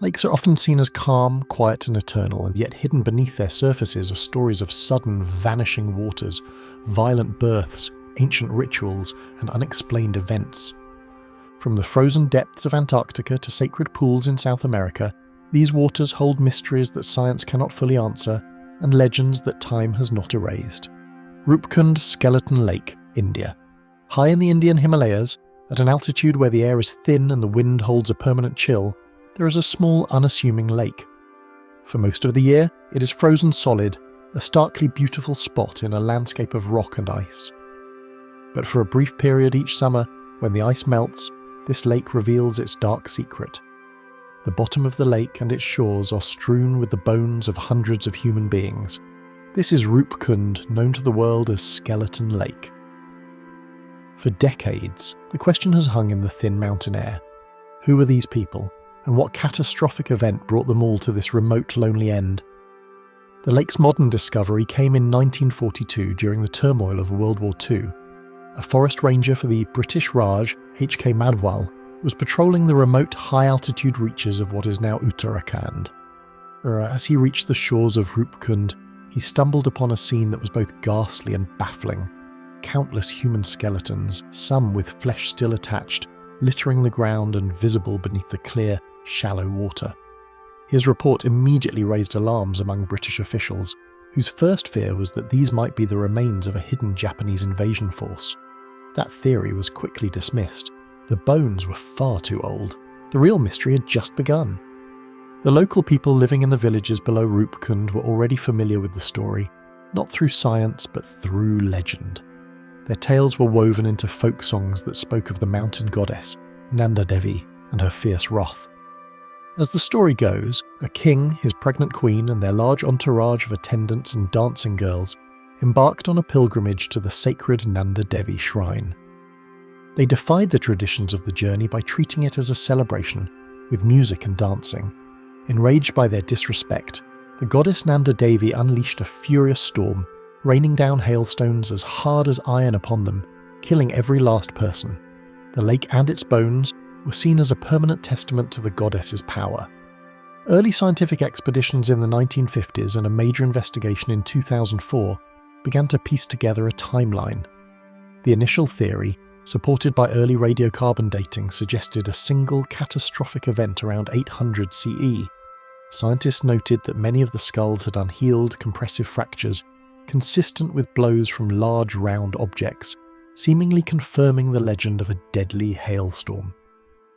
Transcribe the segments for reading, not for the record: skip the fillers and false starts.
Lakes are often seen as calm, quiet and eternal, and yet hidden beneath their surfaces are stories of sudden, vanishing waters, violent births, ancient rituals, and unexplained events. From the frozen depths of Antarctica to sacred pools in South America, these waters hold mysteries that science cannot fully answer, and legends that time has not erased. Rupkund Skeleton Lake, India. High in the Indian Himalayas, at an altitude where the air is thin and the wind holds a permanent chill, there is a small, unassuming lake. For most of the year, it is frozen solid, a starkly beautiful spot in a landscape of rock and ice. But for a brief period each summer, when the ice melts, this lake reveals its dark secret. The bottom of the lake and its shores are strewn with the bones of hundreds of human beings. This is Rupkund, known to the world as Skeleton Lake. For decades, the question has hung in the thin mountain air. Who are these people, and what catastrophic event brought them all to this remote, lonely end? The lake's modern discovery came in 1942 during the turmoil of World War II. A forest ranger for the British Raj, H.K. Madhwal, was patrolling the remote high-altitude reaches of what is now Uttarakhand. As he reached the shores of Rupkund, he stumbled upon a scene that was both ghastly and baffling. Countless human skeletons, some with flesh still attached, littering the ground and visible beneath the clear, shallow water. His report immediately raised alarms among British officials, whose first fear was that these might be the remains of a hidden Japanese invasion force. That theory was quickly dismissed. The bones were far too old. The real mystery had just begun. The local people living in the villages below Rupkund were already familiar with the story, not through science but through legend. Their tales were woven into folk songs that spoke of the mountain goddess, Nanda Devi, and her fierce wrath. As the story goes, a king, his pregnant queen, and their large entourage of attendants and dancing girls embarked on a pilgrimage to the sacred Nanda Devi shrine. They defied the traditions of the journey by treating it as a celebration, with music and dancing. Enraged by their disrespect, the goddess Nanda Devi unleashed a furious storm, raining down hailstones as hard as iron upon them, killing every last person. The lake and its bones were seen as a permanent testament to the goddess's power. Early scientific expeditions in the 1950s and a major investigation in 2004 began to piece together a timeline. The initial theory, supported by early radiocarbon dating, suggested a single catastrophic event around 800 CE. Scientists noted that many of the skulls had unhealed compressive fractures consistent with blows from large round objects, seemingly confirming the legend of a deadly hailstorm.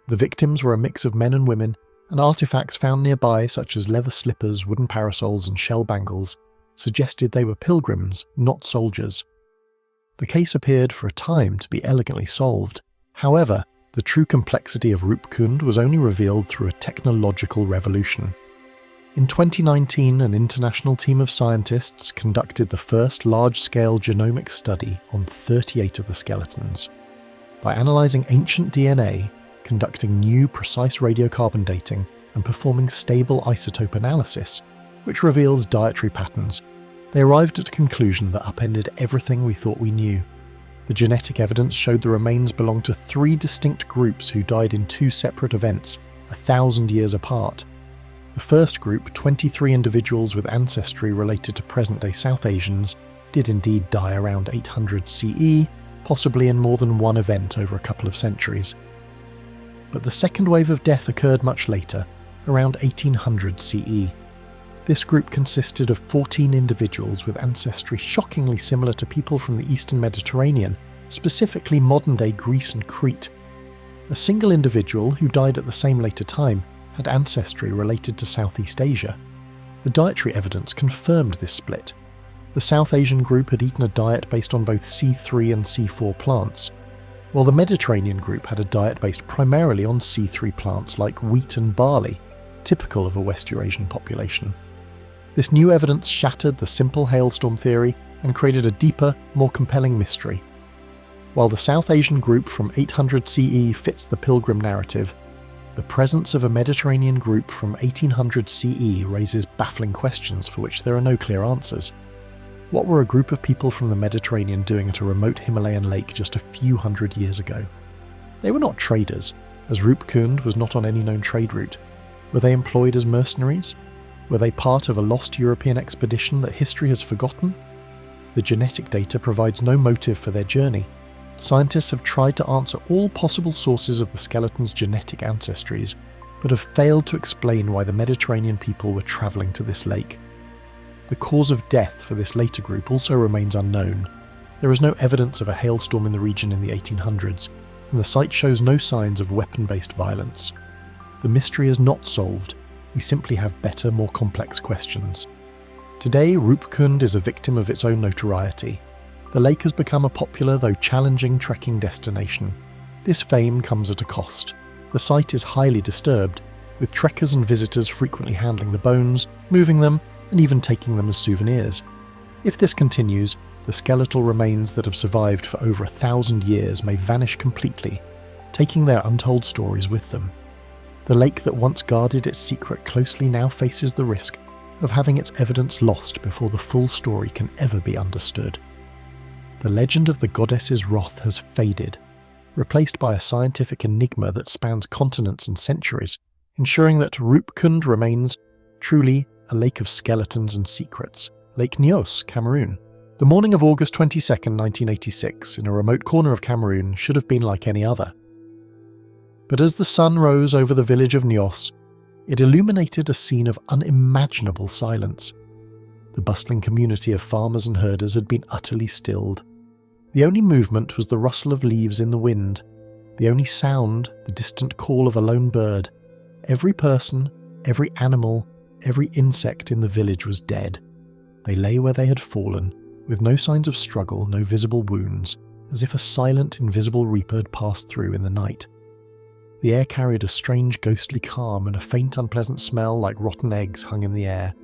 The victims were a mix of men and women, and artifacts found nearby, such as leather slippers, wooden parasols and shell bangles, suggested they were pilgrims, not soldiers. The case appeared for a time to be elegantly solved. However, the true complexity of Rupkund was only revealed through a technological revolution. In 2019, an international team of scientists conducted the first large-scale genomic study on 38 of the skeletons. By analysing ancient DNA, conducting new precise radiocarbon dating, and performing stable isotope analysis, which reveals dietary patterns, they arrived at a conclusion that upended everything we thought we knew. The genetic evidence showed the remains belonged to 3 distinct groups who died in 2 separate events, 1,000 years apart. The first group, 23 individuals with ancestry related to present-day South Asians, did indeed die around 800 CE, possibly in more than one event over a couple of centuries. But the second wave of death occurred much later, around 1800 CE. This group consisted of 14 individuals with ancestry shockingly similar to people from the Eastern Mediterranean, specifically modern-day Greece and Crete. A single individual, who died at the same later time, had ancestry related to Southeast Asia. The dietary evidence confirmed this split. The South Asian group had eaten a diet based on both C3 and C4 plants, while the Mediterranean group had a diet based primarily on C3 plants like wheat and barley, typical of a West Eurasian population. This new evidence shattered the simple hailstorm theory and created a deeper, more compelling mystery. While the South Asian group from 800 CE fits the pilgrim narrative, the presence of a Mediterranean group from 1800 CE raises baffling questions for which there are no clear answers. What were a group of people from the Mediterranean doing at a remote Himalayan lake just a few hundred years ago? They were not traders, as Rupkund was not on any known trade route. Were they employed as mercenaries? Were they part of a lost European expedition that history has forgotten? The genetic data provides no motive for their journey. Scientists have tried to answer all possible sources of the skeleton's genetic ancestries, but have failed to explain why the Mediterranean people were travelling to this lake. The cause of death for this later group also remains unknown. There is no evidence of a hailstorm in the region in the 1800s, and the site shows no signs of weapon-based violence. The mystery is not solved. We simply have better, more complex questions. Today, Rupkund is a victim of its own notoriety. The lake has become a popular though challenging trekking destination. This fame comes at a cost. The site is highly disturbed, with trekkers and visitors frequently handling the bones, moving them, and even taking them as souvenirs. If this continues, the skeletal remains that have survived for over 1,000 years may vanish completely, taking their untold stories with them. The lake that once guarded its secret closely now faces the risk of having its evidence lost before the full story can ever be understood. The legend of the goddess's wrath has faded, replaced by a scientific enigma that spans continents and centuries, ensuring that Rupkund remains truly a lake of skeletons and secrets. Lake Nyos, Cameroon. The morning of August 22, 1986, in a remote corner of Cameroon should have been like any other. But as the sun rose over the village of Nyos, it illuminated a scene of unimaginable silence. The bustling community of farmers and herders had been utterly stilled. The only movement was the rustle of leaves in the wind. The only sound, the distant call of a lone bird. Every person, every animal, every insect in the village was dead. They lay where they had fallen, with no signs of struggle, no visible wounds, as if a silent, invisible reaper had passed through in the night. The air carried a strange ghostly calm, and a faint unpleasant smell like rotten eggs hung in the air.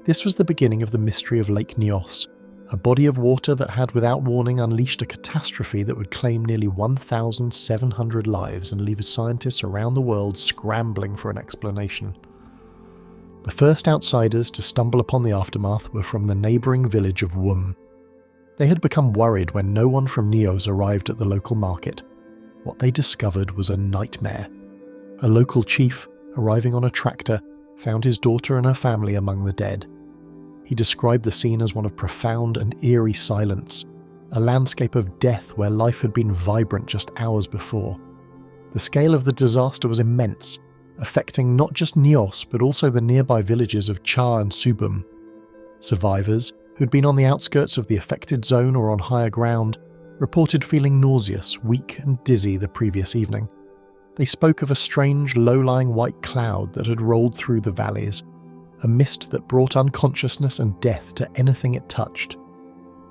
This was the beginning of the mystery of Lake Nyos, a body of water that had without warning unleashed a catastrophe that would claim nearly 1,700 lives and leave scientists around the world scrambling for an explanation. The first outsiders to stumble upon the aftermath were from the neighbouring village of Wum. They had become worried when no one from Nyos arrived at the local market. What they discovered was a nightmare. A local chief, arriving on a tractor, found his daughter and her family among the dead. He described the scene as one of profound and eerie silence, a landscape of death where life had been vibrant just hours before. The scale of the disaster was immense, affecting not just Nyos but also the nearby villages of Cha and Subum. Survivors, who'd been on the outskirts of the affected zone or on higher ground, reported feeling nauseous, weak and dizzy the previous evening. They spoke of a strange, low-lying white cloud that had rolled through the valleys, a mist that brought unconsciousness and death to anything it touched.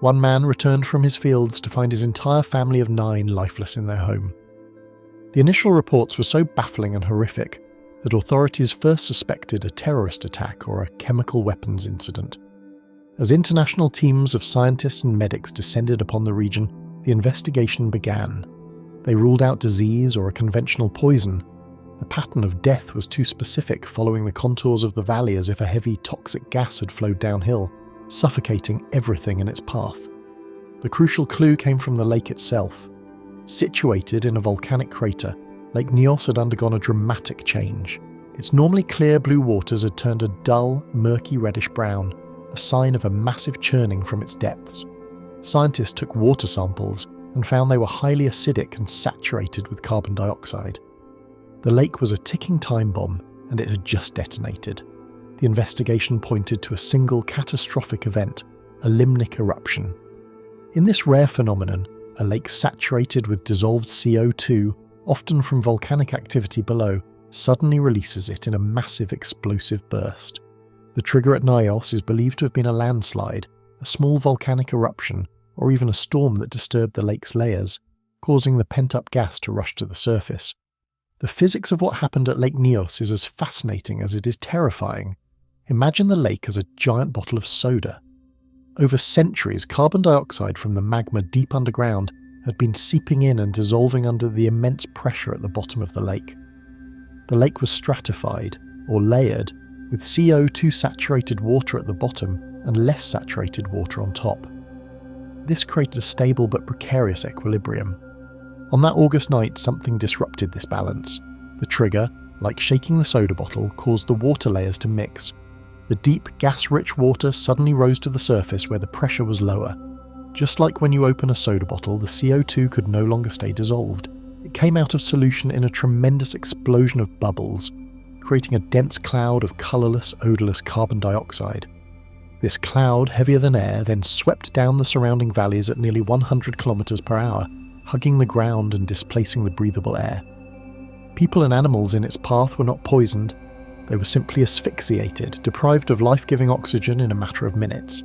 One man returned from his fields to find his entire family of 9 lifeless in their home. The initial reports were so baffling and horrific that authorities first suspected a terrorist attack or a chemical weapons incident. As international teams of scientists and medics descended upon the region, the investigation began. They ruled out disease or a conventional poison. The pattern of death was too specific, following the contours of the valley as if a heavy toxic gas had flowed downhill, suffocating everything in its path. The crucial clue came from the lake itself. Situated in a volcanic crater, Lake Nyos had undergone a dramatic change. Its normally clear blue waters had turned a dull, murky reddish-brown, a sign of a massive churning from its depths. Scientists took water samples and found they were highly acidic and saturated with carbon dioxide. The lake was a ticking time bomb, and it had just detonated. The investigation pointed to a single catastrophic event, a limnic eruption. In this rare phenomenon, a lake saturated with dissolved CO2, often from volcanic activity below, suddenly releases it in a massive explosive burst. The trigger at Nyos is believed to have been a landslide, a small volcanic eruption, or even a storm that disturbed the lake's layers, causing the pent-up gas to rush to the surface. The physics of what happened at Lake Nyos is as fascinating as it is terrifying. Imagine the lake as a giant bottle of soda. Over centuries, carbon dioxide from the magma deep underground had been seeping in and dissolving under the immense pressure at the bottom of the lake. The lake was stratified, or layered, with CO2-saturated water at the bottom and less saturated water on top. This created a stable but precarious equilibrium. On that August night, something disrupted this balance. The trigger, like shaking the soda bottle, caused the water layers to mix. The deep, gas-rich water suddenly rose to the surface where the pressure was lower. Just like when you open a soda bottle, the CO2 could no longer stay dissolved. It came out of solution in a tremendous explosion of bubbles, creating a dense cloud of colourless, odourless carbon dioxide. This cloud, heavier than air, then swept down the surrounding valleys at nearly 100 km per hour, hugging the ground and displacing the breathable air. People and animals in its path were not poisoned. They were simply asphyxiated, deprived of life-giving oxygen in a matter of minutes.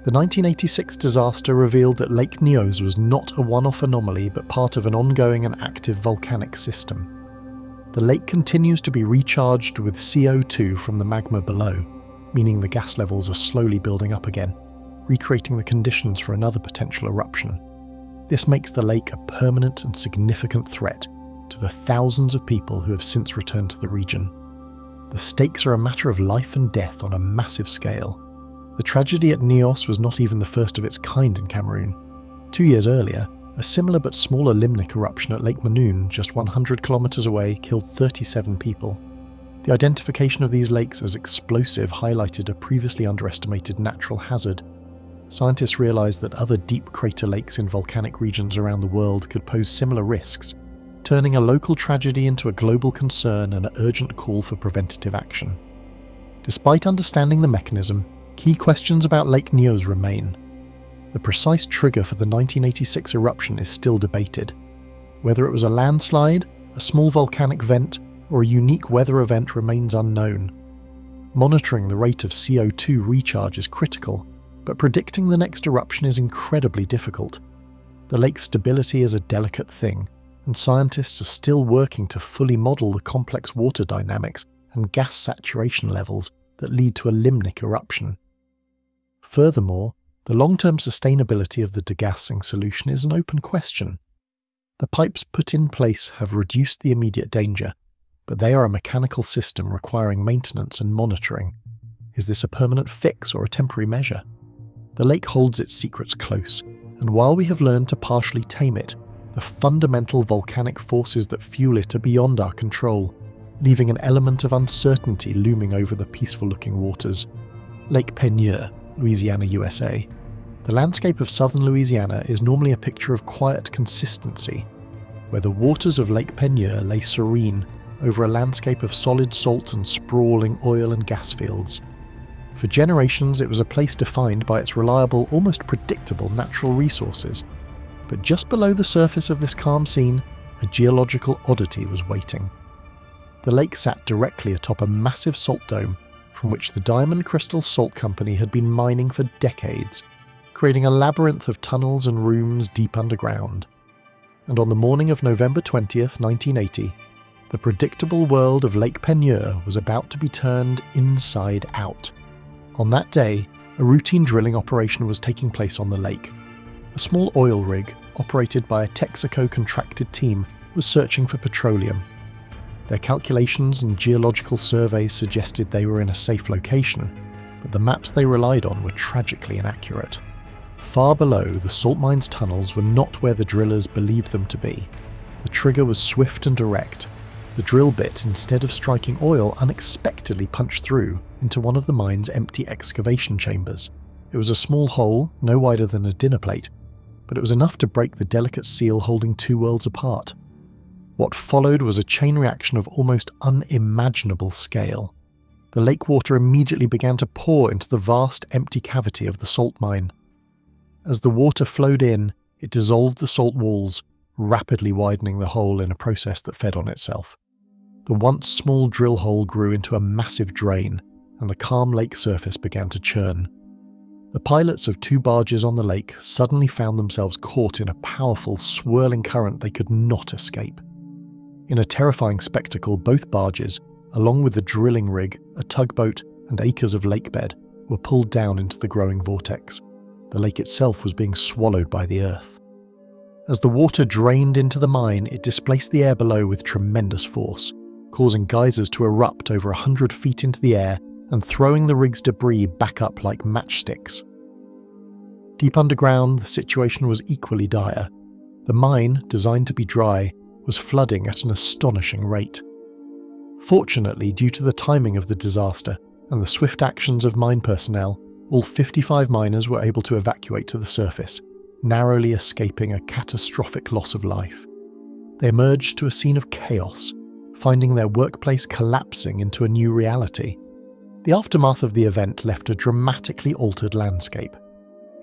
The 1986 disaster revealed that Lake Nyos was not a one-off anomaly but part of an ongoing and active volcanic system. The lake continues to be recharged with CO2 from the magma below, meaning the gas levels are slowly building up again, recreating the conditions for another potential eruption. This makes the lake a permanent and significant threat to the thousands of people who have since returned to the region. The stakes are a matter of life and death on a massive scale. The tragedy at Nyos was not even the first of its kind in Cameroon. 2 years earlier, a similar but smaller limnic eruption at Lake Manoon, just 100 kilometers away, killed 37 people. The identification of these lakes as explosive highlighted a previously underestimated natural hazard. Scientists realized that other deep crater lakes in volcanic regions around the world could pose similar risks, turning a local tragedy into a global concern and an urgent call for preventative action. Despite understanding the mechanism, key questions about Lake Nyos remain. The precise trigger for the 1986 eruption is still debated. Whether it was a landslide, a small volcanic vent, or a unique weather event remains unknown. Monitoring the rate of CO2 recharge is critical, but predicting the next eruption is incredibly difficult. The lake's stability is a delicate thing, and scientists are still working to fully model the complex water dynamics and gas saturation levels that lead to a limnic eruption. Furthermore, the long-term sustainability of the degassing solution is an open question. The pipes put in place have reduced the immediate danger, but they are a mechanical system requiring maintenance and monitoring. Is this a permanent fix or a temporary measure? The lake holds its secrets close, and while we have learned to partially tame it, the fundamental volcanic forces that fuel it are beyond our control, leaving an element of uncertainty looming over the peaceful-looking waters. Lake Peigneur, Louisiana, USA. The landscape of southern Louisiana is normally a picture of quiet consistency, where the waters of Lake Peigneur lay serene over a landscape of solid salt and sprawling oil and gas fields. For generations, it was a place defined by its reliable, almost predictable natural resources. But just below the surface of this calm scene, a geological oddity was waiting. The lake sat directly atop a massive salt dome from which the Diamond Crystal Salt Company had been mining for decades, creating a labyrinth of tunnels and rooms deep underground. And on the morning of November 20th, 1980, the predictable world of Lake Peigneur was about to be turned inside out. On that day, a routine drilling operation was taking place on the lake. A small oil rig, operated by a Texaco-contracted team, was searching for petroleum. Their calculations and geological surveys suggested they were in a safe location, but the maps they relied on were tragically inaccurate. Far below, the salt mine's tunnels were not where the drillers believed them to be. The trigger was swift and direct. The drill bit, instead of striking oil, unexpectedly punched through into one of the mine's empty excavation chambers. It was a small hole, no wider than a dinner plate, but it was enough to break the delicate seal holding two worlds apart. What followed was a chain reaction of almost unimaginable scale. The lake water immediately began to pour into the vast empty cavity of the salt mine. As the water flowed in, it dissolved the salt walls, rapidly widening the hole in a process that fed on itself. The once small drill hole grew into a massive drain, and the calm lake surface began to churn. The pilots of two barges on the lake suddenly found themselves caught in a powerful, swirling current they could not escape. In a terrifying spectacle, both barges, along with the drilling rig, a tugboat, and acres of lake bed, were pulled down into the growing vortex. The lake itself was being swallowed by the earth. As the water drained into the mine, it displaced the air below with tremendous force, causing geysers to erupt over 100 feet into the air and throwing the rig's debris back up like matchsticks. Deep underground, the situation was equally dire. The mine, designed to be dry, was flooding at an astonishing rate. Fortunately, due to the timing of the disaster and the swift actions of mine personnel, all 55 miners were able to evacuate to the surface, narrowly escaping a catastrophic loss of life. They emerged to a scene of chaos, finding their workplace collapsing into a new reality. The aftermath of the event left a dramatically altered landscape.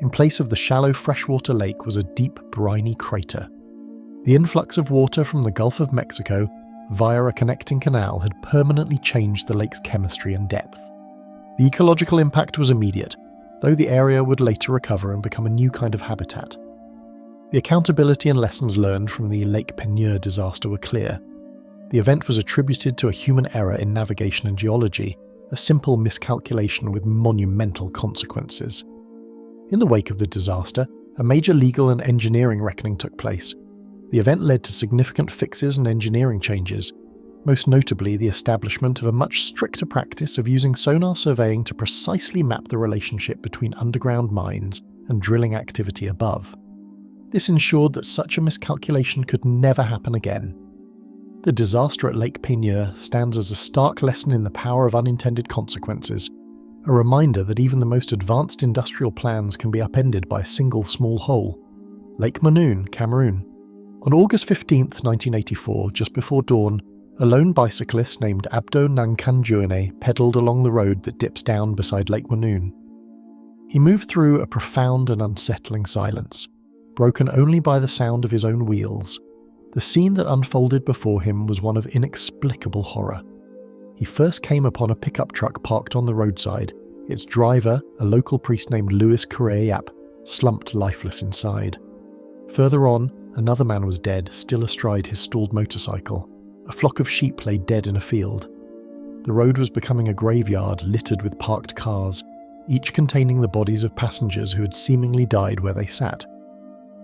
In place of the shallow freshwater lake was a deep, briny crater. The influx of water from the Gulf of Mexico via a connecting canal had permanently changed the lake's chemistry and depth. The ecological impact was immediate, though the area would later recover and become a new kind of habitat. The accountability and lessons learned from the Lake Peigneur disaster were clear. The event was attributed to a human error in navigation and geology, a simple miscalculation with monumental consequences. In the wake of the disaster, a major legal and engineering reckoning took place. The event led to significant fixes and engineering changes, most notably the establishment of a much stricter practice of using sonar surveying to precisely map the relationship between underground mines and drilling activity above. This ensured that such a miscalculation could never happen again. The disaster at Lake Peigneur stands as a stark lesson in the power of unintended consequences, a reminder that even the most advanced industrial plans can be upended by a single small hole. Lake Manoon, Cameroon. On August 15, 1984, just before dawn, a lone bicyclist named Abdo Nankanjuene pedalled along the road that dips down beside Lake Manoon. He moved through a profound and unsettling silence, broken only by the sound of his own wheels. The scene that unfolded before him was one of inexplicable horror. He first came upon a pickup truck parked on the roadside. Its driver, a local priest named Louis Correap, slumped lifeless inside. Further on, another man was dead, still astride his stalled motorcycle. A flock of sheep lay dead in a field. The road was becoming a graveyard littered with parked cars, each containing the bodies of passengers who had seemingly died where they sat.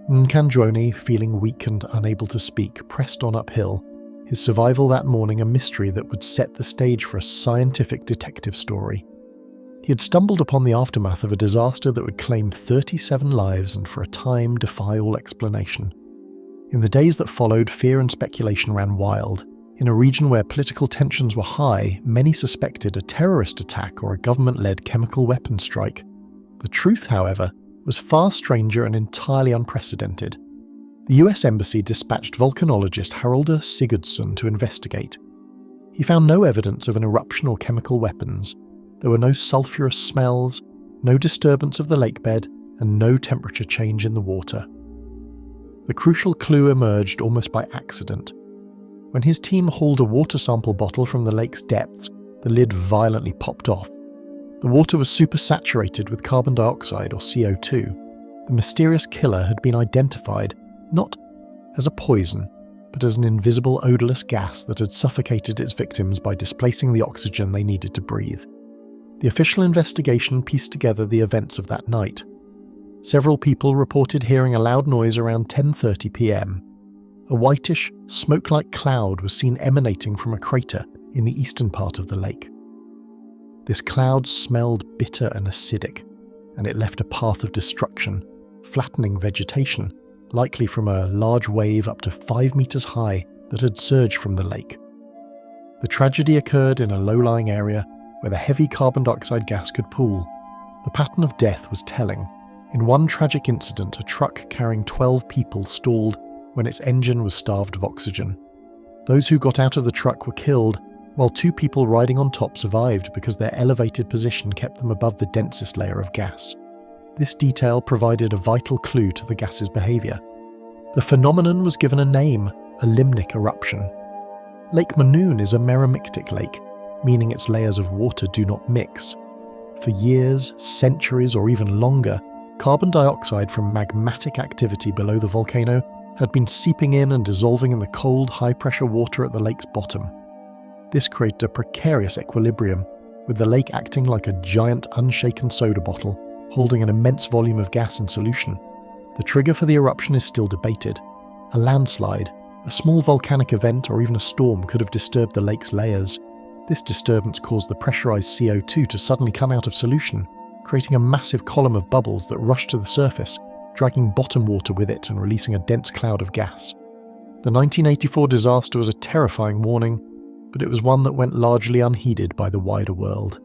Nkanjuone, feeling weak and unable to speak, pressed on uphill, his survival that morning a mystery that would set the stage for a scientific detective story. He had stumbled upon the aftermath of a disaster that would claim 37 lives and for a time defy all explanation. In the days that followed, fear and speculation ran wild. In a region where political tensions were high, many suspected a terrorist attack or a government-led chemical weapons strike. The truth, however, was far stranger and entirely unprecedented. The US Embassy dispatched volcanologist Haraldur Sigurdsson to investigate. He found no evidence of an eruption or chemical weapons. There were no sulfurous smells, no disturbance of the lakebed, and no temperature change in the water. The crucial clue emerged almost by accident. When his team hauled a water sample bottle from the lake's depths, the lid violently popped off. The water was supersaturated with carbon dioxide, or CO2. The mysterious killer had been identified not as a poison, but as an invisible odorless gas that had suffocated its victims by displacing the oxygen they needed to breathe. The official investigation pieced together the events of that night. Several people reported hearing a loud noise around 10:30 p.m. A whitish, smoke-like cloud was seen emanating from a crater in the eastern part of the lake. This cloud smelled bitter and acidic, and it left a path of destruction, flattening vegetation, likely from a large wave up to 5 meters high that had surged from the lake. The tragedy occurred in a low-lying area where the heavy carbon dioxide gas could pool. The pattern of death was telling. In one tragic incident, a truck carrying 12 people stalled when its engine was starved of oxygen. Those who got out of the truck were killed, while 2 people riding on top survived because their elevated position kept them above the densest layer of gas. This detail provided a vital clue to the gas's behaviour. The phenomenon was given a name, a limnic eruption. Lake Manoon is a meromictic lake, meaning its layers of water do not mix. For years, centuries, or even longer, carbon dioxide from magmatic activity below the volcano had been seeping in and dissolving in the cold, high-pressure water at the lake's bottom. This created a precarious equilibrium, with the lake acting like a giant unshaken soda bottle, holding an immense volume of gas in solution. The trigger for the eruption is still debated. A landslide, a small volcanic event, or even a storm could have disturbed the lake's layers. This disturbance caused the pressurized CO2 to suddenly come out of solution, creating a massive column of bubbles that rushed to the surface, dragging bottom water with it and releasing a dense cloud of gas. The 1984 disaster was a terrifying warning, but it was one that went largely unheeded by the wider world.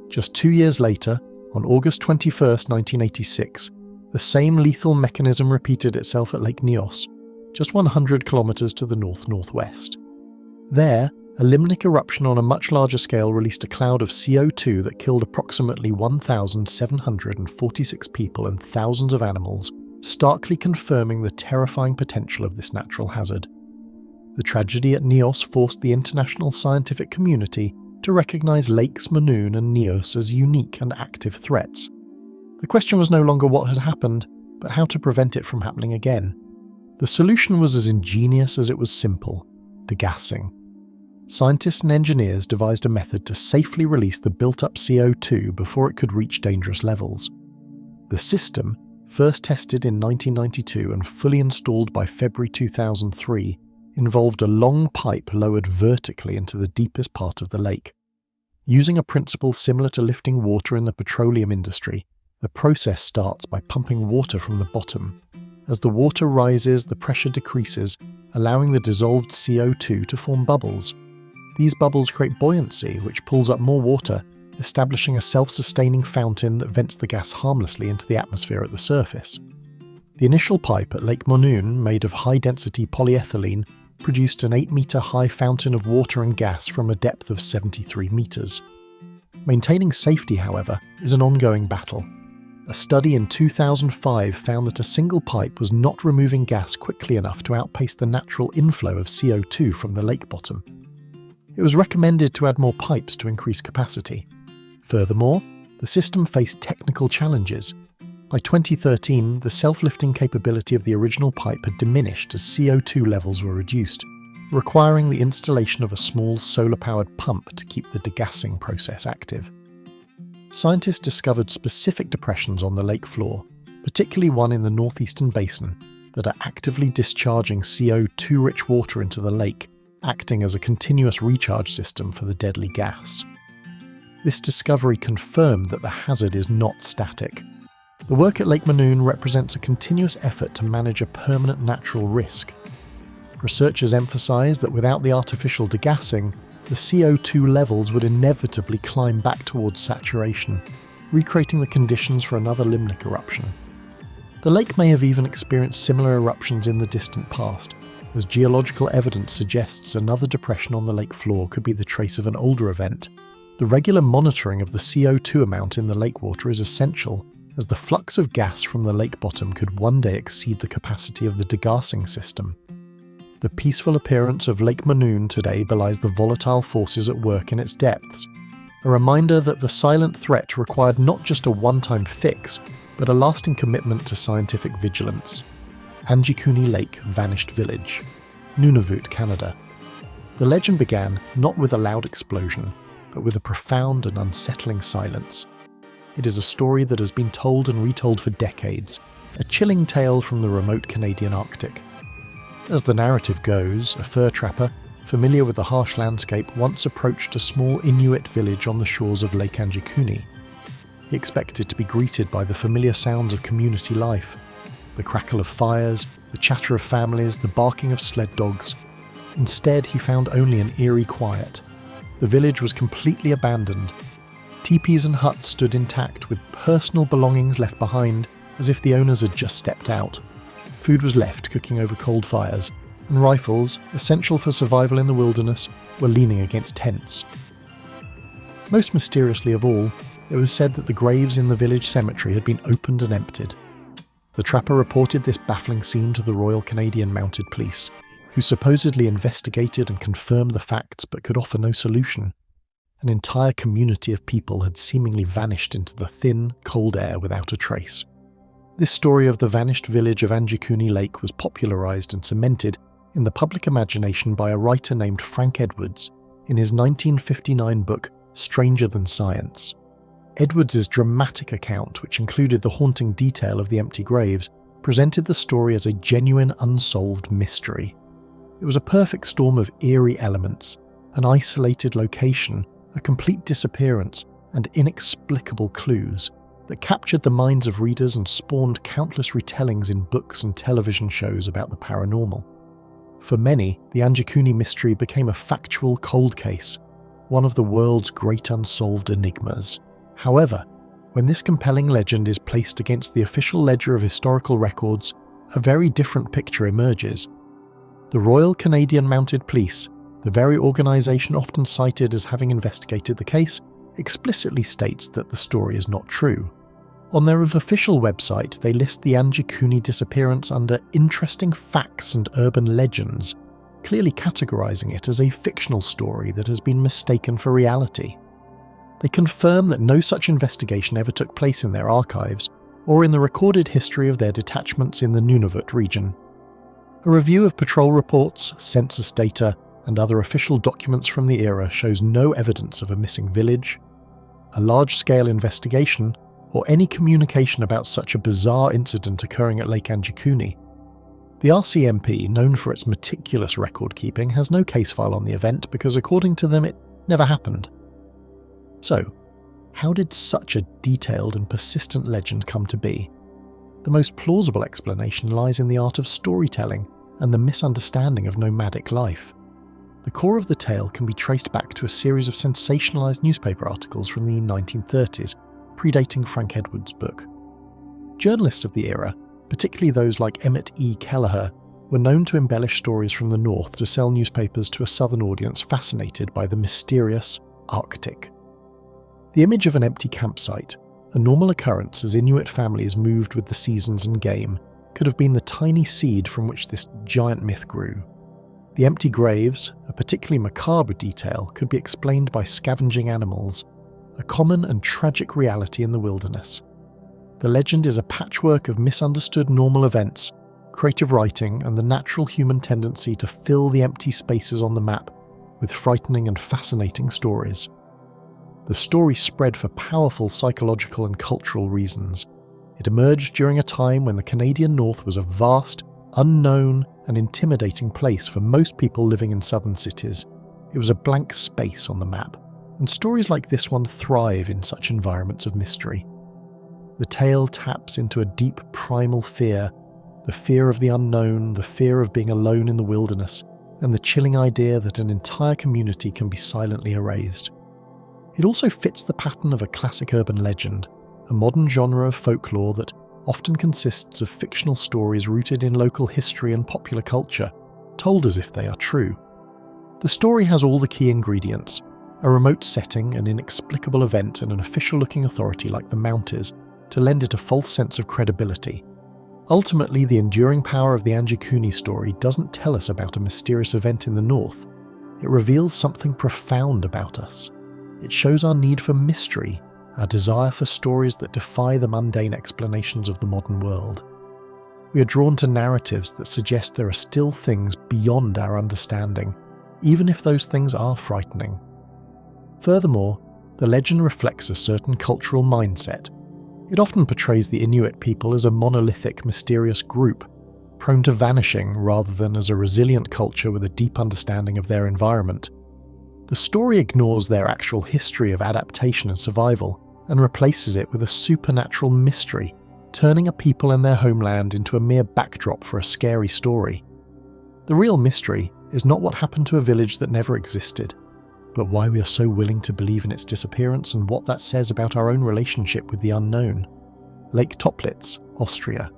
Just 2 years later, on August 21st, 1986, the same lethal mechanism repeated itself at Lake Nyos, just 100 kilometers to the north-northwest. There, a limnic eruption on a much larger scale released a cloud of CO2 that killed approximately 1,746 people and thousands of animals, starkly confirming the terrifying potential of this natural hazard. The tragedy at Nyos forced the international scientific community to recognize Lakes Manoon and Nyos as unique and active threats. The question was no longer what had happened, but how to prevent it from happening again. The solution was as ingenious as it was simple: degassing. Scientists and engineers devised a method to safely release the built-up CO2 before it could reach dangerous levels. The system, first tested in 1992 and fully installed by February 2003, involved a long pipe lowered vertically into the deepest part of the lake. Using a principle similar to lifting water in the petroleum industry, the process starts by pumping water from the bottom. As the water rises, the pressure decreases, allowing the dissolved CO2 to form bubbles. These bubbles create buoyancy, which pulls up more water, establishing a self-sustaining fountain that vents the gas harmlessly into the atmosphere at the surface. The initial pipe at Lake Manoon, made of high-density polyethylene, produced an 8-meter high fountain of water and gas from a depth of 73 meters. Maintaining safety, however, is an ongoing battle. A study in 2005 found that a single pipe was not removing gas quickly enough to outpace the natural inflow of CO2 from the lake bottom. It was recommended to add more pipes to increase capacity. Furthermore, the system faced technical challenges. By 2013, the self-lifting capability of the original pipe had diminished as CO2 levels were reduced, requiring the installation of a small solar-powered pump to keep the degassing process active. Scientists discovered specific depressions on the lake floor, particularly one in the northeastern basin, that are actively discharging CO2-rich water into the lake, acting as a continuous recharge system for the deadly gas. This discovery confirmed that the hazard is not static. The work at Lake Manoon represents a continuous effort to manage a permanent natural risk. Researchers emphasize that without the artificial degassing, the CO2 levels would inevitably climb back towards saturation, recreating the conditions for another limnic eruption. The lake may have even experienced similar eruptions in the distant past, as geological evidence suggests another depression on the lake floor could be the trace of an older event. The regular monitoring of the CO2 amount in the lake water is essential, as the flux of gas from the lake bottom could one day exceed the capacity of the degassing system. The peaceful appearance of Lake Manoon today belies the volatile forces at work in its depths, a reminder that the silent threat required not just a one-time fix, but a lasting commitment to scientific vigilance. Anjikuni Lake Vanished Village, Nunavut, Canada. The legend began not with a loud explosion, but with a profound and unsettling silence. It is a story that has been told and retold for decades, a chilling tale from the remote Canadian Arctic. As the narrative goes, a fur trapper, familiar with the harsh landscape, once approached a small Inuit village on the shores of Lake Anjikuni. He expected to be greeted by the familiar sounds of community life, the crackle of fires, the chatter of families, the barking of sled dogs. Instead, he found only an eerie quiet. The village was completely abandoned. Teepees and huts stood intact, with personal belongings left behind, as if the owners had just stepped out. Food was left cooking over cold fires, and rifles, essential for survival in the wilderness, were leaning against tents. Most mysteriously of all, it was said that the graves in the village cemetery had been opened and emptied. The trapper reported this baffling scene to the Royal Canadian Mounted Police, who supposedly investigated and confirmed the facts but could offer no solution. An entire community of people had seemingly vanished into the thin, cold air without a trace. This story of the vanished village of Anjikuni Lake was popularized and cemented in the public imagination by a writer named Frank Edwards in his 1959 book Stranger Than Science. Edwards's dramatic account, which included the haunting detail of the empty graves, presented the story as a genuine unsolved mystery. It was a perfect storm of eerie elements, an isolated location, a complete disappearance, and inexplicable clues that captured the minds of readers and spawned countless retellings in books and television shows about the paranormal. For many, the Anjikuni mystery became a factual cold case, one of the world's great unsolved enigmas. However, when this compelling legend is placed against the official ledger of historical records, a very different picture emerges. The Royal Canadian Mounted Police, the very organisation often cited as having investigated the case, explicitly states that the story is not true. On their official website, they list the Anjikuni disappearance under interesting facts and urban legends, clearly categorising it as a fictional story that has been mistaken for reality. They confirm that no such investigation ever took place in their archives, or in the recorded history of their detachments in the Nunavut region. A review of patrol reports, census data, and other official documents from the era shows no evidence of a missing village, a large-scale investigation, or any communication about such a bizarre incident occurring at Lake Anjikuni. The RCMP, known for its meticulous record-keeping, has no case file on the event because according to them it never happened. So, how did such a detailed and persistent legend come to be? The most plausible explanation lies in the art of storytelling and the misunderstanding of nomadic life. The core of the tale can be traced back to a series of sensationalized newspaper articles from the 1930s, predating Frank Edwards' book. Journalists of the era, particularly those like Emmett E. Kelleher, were known to embellish stories from the north to sell newspapers to a southern audience fascinated by the mysterious Arctic. The image of an empty campsite, a normal occurrence as Inuit families moved with the seasons and game, could have been the tiny seed from which this giant myth grew. The empty graves, a particularly macabre detail, could be explained by scavenging animals, a common and tragic reality in the wilderness. The legend is a patchwork of misunderstood normal events, creative writing, and the natural human tendency to fill the empty spaces on the map with frightening and fascinating stories. The story spread for powerful psychological and cultural reasons. It emerged during a time when the Canadian North was a vast, unknown, and intimidating place for most people living in southern cities. It was a blank space on the map, and stories like this one thrive in such environments of mystery. The tale taps into a deep primal fear, the fear of the unknown, the fear of being alone in the wilderness, and the chilling idea that an entire community can be silently erased. It also fits the pattern of a classic urban legend, a modern genre of folklore that often consists of fictional stories rooted in local history and popular culture, told as if they are true. The story has all the key ingredients: a remote setting, an inexplicable event, and an official-looking authority like the Mounties to lend it a false sense of credibility. Ultimately, the enduring power of the Anjikuni story doesn't tell us about a mysterious event in the north. It reveals something profound about us. It shows our need for mystery, our desire for stories that defy the mundane explanations of the modern world. We are drawn to narratives that suggest there are still things beyond our understanding, even if those things are frightening. Furthermore, the legend reflects a certain cultural mindset. It often portrays the Inuit people as a monolithic, mysterious group, prone to vanishing rather than as a resilient culture with a deep understanding of their environment. The story ignores their actual history of adaptation and survival and replaces it with a supernatural mystery, turning a people and their homeland into a mere backdrop for a scary story. The real mystery is not what happened to a village that never existed, but why we are so willing to believe in its disappearance and what that says about our own relationship with the unknown. Lake Toplitz, Austria.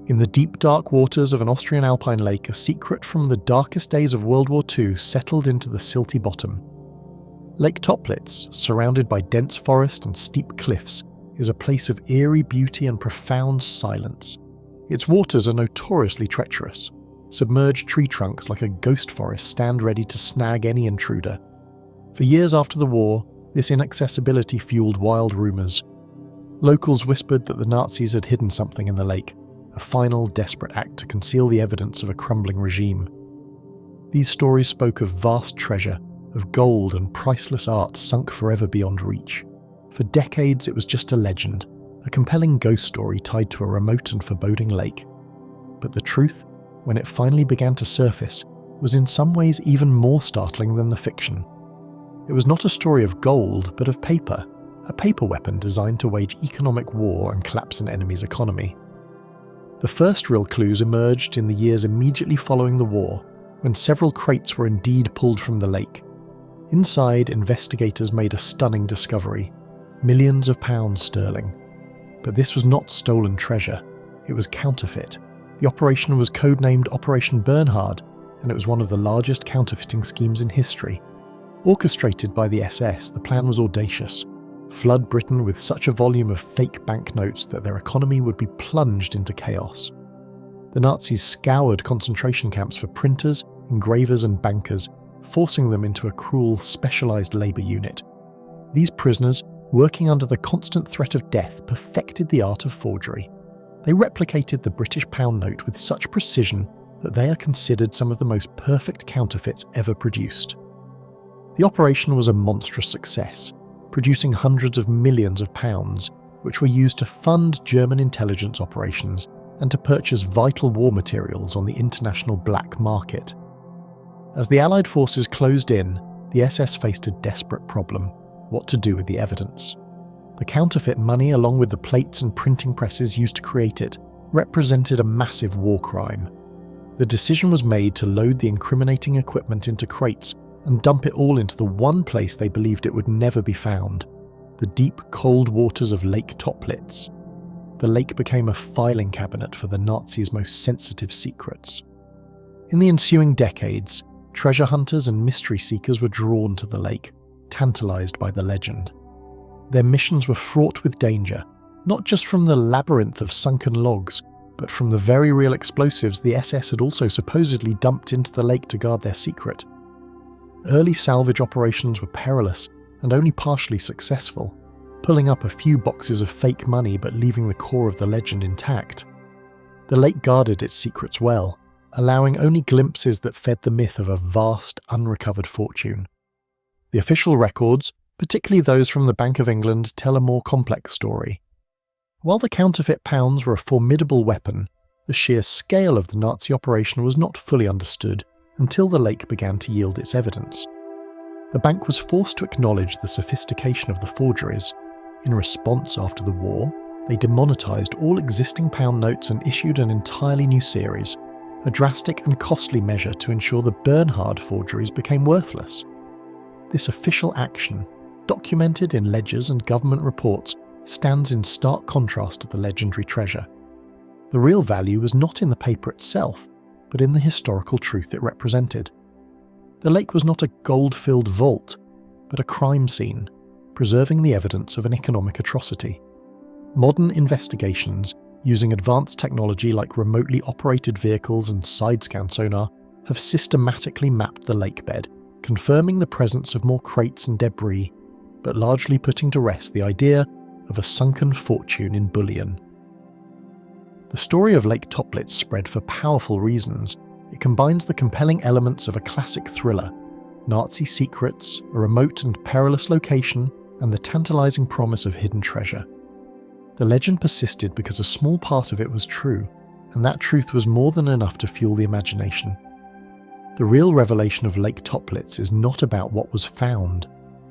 In the deep dark waters of an Austrian alpine lake, a secret from the darkest days of World War II settled into the silty bottom. Lake Toplitz, surrounded by dense forest and steep cliffs, is a place of eerie beauty and profound silence. Its waters are notoriously treacherous. Submerged tree trunks like a ghost forest stand ready to snag any intruder. For years after the war, this inaccessibility fueled wild rumours. Locals whispered that the Nazis had hidden something in the lake, a final desperate act to conceal the evidence of a crumbling regime. These stories spoke of vast treasure, of gold and priceless art sunk forever beyond reach. For decades it was just a legend, a compelling ghost story tied to a remote and foreboding lake. But the truth, when it finally began to surface, was in some ways even more startling than the fiction. It was not a story of gold, but of paper, a paper weapon designed to wage economic war and collapse an enemy's economy. The first real clues emerged in the years immediately following the war, when several crates were indeed pulled from the lake. Inside, investigators made a stunning discovery: millions of pounds sterling. But this was not stolen treasure, it was counterfeit. The operation was codenamed Operation Bernhard, and it was one of the largest counterfeiting schemes in history. Orchestrated by the SS, the plan was audacious: flood Britain with such a volume of fake banknotes that their economy would be plunged into chaos. The Nazis scoured concentration camps for printers, engravers and bankers, forcing them into a cruel, specialised labour unit. These prisoners, working under the constant threat of death, perfected the art of forgery. They replicated the British pound note with such precision that they are considered some of the most perfect counterfeits ever produced. The operation was a monstrous success, producing hundreds of millions of pounds, which were used to fund German intelligence operations and to purchase vital war materials on the international black market. As the Allied forces closed in, the SS faced a desperate problem: what to do with the evidence. The counterfeit money, along with the plates and printing presses used to create it, represented a massive war crime. The decision was made to load the incriminating equipment into crates and dump it all into the one place they believed it would never be found: the deep, cold waters of Lake Toplitz. The lake became a filing cabinet for the Nazis' most sensitive secrets. In the ensuing decades, treasure hunters and mystery seekers were drawn to the lake, tantalized by the legend. Their missions were fraught with danger, not just from the labyrinth of sunken logs, but from the very real explosives the SS had also supposedly dumped into the lake to guard their secret. Early salvage operations were perilous and only partially successful, pulling up a few boxes of fake money but leaving the core of the legend intact. The lake guarded its secrets well, allowing only glimpses that fed the myth of a vast, unrecovered fortune. The official records, particularly those from the Bank of England, tell a more complex story. While the counterfeit pounds were a formidable weapon, the sheer scale of the Nazi operation was not fully understood until the lake began to yield its evidence. The bank was forced to acknowledge the sophistication of the forgeries. In response, after the war, they demonetised all existing pound notes and issued an entirely new series, a drastic and costly measure to ensure the Bernhard forgeries became worthless. This official action, documented in ledgers and government reports, stands in stark contrast to the legendary treasure. The real value was not in the paper itself, but in the historical truth it represented. The lake was not a gold-filled vault, but a crime scene, preserving the evidence of an economic atrocity. Modern investigations, using advanced technology like remotely operated vehicles and side-scan sonar, have systematically mapped the lake bed, confirming the presence of more crates and debris, but largely putting to rest the idea of a sunken fortune in bullion. The story of Lake Toplitz spread for powerful reasons. It combines the compelling elements of a classic thriller: Nazi secrets, a remote and perilous location, and the tantalizing promise of hidden treasure. The legend persisted because a small part of it was true, and that truth was more than enough to fuel the imagination. The real revelation of Lake Toplitz is not about what was found,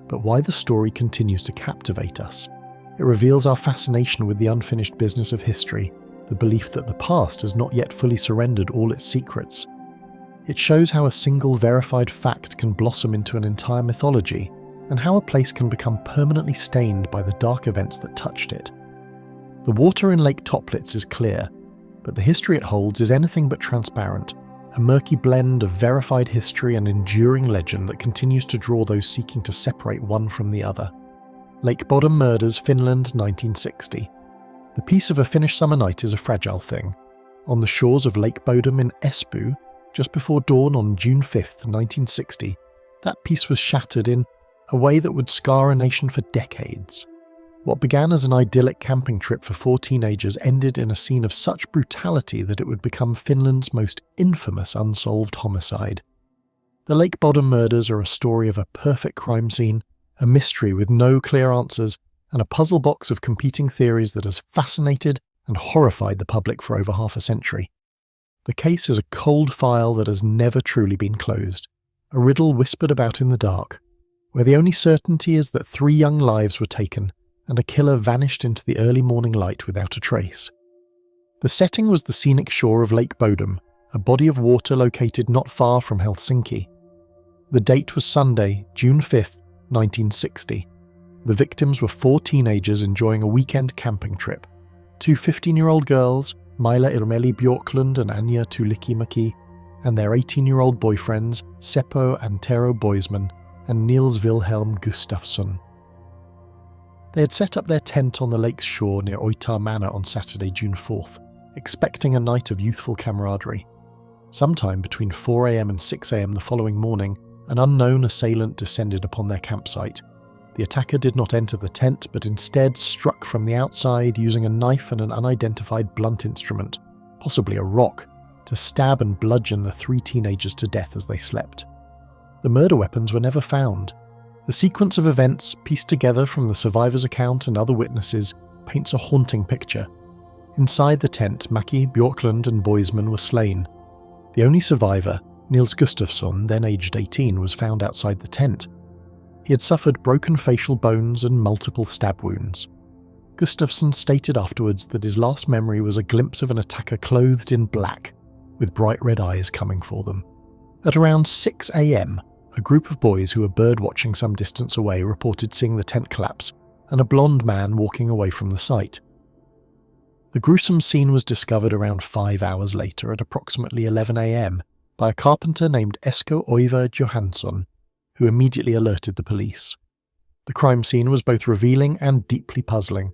but why the story continues to captivate us. It reveals our fascination with the unfinished business of history, the belief that the past has not yet fully surrendered all its secrets. It shows how a single verified fact can blossom into an entire mythology, and how a place can become permanently stained by the dark events that touched it. The water in Lake Toplitz is clear, but the history it holds is anything but transparent, a murky blend of verified history and enduring legend that continues to draw those seeking to separate one from the other. Lake Bodom murders, Finland, 1960. The peace of a Finnish summer night is a fragile thing. On the shores of Lake Bodom in Espoo, just before dawn on June 5th, 1960, that peace was shattered in a way that would scar a nation for decades. What began as an idyllic camping trip for 4 teenagers ended in a scene of such brutality that it would become Finland's most infamous unsolved homicide. The Lake Bodom murders are a story of a perfect crime scene, a mystery with no clear answers, and a puzzle box of competing theories that has fascinated and horrified the public for over half a century. The case is a cold file that has never truly been closed, a riddle whispered about in the dark, where the only certainty is that 3 young lives were taken and a killer vanished into the early morning light without a trace. The setting was the scenic shore of Lake Bodom, a body of water located not far from Helsinki. The date was Sunday, June 5th, 1960. The victims were 4 teenagers enjoying a weekend camping trip. 2 15-year-old girls, Mila Irmeli Bjorklund and Anja Tulikimäki, and their 18-year-old boyfriends, Seppo Antero Boisman and Nils Wilhelm Gustafsson. They had set up their tent on the lake's shore near Oitar Manor on Saturday, June 4th, expecting a night of youthful camaraderie. Sometime between 4 a.m. and 6 a.m. the following morning, an unknown assailant descended upon their campsite. The attacker did not enter the tent, but instead struck from the outside using a knife and an unidentified blunt instrument, possibly a rock, to stab and bludgeon the 3 teenagers to death as they slept. The murder weapons were never found. The sequence of events, pieced together from the survivor's account and other witnesses, paints a haunting picture. Inside the tent, Maki, Bjorklund and Boisman were slain. The only survivor, Nils Gustafsson, then aged 18, was found outside the tent. He had suffered broken facial bones and multiple stab wounds. Gustafsson stated afterwards that his last memory was a glimpse of an attacker clothed in black, with bright red eyes coming for them. At around 6 a.m, a group of boys who were bird-watching some distance away reported seeing the tent collapse and a blonde man walking away from the site. The gruesome scene was discovered around 5 hours later at approximately 11 a.m. by a carpenter named Esko Oiva Johansson, who immediately alerted the police. The crime scene was both revealing and deeply puzzling.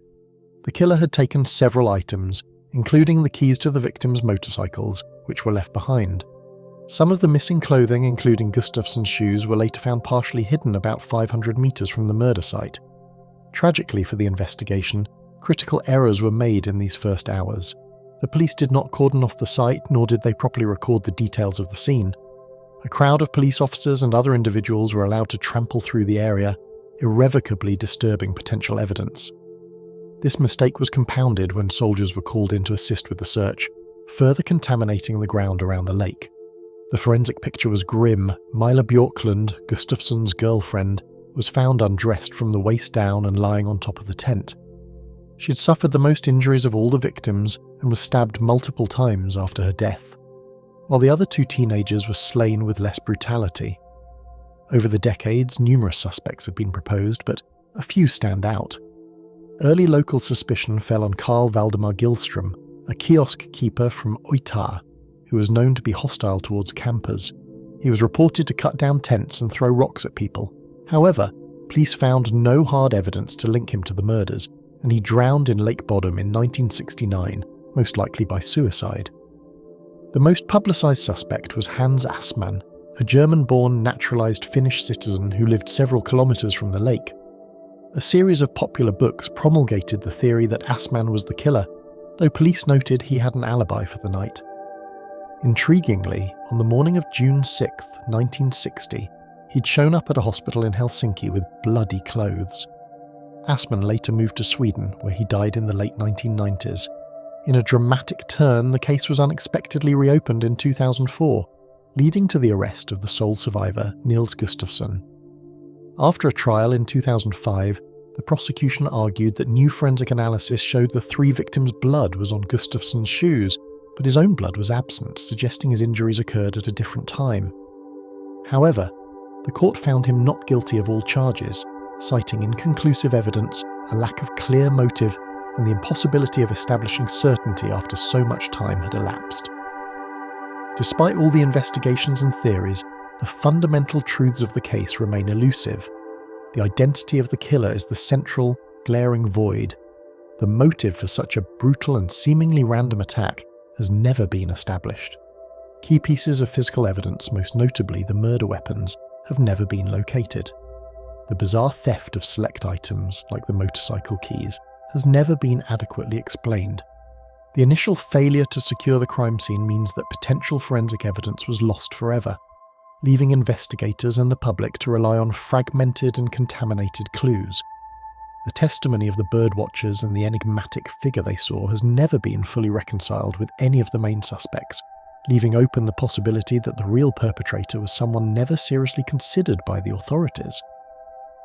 The killer had taken several items, including the keys to the victims' motorcycles, which were left behind. Some of the missing clothing, including Gustafsson's shoes, were later found partially hidden about 500 meters from the murder site. Tragically for the investigation, critical errors were made in these first hours. The police did not cordon off the site, nor did they properly record the details of the scene. A crowd of police officers and other individuals were allowed to trample through the area, irrevocably disturbing potential evidence. This mistake was compounded when soldiers were called in to assist with the search, further contaminating the ground around the lake. The forensic picture was grim. Mila Bjorklund, Gustafsson's girlfriend, was found undressed from the waist down and lying on top of the tent. She had suffered the most injuries of all the victims and was stabbed multiple times after her death, while the other 2 teenagers were slain with less brutality. Over the decades, numerous suspects have been proposed, but a few stand out. Early local suspicion fell on Carl Valdemar Gillström, a kiosk keeper from Oitar, who was known to be hostile towards campers. He was reported to cut down tents and throw rocks at people. However, police found no hard evidence to link him to the murders, and he drowned in Lake Bodom in 1969, most likely by suicide. The most publicised suspect was Hans Assmann, a German-born naturalised Finnish citizen who lived several kilometres from the lake. A series of popular books promulgated the theory that Assmann was the killer, though police noted he had an alibi for the night. Intriguingly, on the morning of June 6, 1960, he'd shown up at a hospital in Helsinki with bloody clothes. Assmann later moved to Sweden, where he died in the late 1990s. In a dramatic turn, the case was unexpectedly reopened in 2004, leading to the arrest of the sole survivor, Nils Gustafsson. After a trial in 2005, the prosecution argued that new forensic analysis showed the 3 victims' blood was on Gustafsson's shoes, but his own blood was absent, suggesting his injuries occurred at a different time. However, the court found him not guilty of all charges, citing inconclusive evidence, a lack of clear motive, and the impossibility of establishing certainty after so much time had elapsed. Despite all the investigations and theories, the fundamental truths of the case remain elusive. The identity of the killer is the central, glaring void. The motive for such a brutal and seemingly random attack has never been established. Key pieces of physical evidence, most notably the murder weapons, have never been located. The bizarre theft of select items, like the motorcycle keys, has never been adequately explained. The initial failure to secure the crime scene means that potential forensic evidence was lost forever, leaving investigators and the public to rely on fragmented and contaminated clues. The testimony of the birdwatchers and the enigmatic figure they saw has never been fully reconciled with any of the main suspects, leaving open the possibility that the real perpetrator was someone never seriously considered by the authorities.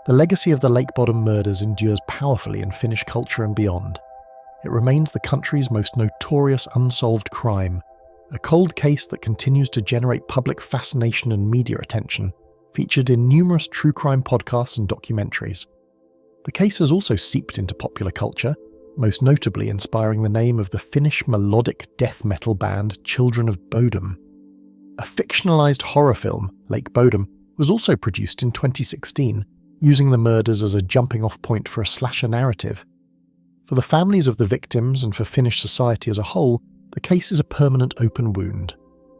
The legacy of the Lake Bodom murders endures powerfully in Finnish culture and beyond. It remains the country's most notorious unsolved crime, a cold case that continues to generate public fascination and media attention, featured in numerous true crime podcasts and documentaries. The case has also seeped into popular culture, most notably inspiring the name of the Finnish melodic death metal band Children of Bodom. A fictionalized horror film, Lake Bodom, was also produced in 2016, using the murders as a jumping-off point for a slasher narrative. For the families of the victims and for Finnish society as a whole, the case is a permanent open wound.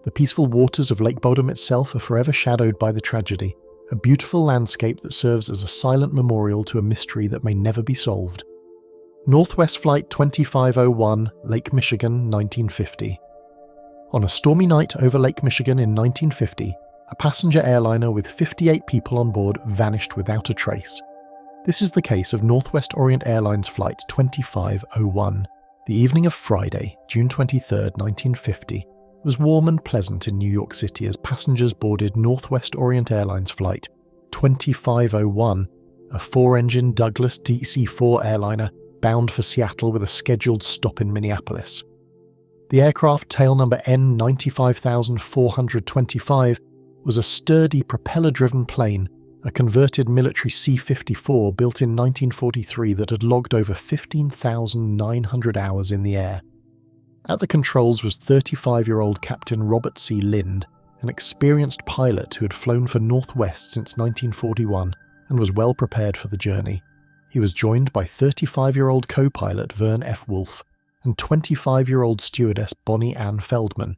The peaceful waters of Lake Bodom itself are forever shadowed by the tragedy, a beautiful landscape that serves as a silent memorial to a mystery that may never be solved. Northwest Flight 2501, Lake Michigan, 1950. On a stormy night over Lake Michigan in 1950, a passenger airliner with 58 people on board vanished without a trace. This is the case of Northwest Orient Airlines Flight 2501. The evening of Friday, June 23, 1950, was warm and pleasant in New York City as passengers boarded Northwest Orient Airlines Flight 2501, a 4-engine Douglas DC-4 airliner bound for Seattle with a scheduled stop in Minneapolis. The aircraft, tail number N95425, was a sturdy propeller-driven plane, a converted military C-54 built in 1943 that had logged over 15,900 hours in the air. At the controls was 35-year-old Captain Robert C. Lind, an experienced pilot who had flown for Northwest since 1941 and was well prepared for the journey. He was joined by 35-year-old co-pilot Vern F. Wolfe and 25-year-old stewardess Bonnie Ann Feldman,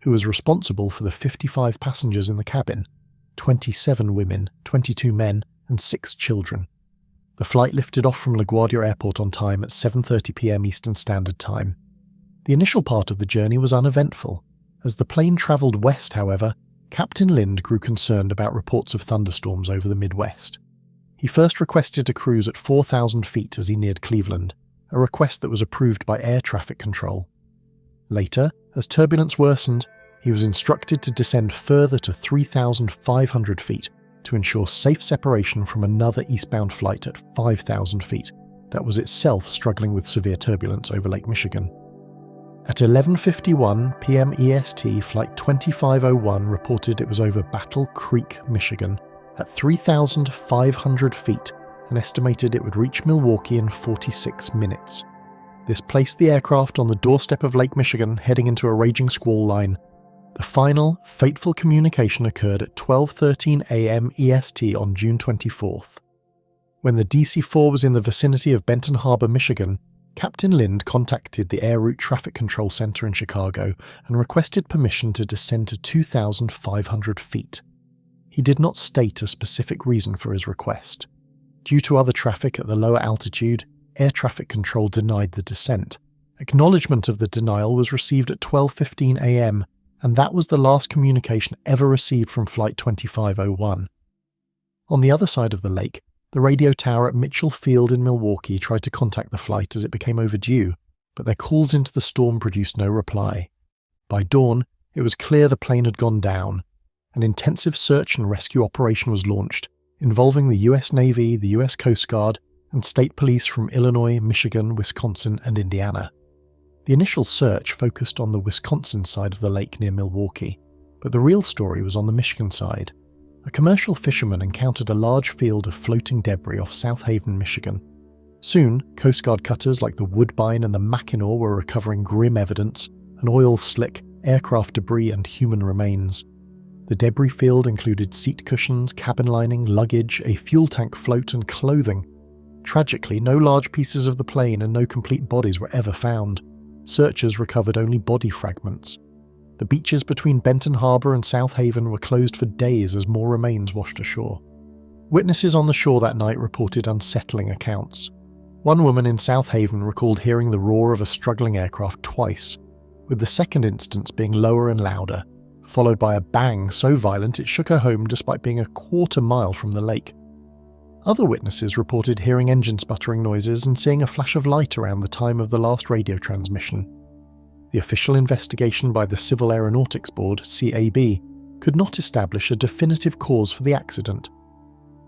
who was responsible for the 55 passengers in the cabin, 27 women, 22 men, and 6 children. The flight lifted off from LaGuardia Airport on time at 7:30 p.m. Eastern Standard Time. The initial part of the journey was uneventful. As the plane travelled west, however, Captain Lind grew concerned about reports of thunderstorms over the Midwest. He first requested a cruise at 4,000 feet as he neared Cleveland, a request that was approved by air traffic control. Later, as turbulence worsened, he was instructed to descend further to 3,500 feet to ensure safe separation from another eastbound flight at 5,000 feet that was itself struggling with severe turbulence over Lake Michigan. At 11:51 p.m. EST, Flight 2501 reported it was over Battle Creek, Michigan, at 3,500 feet and estimated it would reach Milwaukee in 46 minutes. This placed the aircraft on the doorstep of Lake Michigan, heading into a raging squall line. The final, fateful communication occurred at 12:13 a.m. EST on June 24th. When the DC-4 was in the vicinity of Benton Harbor, Michigan, Captain Lind contacted the Air Route Traffic Control Center in Chicago and requested permission to descend to 2,500 feet. He did not state a specific reason for his request. Due to other traffic at the lower altitude, air traffic control denied the descent. Acknowledgement of the denial was received at 12:15 a.m., and that was the last communication ever received from Flight 2501. On the other side of the lake, the radio tower at Mitchell Field in Milwaukee tried to contact the flight as it became overdue, but their calls into the storm produced no reply. By dawn, it was clear the plane had gone down. An intensive search and rescue operation was launched, involving the US Navy, the US Coast Guard, and state police from Illinois, Michigan, Wisconsin, and Indiana. The initial search focused on the Wisconsin side of the lake near Milwaukee, but the real story was on the Michigan side. A commercial fisherman encountered a large field of floating debris off South Haven, Michigan. Soon, Coast Guard cutters like the Woodbine and the Mackinac were recovering grim evidence, an oil slick, aircraft debris, and human remains. The debris field included seat cushions, cabin lining, luggage, a fuel tank float, and clothing. Tragically, no large pieces of the plane and no complete bodies were ever found. Searchers recovered only body fragments. The beaches between Benton Harbor and South Haven were closed for days as more remains washed ashore. Witnesses on the shore that night reported unsettling accounts. One woman in South Haven recalled hearing the roar of a struggling aircraft twice, with the second instance being lower and louder, followed by a bang so violent it shook her home despite being a quarter-mile from the lake. Other witnesses reported hearing engine sputtering noises and seeing a flash of light around the time of the last radio transmission. The official investigation by the Civil Aeronautics Board, CAB, could not establish a definitive cause for the accident.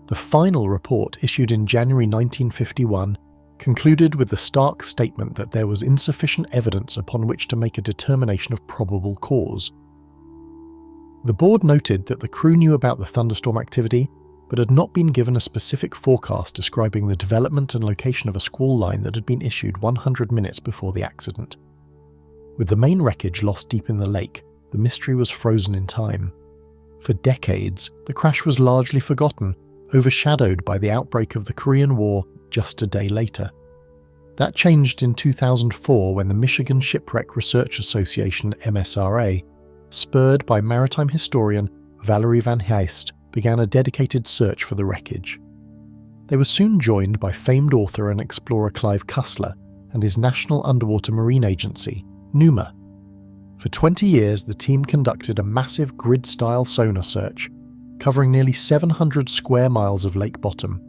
The final report, issued in January 1951, concluded with the stark statement that there was insufficient evidence upon which to make a determination of probable cause. The board noted that the crew knew about the thunderstorm activity, but had not been given a specific forecast describing the development and location of a squall line that had been issued 100 minutes before the accident. With the main wreckage lost deep in the lake, the mystery was frozen in time. For decades, the crash was largely forgotten, overshadowed by the outbreak of the Korean War just a day later. That changed in 2004 when the Michigan Shipwreck Research Association (MSRA), spurred by maritime historian Valerie Van Heist, began a dedicated search for the wreckage. They were soon joined by famed author and explorer Clive Cussler and his National Underwater Marine Agency, NUMA. For 20 years, the team conducted a massive grid-style sonar search, covering nearly 700 square miles of Lake Bottom.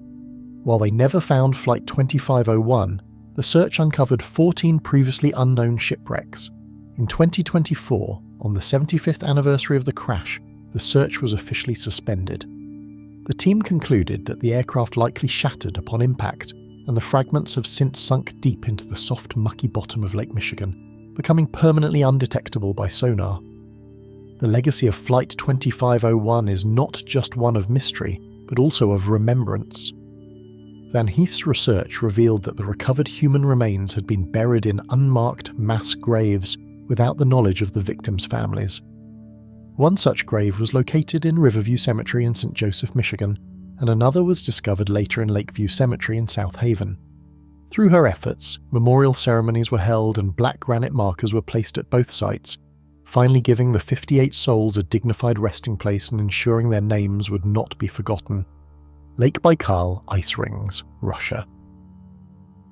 While they never found Flight 2501, the search uncovered 14 previously unknown shipwrecks. In 2024, on the 75th anniversary of the crash, the search was officially suspended. The team concluded that the aircraft likely shattered upon impact, and the fragments have since sunk deep into the soft, mucky bottom of Lake Michigan, becoming permanently undetectable by sonar. The legacy of Flight 2501 is not just one of mystery, but also of remembrance. Van Heest's research revealed that the recovered human remains had been buried in unmarked mass graves without the knowledge of the victims' families. One such grave was located in Riverview Cemetery in St. Joseph, Michigan, and another was discovered later in Lakeview Cemetery in South Haven. Through her efforts, memorial ceremonies were held and black granite markers were placed at both sites, finally giving the 58 souls a dignified resting place and ensuring their names would not be forgotten. Lake Baikal Ice Rings, Russia.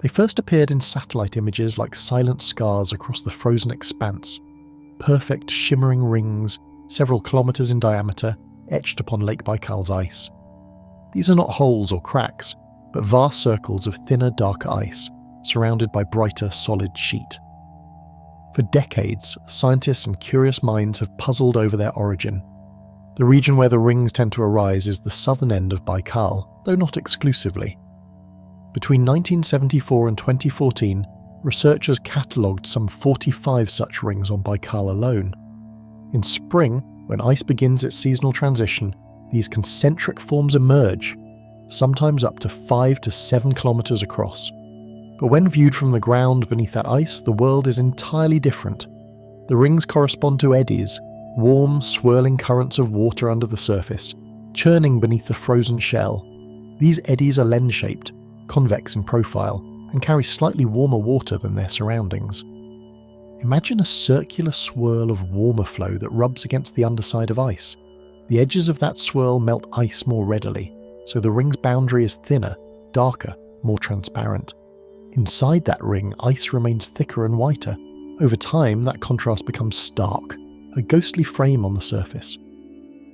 They first appeared in satellite images like silent scars across the frozen expanse, perfect shimmering rings several kilometers in diameter, etched upon Lake Baikal's ice. These are not holes or cracks, but vast circles of thinner, darker ice, surrounded by brighter, solid sheet. For decades, scientists and curious minds have puzzled over their origin. The region where the rings tend to arise is the southern end of Baikal, though not exclusively. Between 1974 and 2014, researchers catalogued some 45 such rings on Baikal alone. In spring, when ice begins its seasonal transition, these concentric forms emerge, sometimes up to 5 to 7 kilometers across. But when viewed from the ground beneath that ice, the world is entirely different. The rings correspond to eddies, warm, swirling currents of water under the surface, churning beneath the frozen shell. These eddies are lens-shaped, convex in profile, and carry slightly warmer water than their surroundings. Imagine a circular swirl of warmer flow that rubs against the underside of ice. The edges of that swirl melt ice more readily, so the ring's boundary is thinner, darker, more transparent. Inside that ring, ice remains thicker and whiter. Over time, that contrast becomes stark, a ghostly frame on the surface.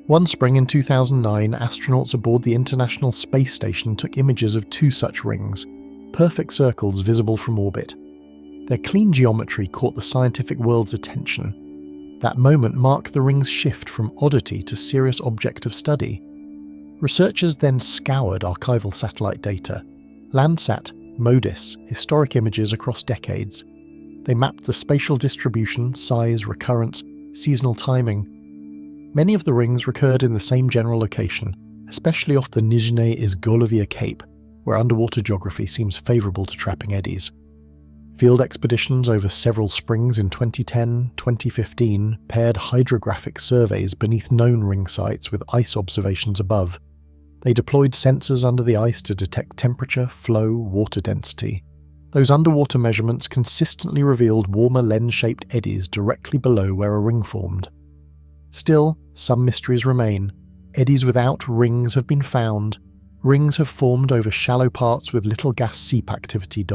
One spring in 2009, astronauts aboard the International Space Station took images of 2 such rings, perfect circles visible from orbit. Their clean geometry caught the scientific world's attention. That moment marked the ring's shift from oddity to serious object of study. Researchers then scoured archival satellite data, Landsat, MODIS, historic images across decades. They mapped the spatial distribution, size, recurrence, seasonal timing. Many of the rings recurred in the same general location, especially off the Nizhne Izgolovia Cape, where underwater geography seems favourable to trapping eddies. Field expeditions over several springs in 2010-2015 paired hydrographic surveys beneath known ring sites with ice observations above. They deployed sensors under the ice to detect temperature, flow, water density. Those underwater measurements consistently revealed warmer lens-shaped eddies directly below where a ring formed. Still, some mysteries remain. Eddies without rings have been found. Rings have formed over shallow parts with little gas seep activity.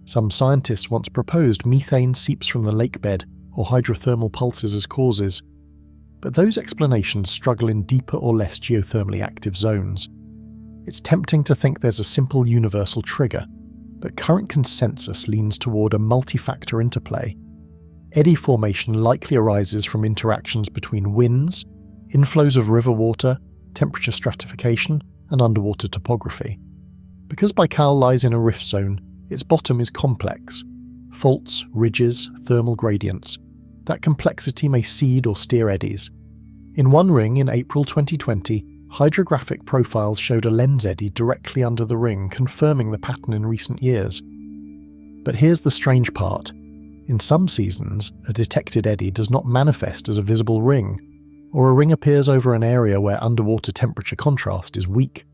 Some scientists once proposed methane seeps from the lake bed or hydrothermal pulses as causes, but those explanations struggle in deeper or less geothermally active zones. It's tempting to think there's a simple universal trigger, but current consensus leans toward a multi-factor interplay. Eddy formation likely arises from interactions between winds, inflows of river water, temperature stratification, and underwater topography. Because Baikal lies in a rift zone, Its bottom is complex. Faults, ridges, thermal gradients. That complexity may seed or steer eddies. In one ring in April 2020, hydrographic profiles showed a lens eddy directly under the ring, confirming the pattern in recent years. But here's the strange part. In some seasons, a detected eddy does not manifest as a visible ring, or a ring appears over an area where underwater temperature contrast is weak.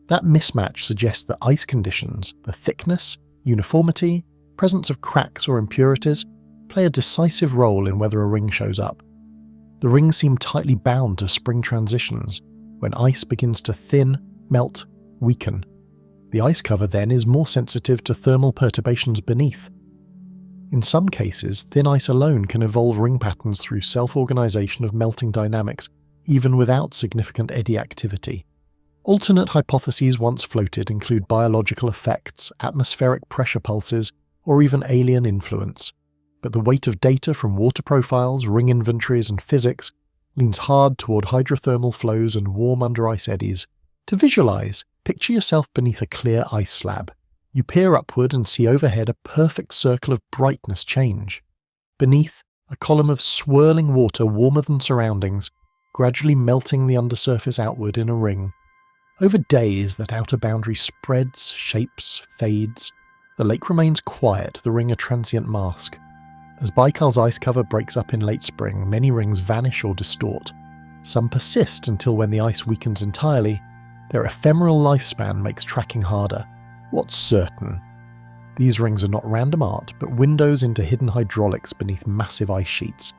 That mismatch suggests that ice conditions, the thickness, uniformity, presence of cracks or impurities, play a decisive role in whether a ring shows up. The rings seem tightly bound to spring transitions, when ice begins to thin, melt, weaken. The ice cover then is more sensitive to thermal perturbations beneath. In some cases, thin ice alone can evolve ring patterns through self-organization of melting dynamics, even without significant eddy activity. Alternate hypotheses once floated include biological effects, atmospheric pressure pulses, or even alien influence. But the weight of data from water profiles, ring inventories, and physics leans hard toward hydrothermal flows and warm under-ice eddies. To visualize, picture yourself beneath a clear ice slab. You peer upward and see overhead a perfect circle of brightness change. Beneath, a column of swirling water warmer than surroundings, gradually melting the undersurface outward in a ring. Over days, that outer boundary spreads, shapes, fades. The lake remains quiet, the ring a transient mask. As Baikal's ice cover breaks up in late spring, many rings vanish or distort. Some persist until when the ice weakens entirely. Their ephemeral lifespan makes tracking harder. What's certain? These rings are not random art, but windows into hidden hydraulics beneath massive ice sheets.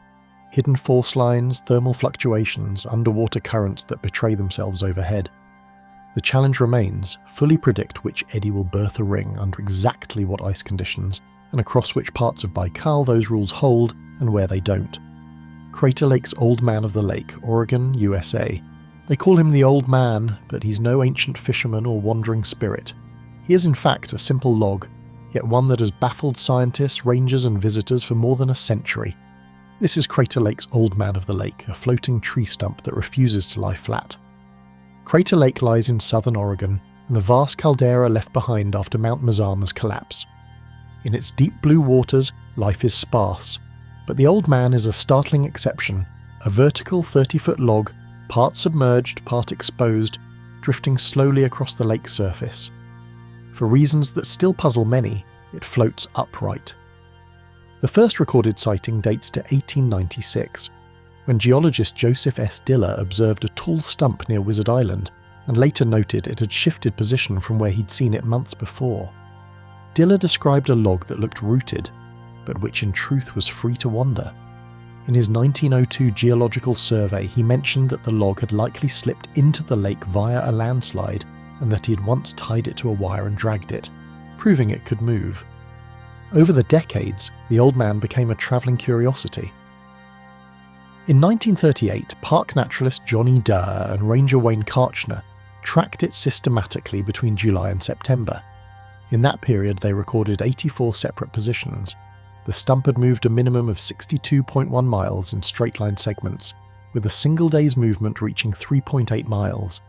Hidden force lines, thermal fluctuations, underwater currents that betray themselves overhead. The challenge remains: fully predict which eddy will birth a ring under exactly what ice conditions, and across which parts of Baikal those rules hold and where they don't. Crater Lake's Old Man of the Lake, Oregon, USA. They call him the Old Man, but he's no ancient fisherman or wandering spirit. He is in fact a simple log, yet one that has baffled scientists, rangers and visitors for more than a century. This is Crater Lake's Old Man of the Lake, a floating tree stump that refuses to lie flat. Crater Lake lies in southern Oregon, in the vast caldera left behind after Mount Mazama's collapse. In its deep blue waters, life is sparse, but the Old Man is a startling exception, a vertical 30-foot log, part submerged, part exposed, drifting slowly across the lake's surface. For reasons that still puzzle many, it floats upright. The first recorded sighting dates to 1896, when geologist Joseph S. Diller observed a tall stump near Wizard Island, and later noted it had shifted position from where he'd seen it months before. Diller described a log that looked rooted, but which in truth was free to wander. In his 1902 geological survey, he mentioned that the log had likely slipped into the lake via a landslide, and that he had once tied it to a wire and dragged it, proving it could move. Over the decades, the Old Man became a travelling curiosity. In 1938, park naturalist Johnny Durr and ranger Wayne Karchner tracked it systematically between July and September. In that period, they recorded 84 separate positions. The stump had moved a minimum of 62.1 miles in straight-line segments, with a single day's movement reaching 3.8 miles.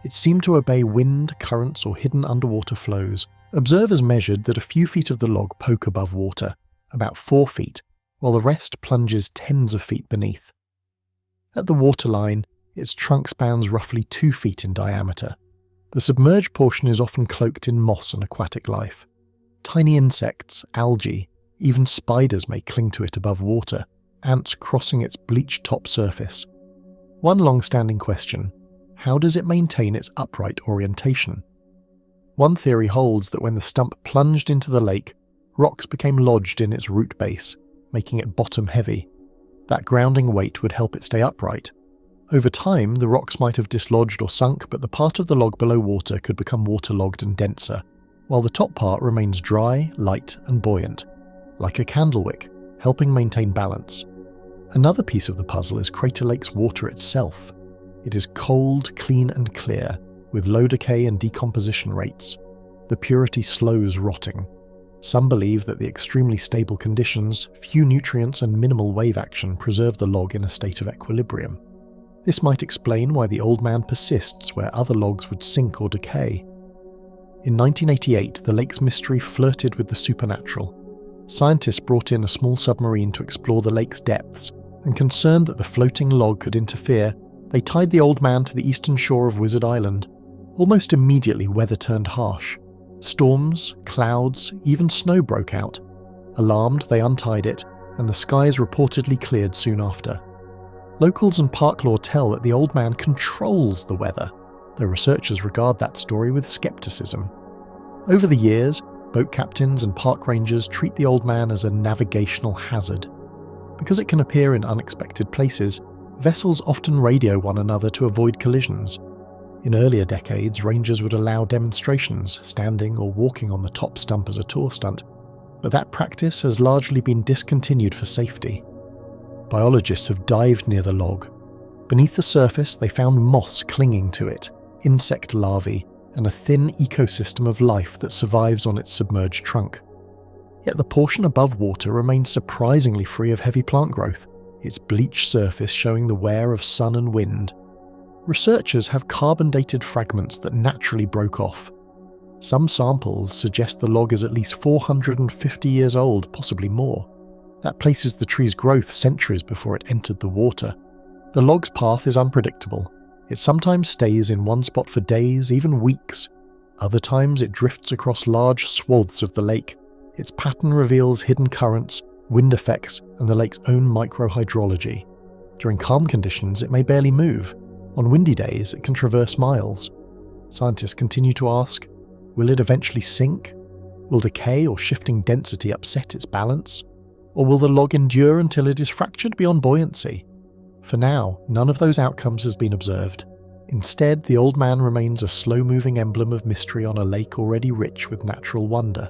It seemed to obey wind, currents, or hidden underwater flows. Observers measured that a few feet of the log poke above water, about 4 feet, while the rest plunges tens of feet beneath. At the waterline, its trunk spans roughly 2 feet in diameter. The submerged portion is often cloaked in moss and aquatic life. Tiny insects, algae, even spiders may cling to it above water, ants crossing its bleached top surface. One long-standing question: how does it maintain its upright orientation? One theory holds that when the stump plunged into the lake, rocks became lodged in its root base, making it bottom-heavy. That grounding weight would help it stay upright. Over time, the rocks might have dislodged or sunk, but the part of the log below water could become waterlogged and denser, while the top part remains dry, light, and buoyant, like a candle wick, helping maintain balance. Another piece of the puzzle is Crater Lake's water itself. It is cold, clean, and clear, with low decay and decomposition rates. The purity slows rotting. Some believe that the extremely stable conditions, few nutrients, and minimal wave action preserve the log in a state of equilibrium. This might explain why the Old Man persists where other logs would sink or decay. In 1988, the lake's mystery flirted with the supernatural. Scientists brought in a small submarine to explore the lake's depths, and concerned that the floating log could interfere, they tied the old man to the eastern shore of Wizard Island. Almost immediately, weather turned harsh. Storms, clouds, even snow broke out. Alarmed, they untied it, and the skies reportedly cleared soon after. Locals and park lore tell that the old man controls the weather, though researchers regard that story with skepticism. Over the years, boat captains and park rangers treat the old man as a navigational hazard. Because it can appear in unexpected places, vessels often radio one another to avoid collisions. In earlier decades, rangers would allow demonstrations, standing or walking on the top stump as a tour stunt, but that practice has largely been discontinued for safety. Biologists have dived near the log. Beneath the surface, they found moss clinging to it, insect larvae, and a thin ecosystem of life that survives on its submerged trunk. Yet the portion above water remains surprisingly free of heavy plant growth, its bleached surface showing the wear of sun and wind. Researchers have carbon-dated fragments that naturally broke off. Some samples suggest the log is at least 450 years old, possibly more. That places the tree's growth centuries before it entered the water. The log's path is unpredictable. It sometimes stays in one spot for days, even weeks. Other times it drifts across large swaths of the lake. Its pattern reveals hidden currents, wind effects, and the lake's own microhydrology. During calm conditions, it may barely move. On windy days, it can traverse miles. Scientists continue to ask, will it eventually sink? Will decay or shifting density upset its balance? Or will the log endure until it is fractured beyond buoyancy? For now, none of those outcomes has been observed. Instead, the old man remains a slow-moving emblem of mystery on a lake already rich with natural wonder.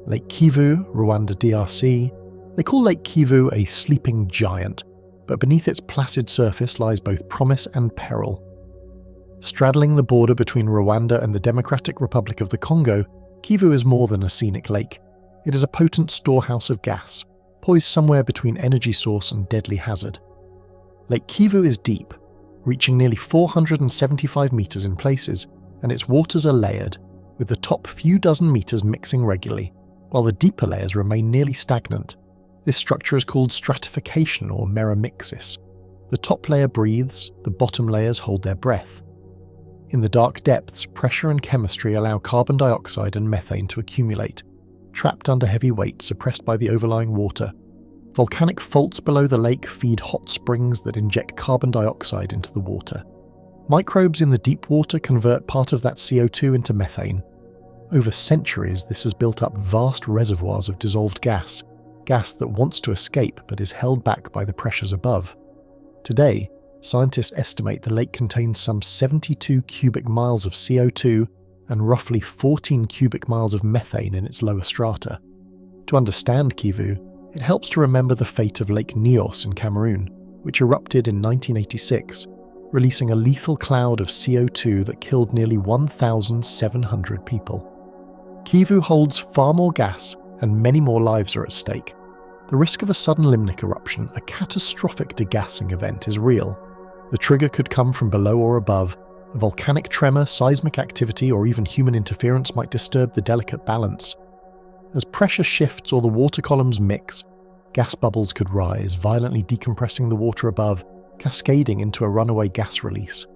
Lake Kivu, Rwanda DRC. They call Lake Kivu a sleeping giant, but beneath its placid surface lies both promise and peril. Straddling the border between Rwanda and the Democratic Republic of the Congo, Kivu is more than a scenic lake. It is a potent storehouse of gas, poised somewhere between energy source and deadly hazard. Lake Kivu is deep, reaching nearly 475 meters in places, and its waters are layered, with the top few dozen meters mixing regularly, while the deeper layers remain nearly stagnant. This structure is called stratification or meramixis. The top layer breathes, the bottom layers hold their breath. In the dark depths, pressure and chemistry allow carbon dioxide and methane to accumulate, trapped under heavy weight suppressed by the overlying water. Volcanic faults below the lake feed hot springs that inject carbon dioxide into the water. Microbes in the deep water convert part of that CO2 into methane. Over centuries, this has built up vast reservoirs of dissolved gas that wants to escape but is held back by the pressures above. Today, scientists estimate the lake contains some 72 cubic miles of CO2 and roughly 14 cubic miles of methane in its lower strata. To understand Kivu, it helps to remember the fate of Lake Nyos in Cameroon, which erupted in 1986, releasing a lethal cloud of CO2 that killed nearly 1,700 people. Kivu holds far more gas, and many more lives are at stake. The risk of a sudden limnic eruption, a catastrophic degassing event, is real. The trigger could come from below or above. A volcanic tremor, seismic activity, or even human interference might disturb the delicate balance. As pressure shifts or the water columns mix, gas bubbles could rise, violently decompressing the water above, cascading into a runaway gas release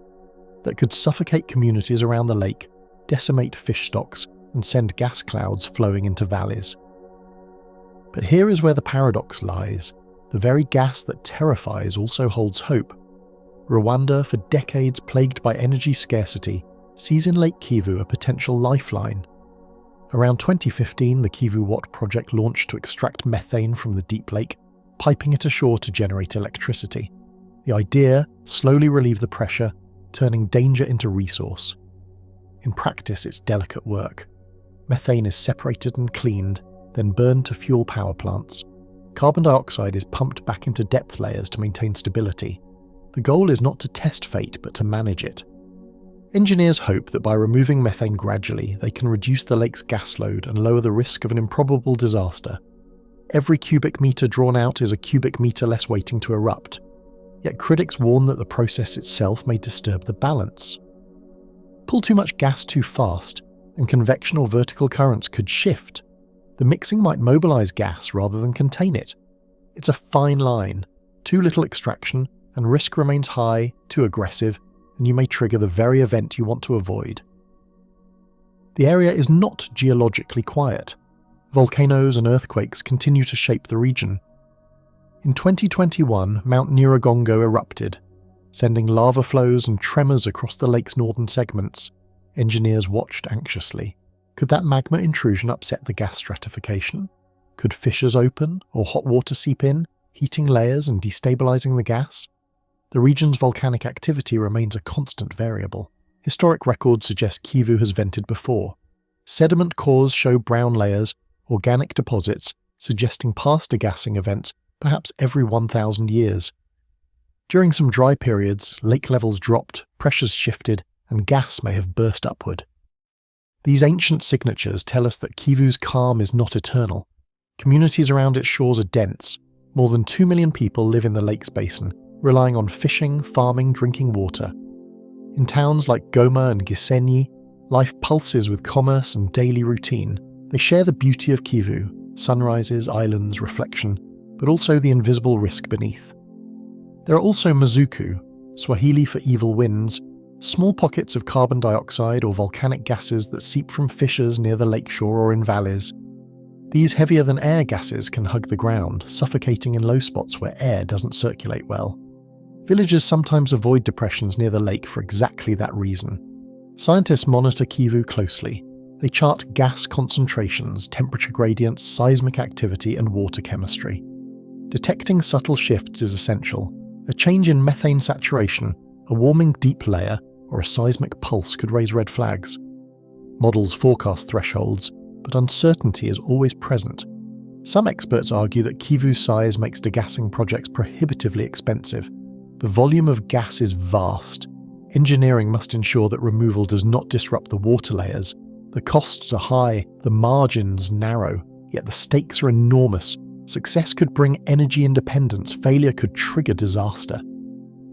that could suffocate communities around the lake, decimate fish stocks, and send gas clouds flowing into valleys. But here is where the paradox lies. The very gas that terrifies also holds hope. Rwanda, for decades plagued by energy scarcity, sees in Lake Kivu a potential lifeline. Around 2015, the Kivu Watt project launched to extract methane from the deep lake, piping it ashore to generate electricity. The idea: slowly relieve the pressure, turning danger into resource. In practice, it's delicate work. Methane is separated and cleaned, then burned to fuel power plants. Carbon dioxide is pumped back into depth layers to maintain stability. The goal is not to test fate, but to manage it. Engineers hope that by removing methane gradually, they can reduce the lake's gas load and lower the risk of an improbable disaster. Every cubic meter drawn out is a cubic meter less waiting to erupt. Yet critics warn that the process itself may disturb the balance. Pull too much gas too fast, and convection or vertical currents could shift. The mixing might mobilize gas rather than contain it. It's a fine line. Too little extraction, and risk remains high, too aggressive, and you may trigger the very event you want to avoid. The area is not geologically quiet. Volcanoes and earthquakes continue to shape the region. In 2021, Mount Nyiragongo erupted, sending lava flows and tremors across the lake's northern segments. Engineers watched anxiously. Could that magma intrusion upset the gas stratification? Could fissures open or hot water seep in, heating layers and destabilizing the gas? The region's volcanic activity remains a constant variable. Historic records suggest Kivu has vented before. Sediment cores show brown layers, organic deposits, suggesting past degassing events perhaps every 1,000 years. During some dry periods, lake levels dropped, pressures shifted, and gas may have burst upward. These ancient signatures tell us that Kivu's calm is not eternal. Communities around its shores are dense. More than 2 million people live in the lake's basin, relying on fishing, farming, drinking water. In towns like Goma and Gisenyi, life pulses with commerce and daily routine. They share the beauty of Kivu, sunrises, islands, reflection, but also the invisible risk beneath. There are also Mazuku, Swahili for evil winds, small pockets of carbon dioxide or volcanic gases that seep from fissures near the lakeshore or in valleys. These heavier-than-air gases can hug the ground, suffocating in low spots where air doesn't circulate well. Villagers sometimes avoid depressions near the lake for exactly that reason. Scientists monitor Kivu closely. They chart gas concentrations, temperature gradients, seismic activity, and water chemistry. Detecting subtle shifts is essential. A change in methane saturation, a warming deep layer, or a seismic pulse could raise red flags. Models forecast thresholds, but uncertainty is always present. Some experts argue that Kivu's size makes degassing projects prohibitively expensive. The volume of gas is vast. Engineering must ensure that removal does not disrupt the water layers. The costs are high, the margins narrow, yet the stakes are enormous. Success could bring energy independence, failure could trigger disaster.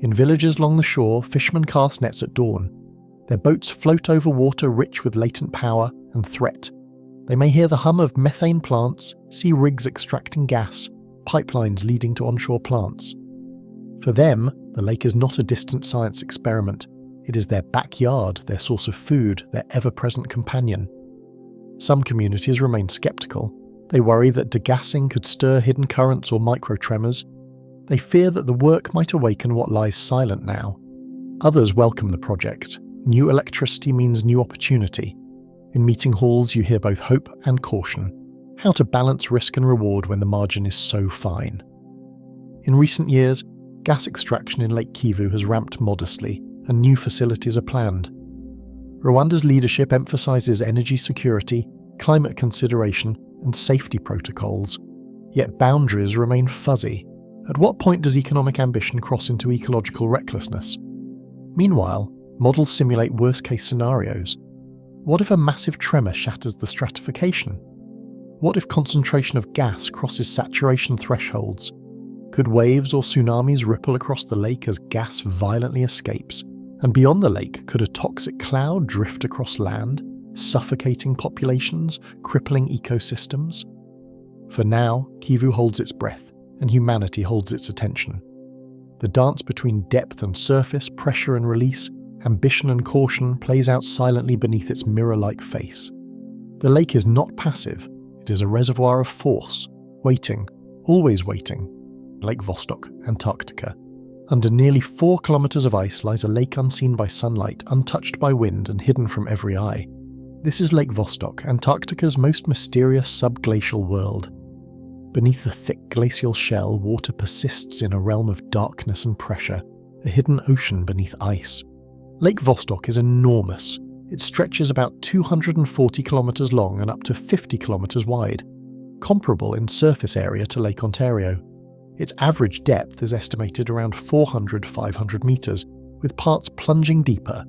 In villages along the shore, fishermen cast nets at dawn. Their boats float over water rich with latent power and threat. They may hear the hum of methane plants, see rigs extracting gas, pipelines leading to onshore plants. For them, the lake is not a distant science experiment. It is their backyard, their source of food, their ever-present companion. Some communities remain skeptical. They worry that degassing could stir hidden currents or microtremors. They fear that the work might awaken what lies silent now. Others welcome the project. New electricity means new opportunity. In meeting halls, you hear both hope and caution. How to balance risk and reward when the margin is so fine. In recent years, gas extraction in Lake Kivu has ramped modestly, and new facilities are planned. Rwanda's leadership emphasizes energy security, climate consideration, and safety protocols. Yet boundaries remain fuzzy. At what point does economic ambition cross into ecological recklessness? Meanwhile, models simulate worst-case scenarios. What if a massive tremor shatters the stratification? What if concentration of gas crosses saturation thresholds? Could waves or tsunamis ripple across the lake as gas violently escapes? And beyond the lake, could a toxic cloud drift across land, suffocating populations, crippling ecosystems? For now, Kivu holds its breath, and humanity holds its attention. The dance between depth and surface, pressure and release, ambition and caution plays out silently beneath its mirror-like face. The lake is not passive, it is a reservoir of force, waiting, always waiting. Lake Vostok, Antarctica. Under nearly 4 kilometers of ice lies a lake unseen by sunlight, untouched by wind and hidden from every eye. This is Lake Vostok, Antarctica's most mysterious subglacial world. Beneath the thick glacial shell, water persists in a realm of darkness and pressure, a hidden ocean beneath ice. Lake Vostok is enormous. It stretches about 240 kilometers long and up to 50 kilometers wide, comparable in surface area to Lake Ontario. Its average depth is estimated around 400–500 meters, with parts plunging deeper.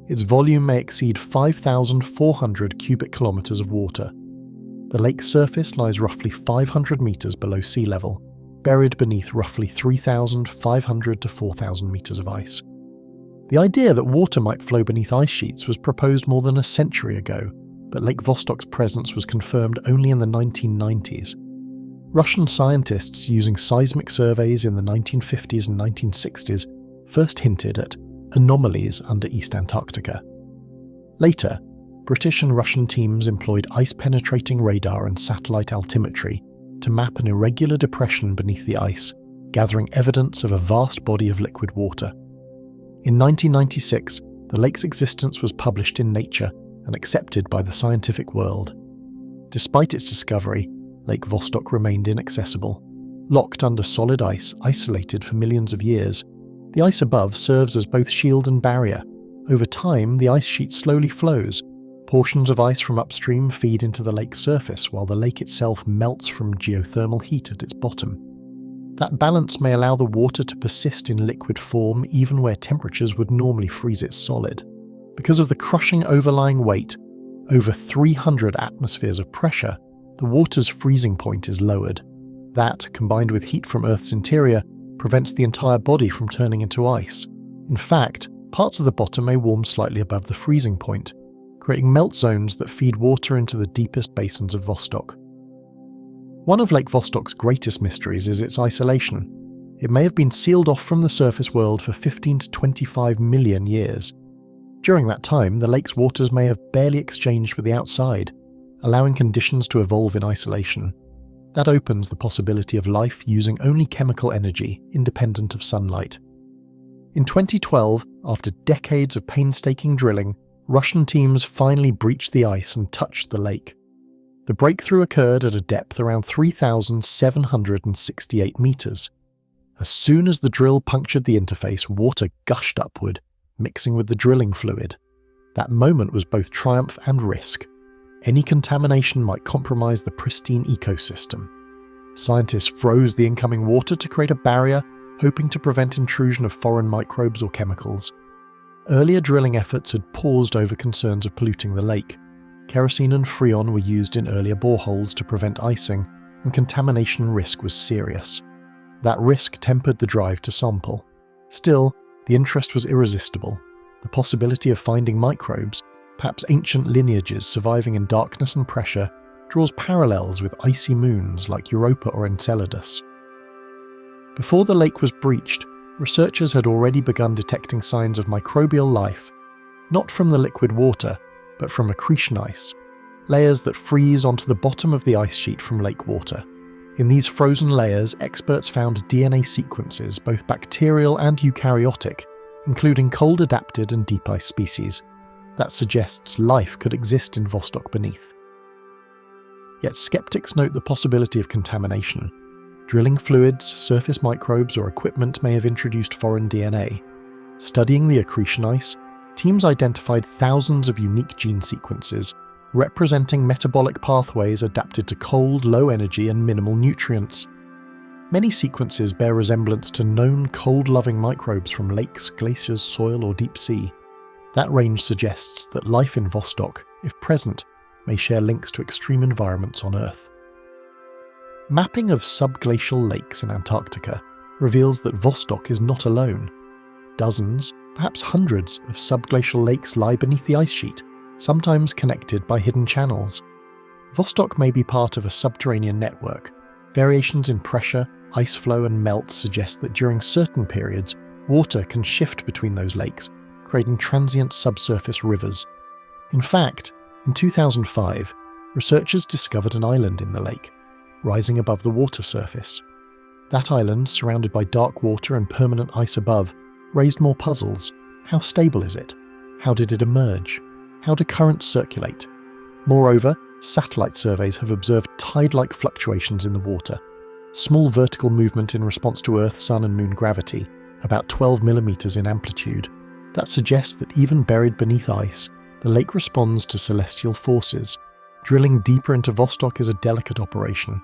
Its volume may exceed 5,400 cubic kilometers of water. The lake's surface lies roughly 500 meters below sea level, buried beneath roughly 3,500 to 4,000 meters of ice. The idea that water might flow beneath ice sheets was proposed more than a century ago, but Lake Vostok's presence was confirmed only in the 1990s. Russian scientists using seismic surveys in the 1950s and 1960s first hinted at anomalies under East Antarctica. Later, British and Russian teams employed ice-penetrating radar and satellite altimetry to map an irregular depression beneath the ice, gathering evidence of a vast body of liquid water. In 1996, the lake's existence was published in Nature and accepted by the scientific world. Despite its discovery, Lake Vostok remained inaccessible. Locked under solid ice, isolated for millions of years, the ice above serves as both shield and barrier. Over time, the ice sheet slowly flows. Portions of ice from upstream feed into the lake's surface, while the lake itself melts from geothermal heat at its bottom. That balance may allow the water to persist in liquid form even where temperatures would normally freeze it solid. Because of the crushing overlying weight, over 300 atmospheres of pressure, the water's freezing point is lowered. That, combined with heat from Earth's interior, prevents the entire body from turning into ice. In fact, parts of the bottom may warm slightly above the freezing point, creating melt zones that feed water into the deepest basins of Vostok. One of Lake Vostok's greatest mysteries is its isolation. It may have been sealed off from the surface world for 15 to 25 million years. During that time, the lake's waters may have barely exchanged with the outside, allowing conditions to evolve in isolation. That opens the possibility of life using only chemical energy, independent of sunlight. In 2012, after decades of painstaking drilling, Russian teams finally breached the ice and touched the lake. The breakthrough occurred at a depth around 3,768 meters. As soon as the drill punctured the interface, water gushed upward, mixing with the drilling fluid. That moment was both triumph and risk. Any contamination might compromise the pristine ecosystem. Scientists froze the incoming water to create a barrier, hoping to prevent intrusion of foreign microbes or chemicals. Earlier drilling efforts had paused over concerns of polluting the lake. Kerosene and freon were used in earlier boreholes to prevent icing, and contamination risk was serious. That risk tempered the drive to sample. Still, the interest was irresistible. The possibility of finding microbes, perhaps ancient lineages surviving in darkness and pressure, draws parallels with icy moons like Europa or Enceladus. Before the lake was breached, researchers had already begun detecting signs of microbial life, not from the liquid water, but from accretion ice, layers that freeze onto the bottom of the ice sheet from lake water. In these frozen layers, experts found DNA sequences, both bacterial and eukaryotic, including cold-adapted and deep ice species. That suggests life could exist in Vostok beneath. Yet skeptics note the possibility of contamination. Drilling fluids, surface microbes, or equipment may have introduced foreign DNA. Studying the accretion ice, teams identified thousands of unique gene sequences, representing metabolic pathways adapted to cold, low energy, and minimal nutrients. Many sequences bear resemblance to known cold-loving microbes from lakes, glaciers, soil, or deep sea. That range suggests that life in Vostok, if present, may share links to extreme environments on Earth. Mapping of subglacial lakes in Antarctica reveals that Vostok is not alone. Dozens, perhaps hundreds, of subglacial lakes lie beneath the ice sheet, sometimes connected by hidden channels. Vostok may be part of a subterranean network. Variations in pressure, ice flow, and melt suggest that during certain periods, water can shift between those lakes, creating transient subsurface rivers. In fact, in 2005, researchers discovered an island in the lake, rising above the water surface. That island, surrounded by dark water and permanent ice above, raised more puzzles. How stable is it? How did it emerge? How do currents circulate? Moreover, satellite surveys have observed tide-like fluctuations in the water. Small vertical movement in response to Earth, Sun and Moon gravity, about 12 millimeters in amplitude. That suggests that even buried beneath ice, the lake responds to celestial forces. Drilling deeper into Vostok is a delicate operation.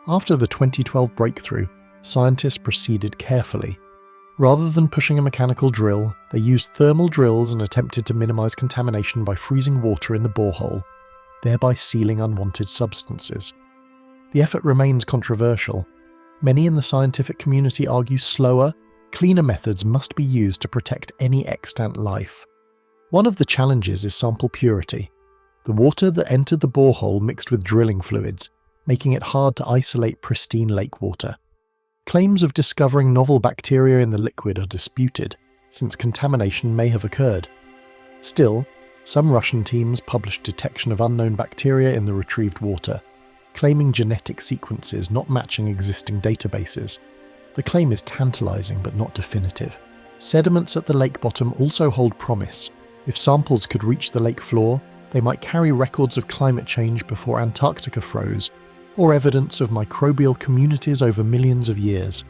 After the 2012 breakthrough, scientists proceeded carefully. Rather than pushing a mechanical drill, they used thermal drills and attempted to minimize contamination by freezing water in the borehole, thereby sealing unwanted substances. The effort remains controversial. Many in the scientific community argue slower, cleaner methods must be used to protect any extant life. One of the challenges is sample purity. The water that entered the borehole mixed with drilling fluids, making it hard to isolate pristine lake water. Claims of discovering novel bacteria in the liquid are disputed, since contamination may have occurred. Still, some Russian teams published detection of unknown bacteria in the retrieved water, claiming genetic sequences not matching existing databases. The claim is tantalizing but not definitive. Sediments at the lake bottom also hold promise. If samples could reach the lake floor, they might carry records of climate change before Antarctica froze, or evidence of microbial communities over millions of years.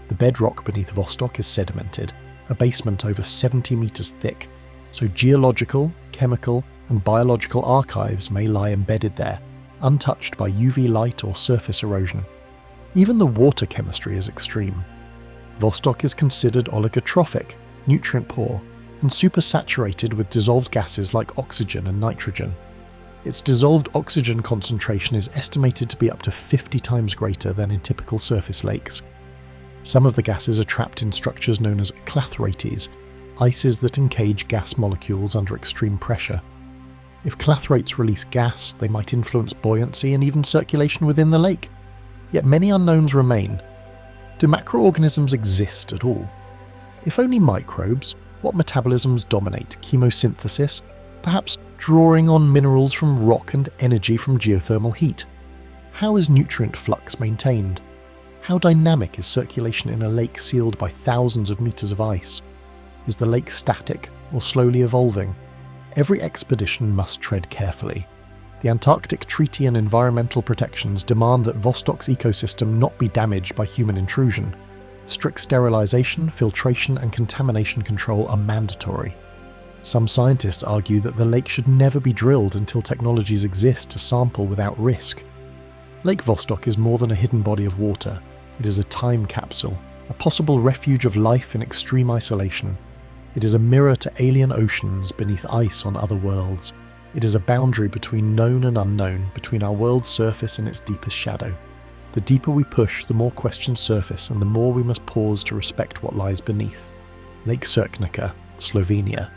The bedrock beneath Vostok is sedimented, a basement over 70 meters thick, so geological, chemical, and biological archives may lie embedded there, untouched by UV light or surface erosion. Even the water chemistry is extreme. Vostok is considered oligotrophic, nutrient-poor, and supersaturated with dissolved gases like oxygen and nitrogen. Its dissolved oxygen concentration is estimated to be up to 50 times greater than in typical surface lakes. Some of the gases are trapped in structures known as clathrates, ices that encage gas molecules under extreme pressure. If clathrates release gas, they might influence buoyancy and even circulation within the lake. Yet many unknowns remain. Do macroorganisms exist at all? If only microbes, what metabolisms dominate? Chemosynthesis? Perhaps drawing on minerals from rock and energy from geothermal heat? How is nutrient flux maintained? How dynamic is circulation in a lake sealed by thousands of meters of ice? Is the lake static or slowly evolving? Every expedition must tread carefully. The Antarctic Treaty and environmental protections demand that Vostok's ecosystem not be damaged by human intrusion. Strict sterilization, filtration, and contamination control are mandatory. Some scientists argue that the lake should never be drilled until technologies exist to sample without risk. Lake Vostok is more than a hidden body of water. It is a time capsule, a possible refuge of life in extreme isolation. It is a mirror to alien oceans beneath ice on other worlds. It is a boundary between known and unknown, between our world's surface and its deepest shadow. The deeper we push, the more questions surface, and the more we must pause to respect what lies beneath. Lake Cirknica, Slovenia.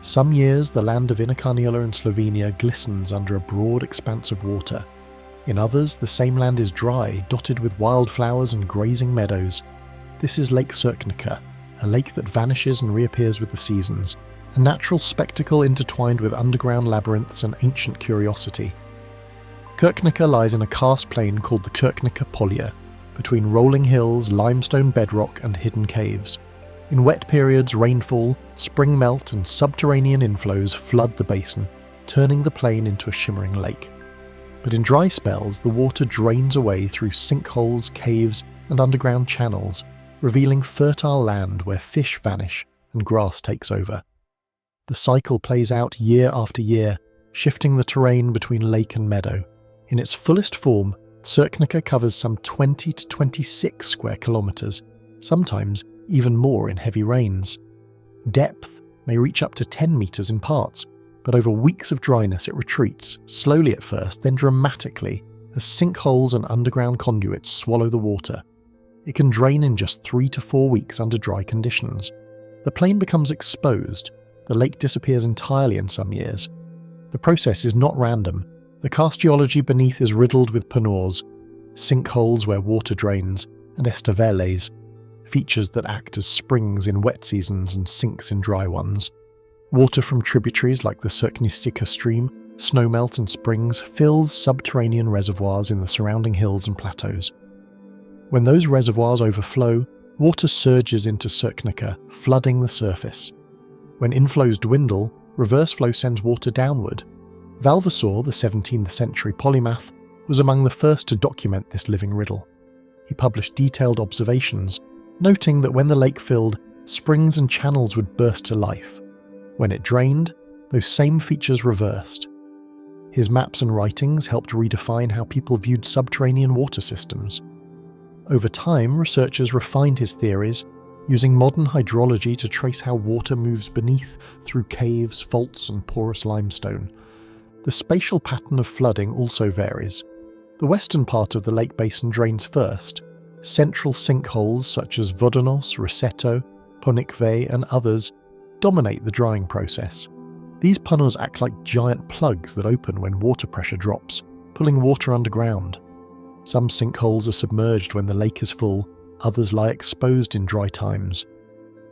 Some years, the land of Inarcaniola in Slovenia glistens under a broad expanse of water. In others, the same land is dry, dotted with wildflowers and grazing meadows. This is Lake Cirknica, a lake that vanishes and reappears with the seasons, a natural spectacle intertwined with underground labyrinths and ancient curiosity. Cirknica lies in a karst plain called the Cirknica Polya, between rolling hills, limestone bedrock, and hidden caves. In wet periods, rainfall, spring melt, and subterranean inflows flood the basin, turning the plain into a shimmering lake. But in dry spells, the water drains away through sinkholes, caves, and underground channels, revealing fertile land where fish vanish and grass takes over. The cycle plays out year after year, shifting the terrain between lake and meadow. In its fullest form, Cirknica covers some 20 to 26 square kilometers, sometimes even more in heavy rains. Depth may reach up to 10 meters in parts, but over weeks of dryness it retreats, slowly at first, then dramatically, as sinkholes and underground conduits swallow the water. It can drain in just 3 to 4 weeks under dry conditions. The plain becomes exposed. The lake disappears entirely in some years. The process is not random. The karst geology beneath is riddled with Peigneurs, sinkholes where water drains, and estaveles, features that act as springs in wet seasons and sinks in dry ones. Water from tributaries like the Cirknica stream, snowmelt and springs fills subterranean reservoirs in the surrounding hills and plateaus. When those reservoirs overflow, water surges into Cirknica, flooding the surface. When inflows dwindle, reverse flow sends water downward. Valvassor, the 17th century polymath, was among the first to document this living riddle. He published detailed observations, noting that when the lake filled, springs and channels would burst to life. When it drained, those same features reversed. His maps and writings helped redefine how people viewed subterranean water systems. Over time, researchers refined his theories, using modern hydrology to trace how water moves beneath through caves, faults, and porous limestone. The spatial pattern of flooding also varies. The western part of the lake basin drains first. Central sinkholes such as Vodonos, Roseto, Ponikve, and others dominate the drying process. These punnels act like giant plugs that open when water pressure drops, pulling water underground. Some sinkholes are submerged when the lake is full, others lie exposed in dry times.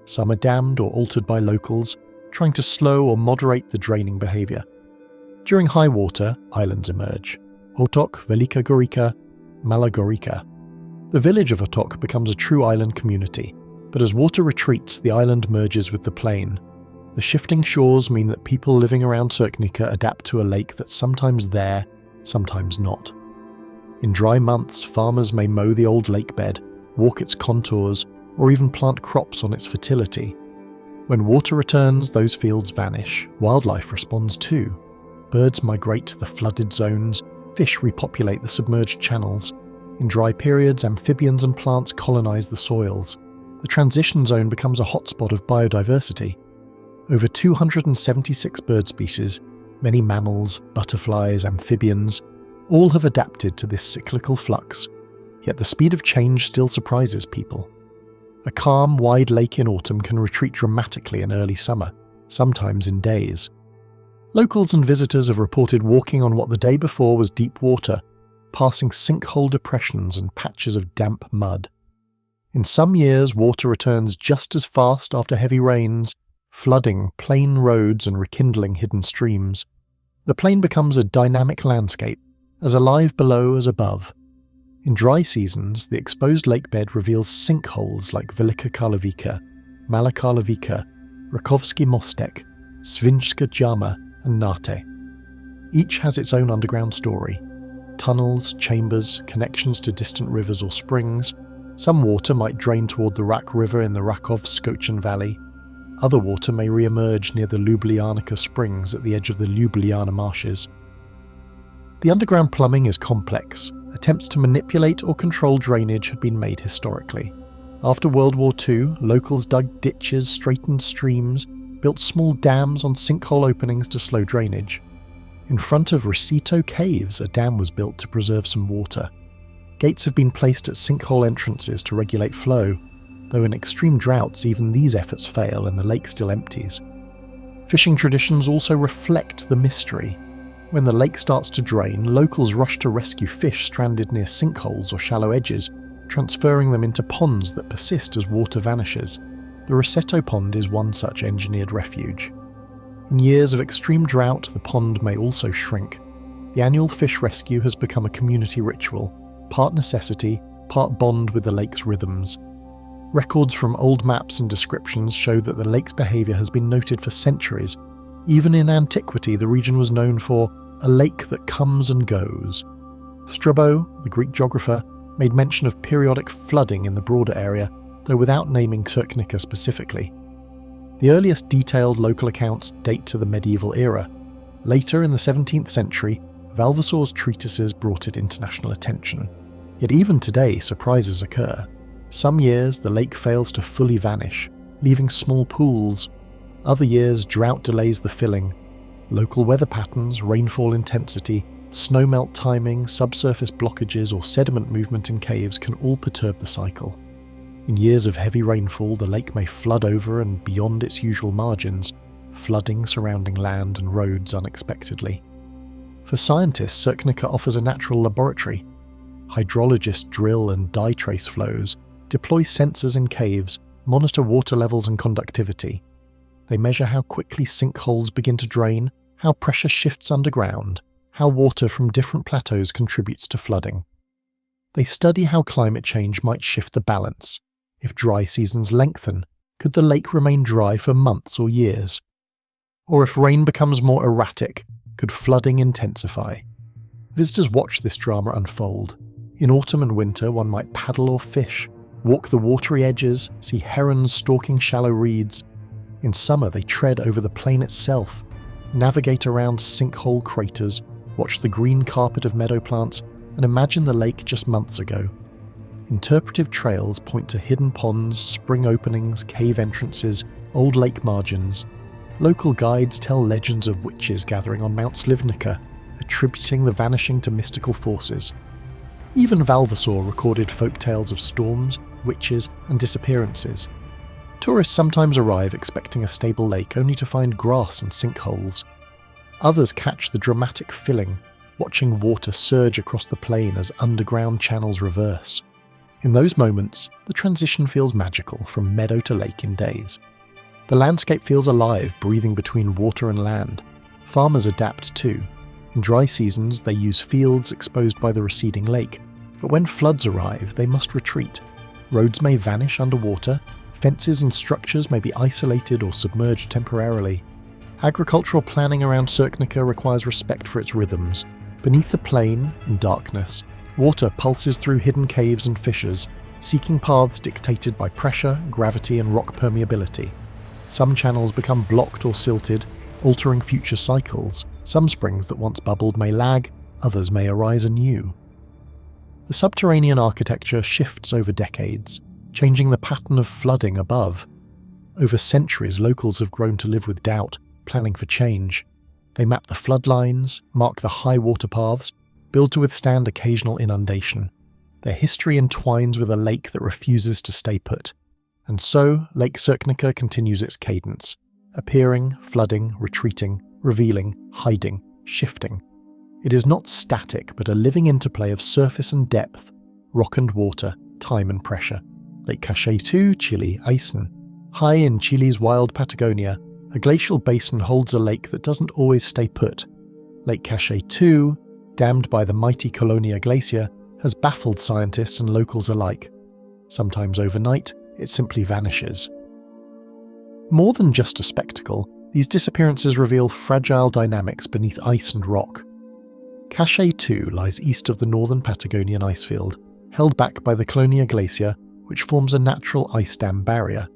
Some are dammed or altered by locals, trying to slow or moderate the draining behaviour. During high water, islands emerge: Otok, Velika Gorica, Mala Gorica. The village of Otok becomes a true island community, but as water retreats, the island merges with the plain. The shifting shores mean that people living around Cirknica adapt to a lake that's sometimes there, sometimes not. In dry months, farmers may mow the old lake bed, walk its contours, or even plant crops on its fertility. When water returns, those fields vanish. Wildlife responds too. Birds migrate to the flooded zones, fish repopulate the submerged channels. In dry periods, amphibians and plants colonize the soils. The transition zone becomes a hotspot of biodiversity. Over 276 bird species, many mammals, butterflies, amphibians, all have adapted to this cyclical flux, yet the speed of change still surprises people. A calm, wide lake in autumn can retreat dramatically in early summer, sometimes in days. Locals and visitors have reported walking on what the day before was deep water, passing sinkhole depressions and patches of damp mud. In some years, water returns just as fast after heavy rains, flooding plain roads and rekindling hidden streams. The plain becomes a dynamic landscape, as alive below as above. In dry seasons, the exposed lake bed reveals sinkholes like Velika Karlovica, Mala Karlovica, Rakovski Mostek, Svinjska Jama, and Nate. Each has its own underground story. Tunnels, chambers, connections to distant rivers or springs. Some water might drain toward the Rak River in the Rakov-Skochan Valley. Other water may re-emerge near the Ljubljanica Springs at the edge of the Ljubljana marshes. The underground plumbing is complex. Attempts to manipulate or control drainage had been made historically. After World War II, locals dug ditches, straightened streams, built small dams on sinkhole openings to slow drainage. In front of Recito Caves, a dam was built to preserve some water. Gates have been placed at sinkhole entrances to regulate flow, though in extreme droughts even these efforts fail and the lake still empties. Fishing traditions also reflect the mystery. When the lake starts to drain, locals rush to rescue fish stranded near sinkholes or shallow edges, transferring them into ponds that persist as water vanishes. The Recito Pond is one such engineered refuge. In years of extreme drought, the pond may also shrink. The annual fish rescue has become a community ritual, part necessity, part bond with the lake's rhythms. Records from old maps and descriptions show that the lake's behaviour has been noted for centuries. Even in antiquity, the region was known for a lake that comes and goes. Strabo, the Greek geographer, made mention of periodic flooding in the broader area, though without naming Cirknica specifically. The earliest detailed local accounts date to the medieval era. Later in the 17th century, Valvasor's treatises brought it international attention. Yet even today, surprises occur. Some years, the lake fails to fully vanish, leaving small pools. Other years, drought delays the filling. Local weather patterns, rainfall intensity, snowmelt timing, subsurface blockages, or sediment movement in caves can all perturb the cycle. In years of heavy rainfall, the lake may flood over and beyond its usual margins, flooding surrounding land and roads unexpectedly. For scientists, Cirknica offers a natural laboratory. Hydrologists drill and dye trace flows, deploy sensors in caves, monitor water levels and conductivity. They measure how quickly sinkholes begin to drain, how pressure shifts underground, how water from different plateaus contributes to flooding. They study how climate change might shift the balance. If dry seasons lengthen, could the lake remain dry for months or years? Or if rain becomes more erratic, could flooding intensify? Visitors watch this drama unfold. In autumn and winter, one might paddle or fish, walk the watery edges, see herons stalking shallow reeds. In summer, they tread over the plain itself, navigate around sinkhole craters, watch the green carpet of meadow plants, and imagine the lake just months ago. Interpretive trails point to hidden ponds, spring openings, cave entrances, old lake margins. Local guides tell legends of witches gathering on Mount Slivnica, attributing the vanishing to mystical forces. Even Valvasor recorded folk tales of storms, witches, and disappearances. Tourists sometimes arrive expecting a stable lake only to find grass and sinkholes. Others catch the dramatic filling, watching water surge across the plain as underground channels reverse. In those moments, the transition feels magical from meadow to lake in days. The landscape feels alive, breathing between water and land. Farmers adapt too. In dry seasons, they use fields exposed by the receding lake, but when floods arrive, they must retreat. Roads may vanish underwater, fences and structures may be isolated or submerged temporarily. Agricultural planning around Cirknica requires respect for its rhythms. Beneath the plain, in darkness, water pulses through hidden caves and fissures, seeking paths dictated by pressure, gravity, and rock permeability. Some channels become blocked or silted, altering future cycles. Some springs that once bubbled may lag, others may arise anew. The subterranean architecture shifts over decades, changing the pattern of flooding above. Over centuries, locals have grown to live with doubt, planning for change. They map the floodlines, mark the high water paths, build to withstand occasional inundation. Their history entwines with a lake that refuses to stay put. And so, Lake Cirknica continues its cadence, appearing, flooding, retreating, revealing, hiding, shifting. It is not static, but a living interplay of surface and depth, rock and water, time and pressure. Lake Cache 2, Chile, Aysén. High in Chile's wild Patagonia, a glacial basin holds a lake that doesn't always stay put. Lake Cache 2, dammed by the mighty Colonia Glacier, has baffled scientists and locals alike. Sometimes overnight, it simply vanishes. More than just a spectacle, these disappearances reveal fragile dynamics beneath ice and rock. Cache 2 lies east of the northern Patagonian icefield, held back by the Colonia Glacier, which forms a natural ice dam barrier.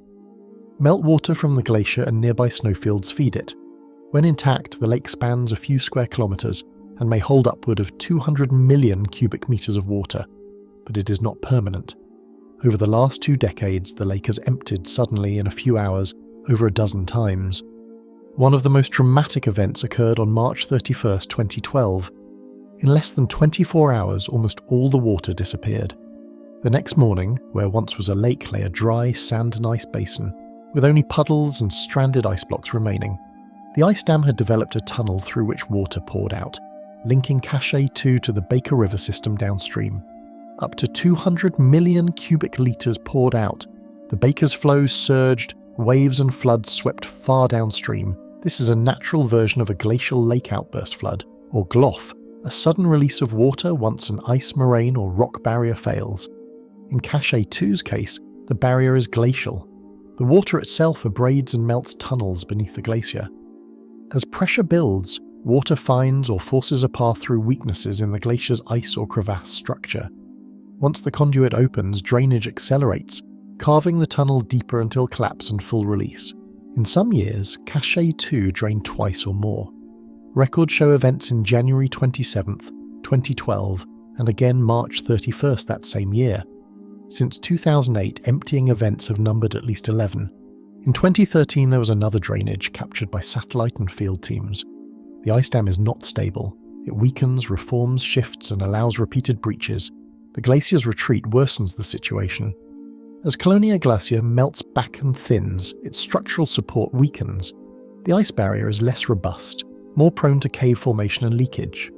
Meltwater from the glacier and nearby snowfields feed it. When intact, the lake spans a few square kilometres and may hold upward of 200 million cubic metres of water, but it is not permanent. Over the last 2 decades, the lake has emptied suddenly in a few hours over a dozen times. One of the most dramatic events occurred on March 31, 2012. In less than 24 hours, almost all the water disappeared. The next morning, where once was a lake, lay a dry sand and ice basin, with only puddles and stranded ice blocks remaining. The ice dam had developed a tunnel through which water poured out, linking Cache 2 to the Baikal River system downstream. Up to 200 million cubic litres poured out. The Baikal's flows surged, waves and floods swept far downstream. This is a natural version of a glacial lake outburst flood, or GLOF, a sudden release of water once an ice moraine or rock barrier fails. In Cache 2's case, the barrier is glacial. The water itself abrades and melts tunnels beneath the glacier. As pressure builds, water finds or forces a path through weaknesses in the glacier's ice or crevasse structure. Once the conduit opens, drainage accelerates, carving the tunnel deeper until collapse and full release. In some years, Cache 2 drained twice or more. Records show events in January 27th, 2012, and again March 31st that same year. Since 2008, emptying events have numbered at least 11. In 2013, there was another drainage captured by satellite and field teams. The ice dam is not stable. It weakens, reforms, shifts, and allows repeated breaches. The glacier's retreat worsens the situation. As Colonia Glacier melts back and thins, its structural support weakens. The ice barrier is less robust, more prone to cave formation and leakage.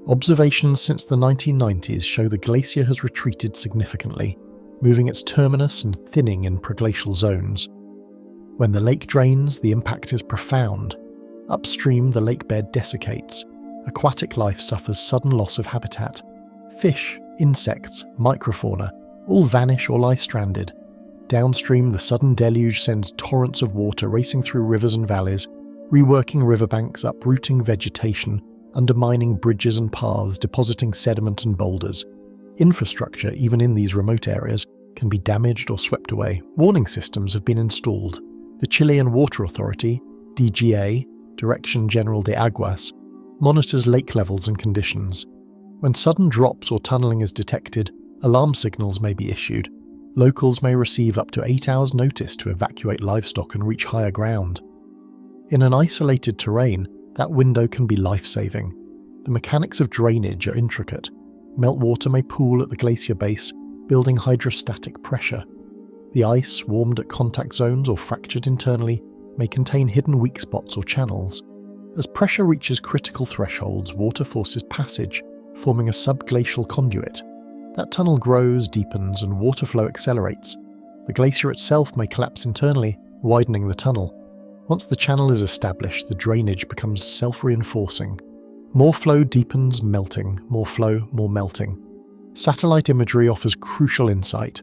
Observations since the 1990s show the glacier has retreated significantly, moving its terminus and thinning in proglacial zones. When the lake drains, the impact is profound. Upstream, the lake bed desiccates. Aquatic life suffers sudden loss of habitat. Fish, insects, microfauna all vanish or lie stranded. Downstream, the sudden deluge sends torrents of water racing through rivers and valleys, reworking riverbanks, uprooting vegetation, undermining bridges and paths, depositing sediment and boulders. Infrastructure, even in these remote areas, can be damaged or swept away. Warning systems have been installed. The Chilean Water Authority, DGA, Dirección General de Aguas, monitors lake levels and conditions. When sudden drops or tunneling is detected, alarm signals may be issued. Locals may receive up to 8 hours' notice to evacuate livestock and reach higher ground. In an isolated terrain, that window can be life-saving. The mechanics of drainage are intricate. Meltwater may pool at the glacier base, building hydrostatic pressure. The ice, warmed at contact zones or fractured internally, may contain hidden weak spots or channels. As pressure reaches critical thresholds, water forces passage, forming a subglacial conduit. That tunnel grows, deepens, and water flow accelerates. The glacier itself may collapse internally, widening the tunnel. Once the channel is established, the drainage becomes self-reinforcing. More flow deepens, melting. More flow, more melting. Satellite imagery offers crucial insight.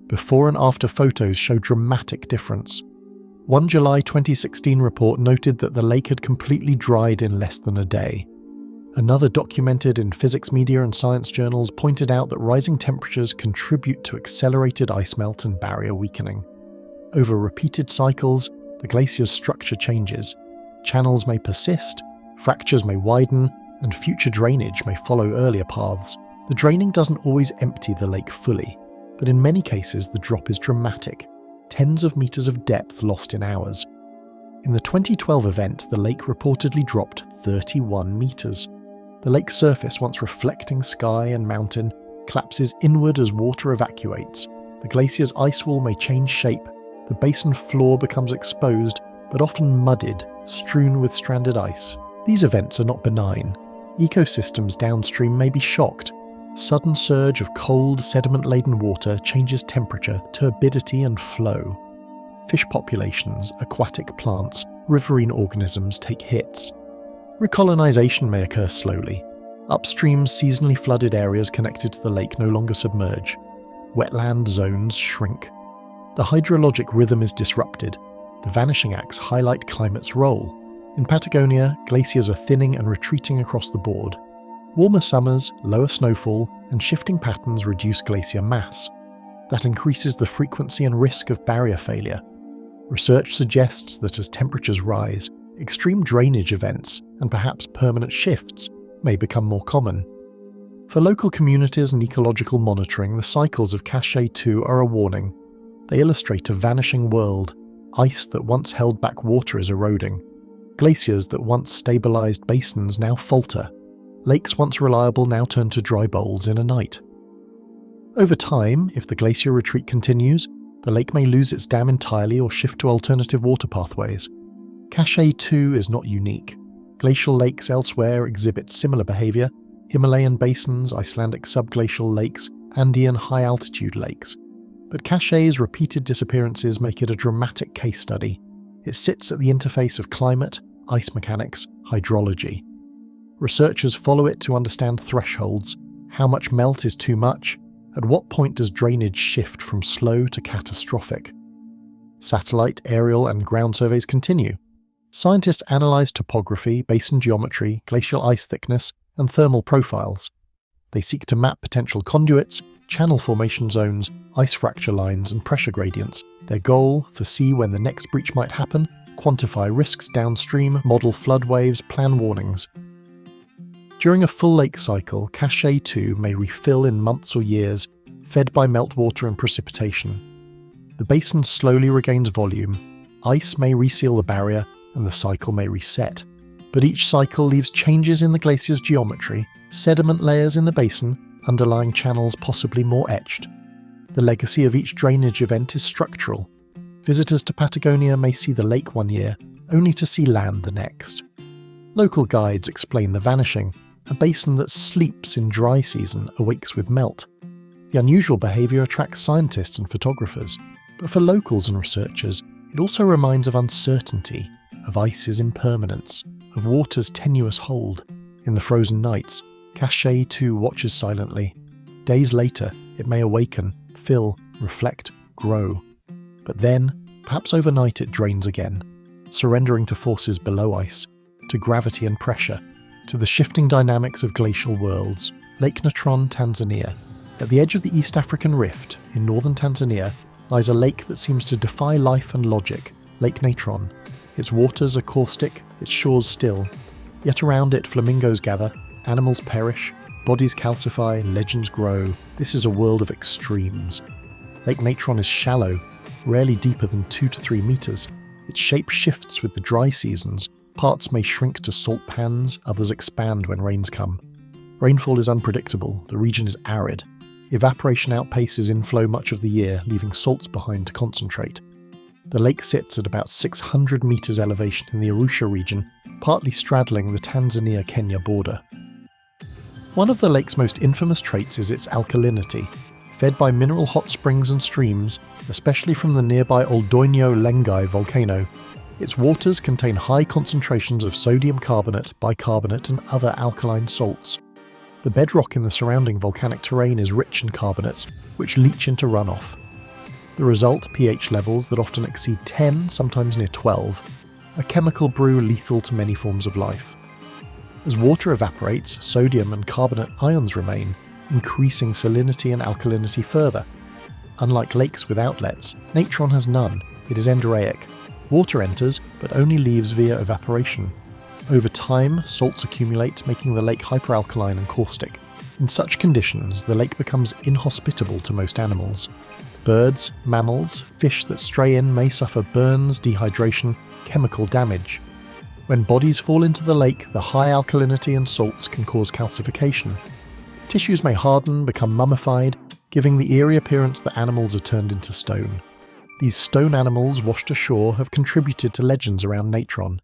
Before and after photos show dramatic difference. One July 2016 report noted that the lake had completely dried in less than a day. Another documented in physics media and science journals pointed out that rising temperatures contribute to accelerated ice melt and barrier weakening. Over repeated cycles, the glacier's structure changes. Channels may persist, fractures may widen, and future drainage may follow earlier paths. The draining doesn't always empty the lake fully, but in many cases the drop is dramatic. Tens of meters of depth lost in hours. In the 2012 event, the lake reportedly dropped 31 meters. The lake's surface, once reflecting sky and mountain, collapses inward as water evacuates. The glacier's ice wall may change shape. The basin floor becomes exposed, but often muddied, strewn with stranded ice. These events are not benign. Ecosystems downstream may be shocked. Sudden surge of cold, sediment-laden water changes temperature, turbidity, and flow. Fish populations, aquatic plants, riverine organisms take hits. Recolonization may occur slowly. Upstream, seasonally flooded areas connected to the lake no longer submerge. Wetland zones shrink. The hydrologic rhythm is disrupted. The vanishing acts highlight climate's role. In Patagonia, glaciers are thinning and retreating across the board. Warmer summers, lower snowfall, and shifting patterns reduce glacier mass. That increases the frequency and risk of barrier failure. Research suggests that as temperatures rise, extreme drainage events, and perhaps permanent shifts, may become more common. For local communities and ecological monitoring, the cycles of Cache 2 are a warning. They illustrate a vanishing world. Ice that once held back water is eroding. Glaciers that once stabilized basins now falter. Lakes once reliable now turn to dry bowls in a night. Over time, if the glacier retreat continues, the lake may lose its dam entirely or shift to alternative water pathways. Cache 2 is not unique. Glacial lakes elsewhere exhibit similar behavior: Himalayan basins, Icelandic subglacial lakes, Andean high-altitude lakes. But Cache's repeated disappearances make it a dramatic case study. It sits at the interface of climate, ice mechanics, hydrology. Researchers follow it to understand thresholds. How much melt is too much? At what point does drainage shift from slow to catastrophic? Satellite, aerial, and ground surveys continue. Scientists analyze topography, basin geometry, glacial ice thickness, and thermal profiles. They seek to map potential conduits, channel formation zones, ice fracture lines, and pressure gradients. Their goal: foresee when the next breach might happen, quantify risks downstream, model flood waves, plan warnings. During a full lake cycle, Cache 2 may refill in months or years, fed by meltwater and precipitation. The basin slowly regains volume. Ice may reseal the barrier, and the cycle may reset. But each cycle leaves changes in the glacier's geometry, sediment layers in the basin, underlying channels possibly more etched. The legacy of each drainage event is structural. Visitors to Patagonia may see the lake one year, only to see land the next. Local guides explain the vanishing. A basin that sleeps in dry season awakes with melt. The unusual behaviour attracts scientists and photographers, but for locals and researchers, it also reminds of uncertainty, of ice's impermanence, of water's tenuous hold. In the frozen nights, Cache 2 watches silently. Days later, it may awaken, fill, reflect, grow. But then, perhaps overnight, it drains again, surrendering to forces below ice, to gravity and pressure, to the shifting dynamics of glacial worlds. Lake Natron, Tanzania. At the edge of the East African Rift, in northern Tanzania, lies a lake that seems to defy life and logic, Lake Natron. Its waters are caustic, its shores still. Yet around it flamingos gather, animals perish, bodies calcify, legends grow. This is a world of extremes. Lake Natron is shallow, rarely deeper than 2 to 3 meters. Its shape shifts with the dry seasons. Parts may shrink to salt pans, others expand when rains come. Rainfall is unpredictable, the region is arid. Evaporation outpaces inflow much of the year, leaving salts behind to concentrate. The lake sits at about 600 metres elevation in the Arusha region, partly straddling the Tanzania-Kenya border. One of the lake's most infamous traits is its alkalinity. Fed by mineral hot springs and streams, especially from the nearby Oldonyo Lengai volcano, its waters contain high concentrations of sodium carbonate, bicarbonate and other alkaline salts. The bedrock in the surrounding volcanic terrain is rich in carbonates, which leach into runoff. The result, pH levels that often exceed 10, sometimes near 12, a chemical brew lethal to many forms of life. As water evaporates, sodium and carbonate ions remain, increasing salinity and alkalinity further. Unlike lakes with outlets, Natron has none. It is endorheic. Water enters, but only leaves via evaporation. Over time, salts accumulate, making the lake hyperalkaline and caustic. In such conditions, the lake becomes inhospitable to most animals. Birds, mammals, fish that stray in may suffer burns, dehydration, chemical damage. When bodies fall into the lake, the high alkalinity and salts can cause calcification. Tissues may harden, become mummified, giving the eerie appearance that animals are turned into stone. These stone animals washed ashore have contributed to legends around Natron.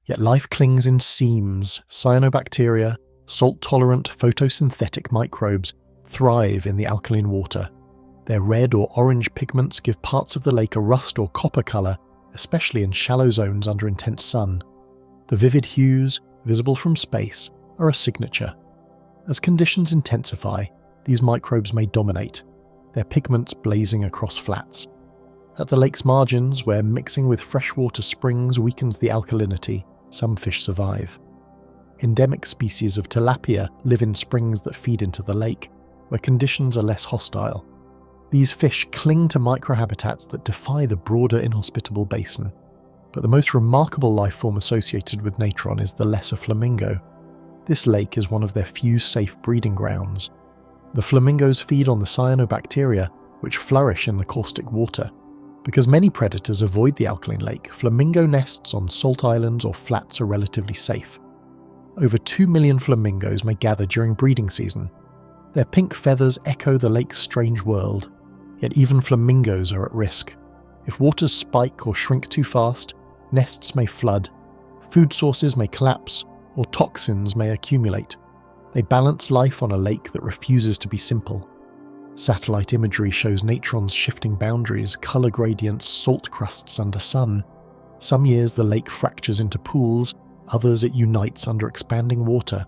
Yet life clings in seams. Cyanobacteria, salt-tolerant photosynthetic microbes, thrive in the alkaline water. Their red or orange pigments give parts of the lake a rust or copper colour, especially in shallow zones under intense sun. The vivid hues, visible from space, are a signature. As conditions intensify, these microbes may dominate, their pigments blazing across flats. At the lake's margins, where mixing with freshwater springs weakens the alkalinity, some fish survive. Endemic species of tilapia live in springs that feed into the lake, where conditions are less hostile. These fish cling to microhabitats that defy the broader inhospitable basin. But the most remarkable life form associated with Natron is the lesser flamingo. This lake is one of their few safe breeding grounds. The flamingos feed on the cyanobacteria, which flourish in the caustic water. Because many predators avoid the alkaline lake, flamingo nests on salt islands or flats are relatively safe. Over 2 million flamingos may gather during breeding season. Their pink feathers echo the lake's strange world. Yet even flamingos are at risk. If waters spike or shrink too fast, nests may flood, food sources may collapse, or toxins may accumulate. They balance life on a lake that refuses to be simple. Satellite imagery shows Natron's shifting boundaries, colour gradients, salt crusts under sun. Some years the lake fractures into pools, others it unites under expanding water.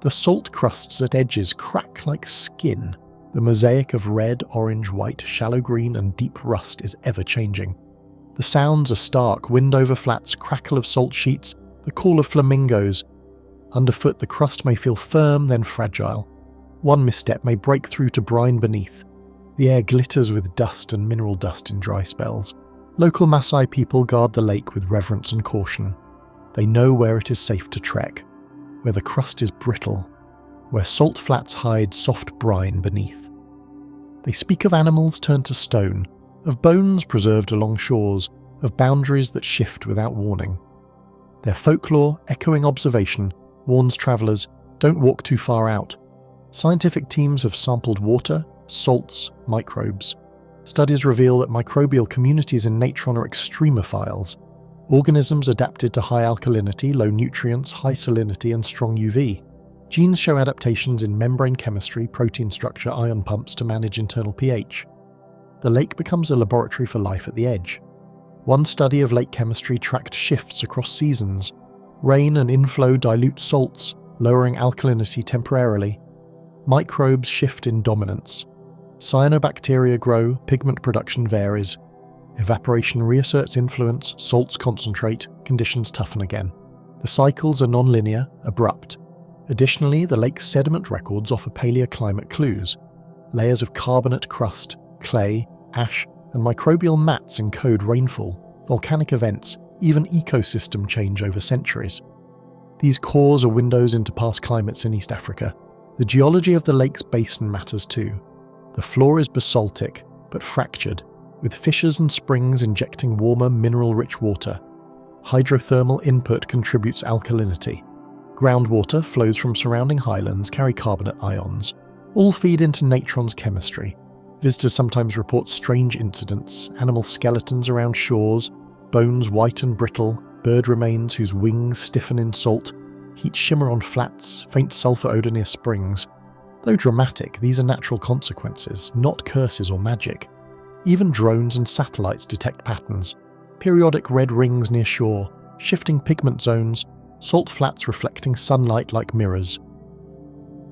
The salt crusts at edges crack like skin. The mosaic of red, orange, white, shallow green and deep rust is ever changing. The sounds are stark: wind over flats, crackle of salt sheets, the call of flamingos. Underfoot the crust may feel firm, then fragile. One misstep may break through to brine beneath. The air glitters with dust and mineral dust in dry spells. Local Maasai people guard the lake with reverence and caution. They know where it is safe to trek, where the crust is brittle, where salt flats hide soft brine beneath. They speak of animals turned to stone, of bones preserved along shores, of boundaries that shift without warning. Their folklore, echoing observation, warns travellers, don't walk too far out. Scientific teams have sampled water, salts, microbes. Studies reveal that microbial communities in Natron are extremophiles, organisms adapted to high alkalinity, low nutrients, high salinity and strong UV. Genes show adaptations in membrane chemistry, protein structure, ion pumps to manage internal pH. The lake becomes a laboratory for life at the edge. One study of lake chemistry tracked shifts across seasons. Rain and inflow dilute salts, lowering alkalinity temporarily. Microbes shift in dominance. Cyanobacteria grow, pigment production varies. Evaporation reasserts influence, salts concentrate, conditions toughen again. The cycles are non-linear, abrupt. Additionally, the lake's sediment records offer paleoclimate clues. Layers of carbonate crust, clay, ash, and microbial mats encode rainfall, volcanic events, even ecosystem change over centuries. These cores are windows into past climates in East Africa. The geology of the lake's basin matters too. The floor is basaltic, but fractured, with fissures and springs injecting warmer, mineral-rich water. Hydrothermal input contributes alkalinity. Groundwater flows from surrounding highlands carry carbonate ions. All feed into Natron's chemistry. Visitors sometimes report strange incidents, animal skeletons around shores, bones white and brittle, bird remains whose wings stiffen in salt, heat shimmer on flats, faint sulfur odour near springs. Though dramatic, these are natural consequences, not curses or magic. Even drones and satellites detect patterns. Periodic red rings near shore, shifting pigment zones, salt flats reflecting sunlight like mirrors.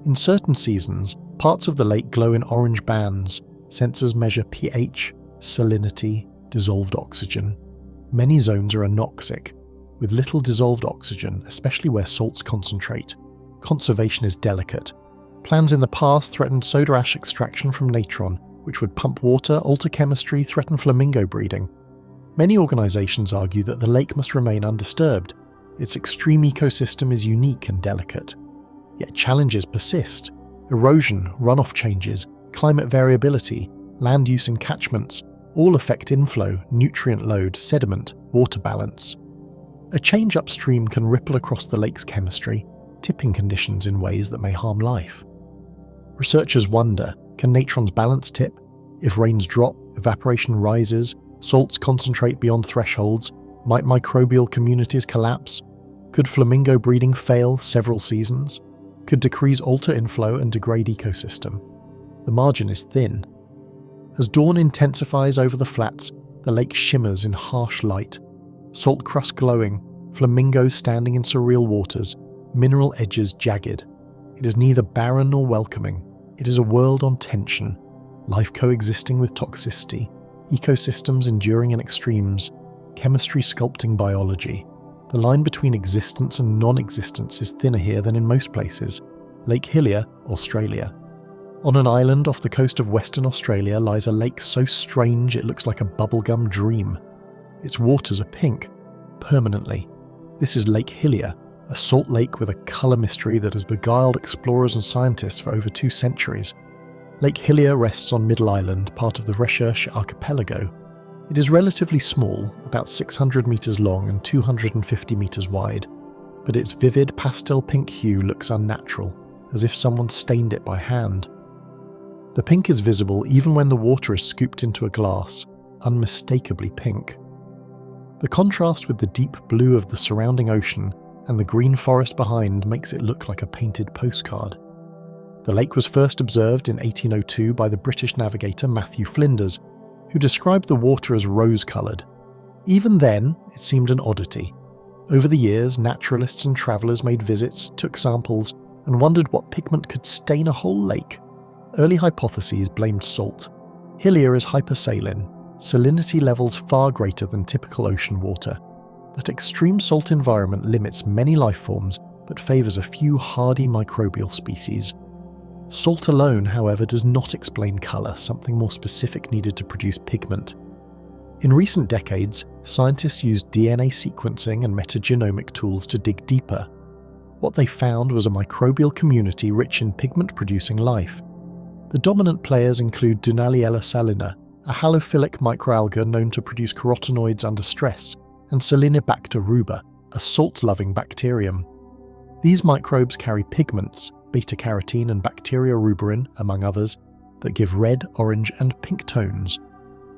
In certain seasons, parts of the lake glow in orange bands. Sensors measure pH, salinity, dissolved oxygen. Many zones are anoxic, with little dissolved oxygen, especially where salts concentrate. Conservation is delicate. Plans in the past threatened soda ash extraction from Natron, which would pump water, alter chemistry, threaten flamingo breeding. Many organisations argue that the lake must remain undisturbed. Its extreme ecosystem is unique and delicate. Yet challenges persist. Erosion, runoff changes, climate variability, land use in catchments, all affect inflow, nutrient load, sediment, water balance. A change upstream can ripple across the lake's chemistry, tipping conditions in ways that may harm life. Researchers wonder, can Natron's balance tip? If rains drop, evaporation rises, salts concentrate beyond thresholds, might microbial communities collapse? Could flamingo breeding fail several seasons? Could decrees alter inflow and degrade ecosystem? The margin is thin. As dawn intensifies over the flats, the lake shimmers in harsh light. Salt crust glowing, flamingos standing in surreal waters, mineral edges jagged. It is neither barren nor welcoming. It is a world on tension, life coexisting with toxicity, ecosystems enduring in extremes, chemistry sculpting biology. The line between existence and non-existence is thinner here than in most places. Lake Hillier, Australia. On an island off the coast of Western Australia lies a lake so strange it looks like a bubblegum dream. Its waters are pink, permanently. This is Lake Hillier, a salt lake with a colour mystery that has beguiled explorers and scientists for over 2 centuries. Lake Hillier rests on Middle Island, part of the Recherche archipelago. It is relatively small, about 600 metres long and 250 metres wide, but its vivid pastel pink hue looks unnatural, as if someone stained it by hand. The pink is visible even when the water is scooped into a glass, unmistakably pink. The contrast with the deep blue of the surrounding ocean and the green forest behind makes it look like a painted postcard. The lake was first observed in 1802 by the British navigator Matthew Flinders, who described the water as rose-coloured. Even then, it seemed an oddity. Over the years, naturalists and travellers made visits, took samples, and wondered what pigment could stain a whole lake. Early hypotheses blamed salt. Hillier is hypersaline, salinity levels far greater than typical ocean water. That extreme salt environment limits many life forms, but favours a few hardy microbial species. Salt alone, however, does not explain colour, something more specific needed to produce pigment. In recent decades, scientists used DNA sequencing and metagenomic tools to dig deeper. What they found was a microbial community rich in pigment-producing life. The dominant players include Dunaliella salina, a halophilic microalga known to produce carotenoids under stress, and Salinibacter ruber, a salt-loving bacterium. These microbes carry pigments, beta-carotene and bacteria ruberin, among others, that give red, orange, and pink tones.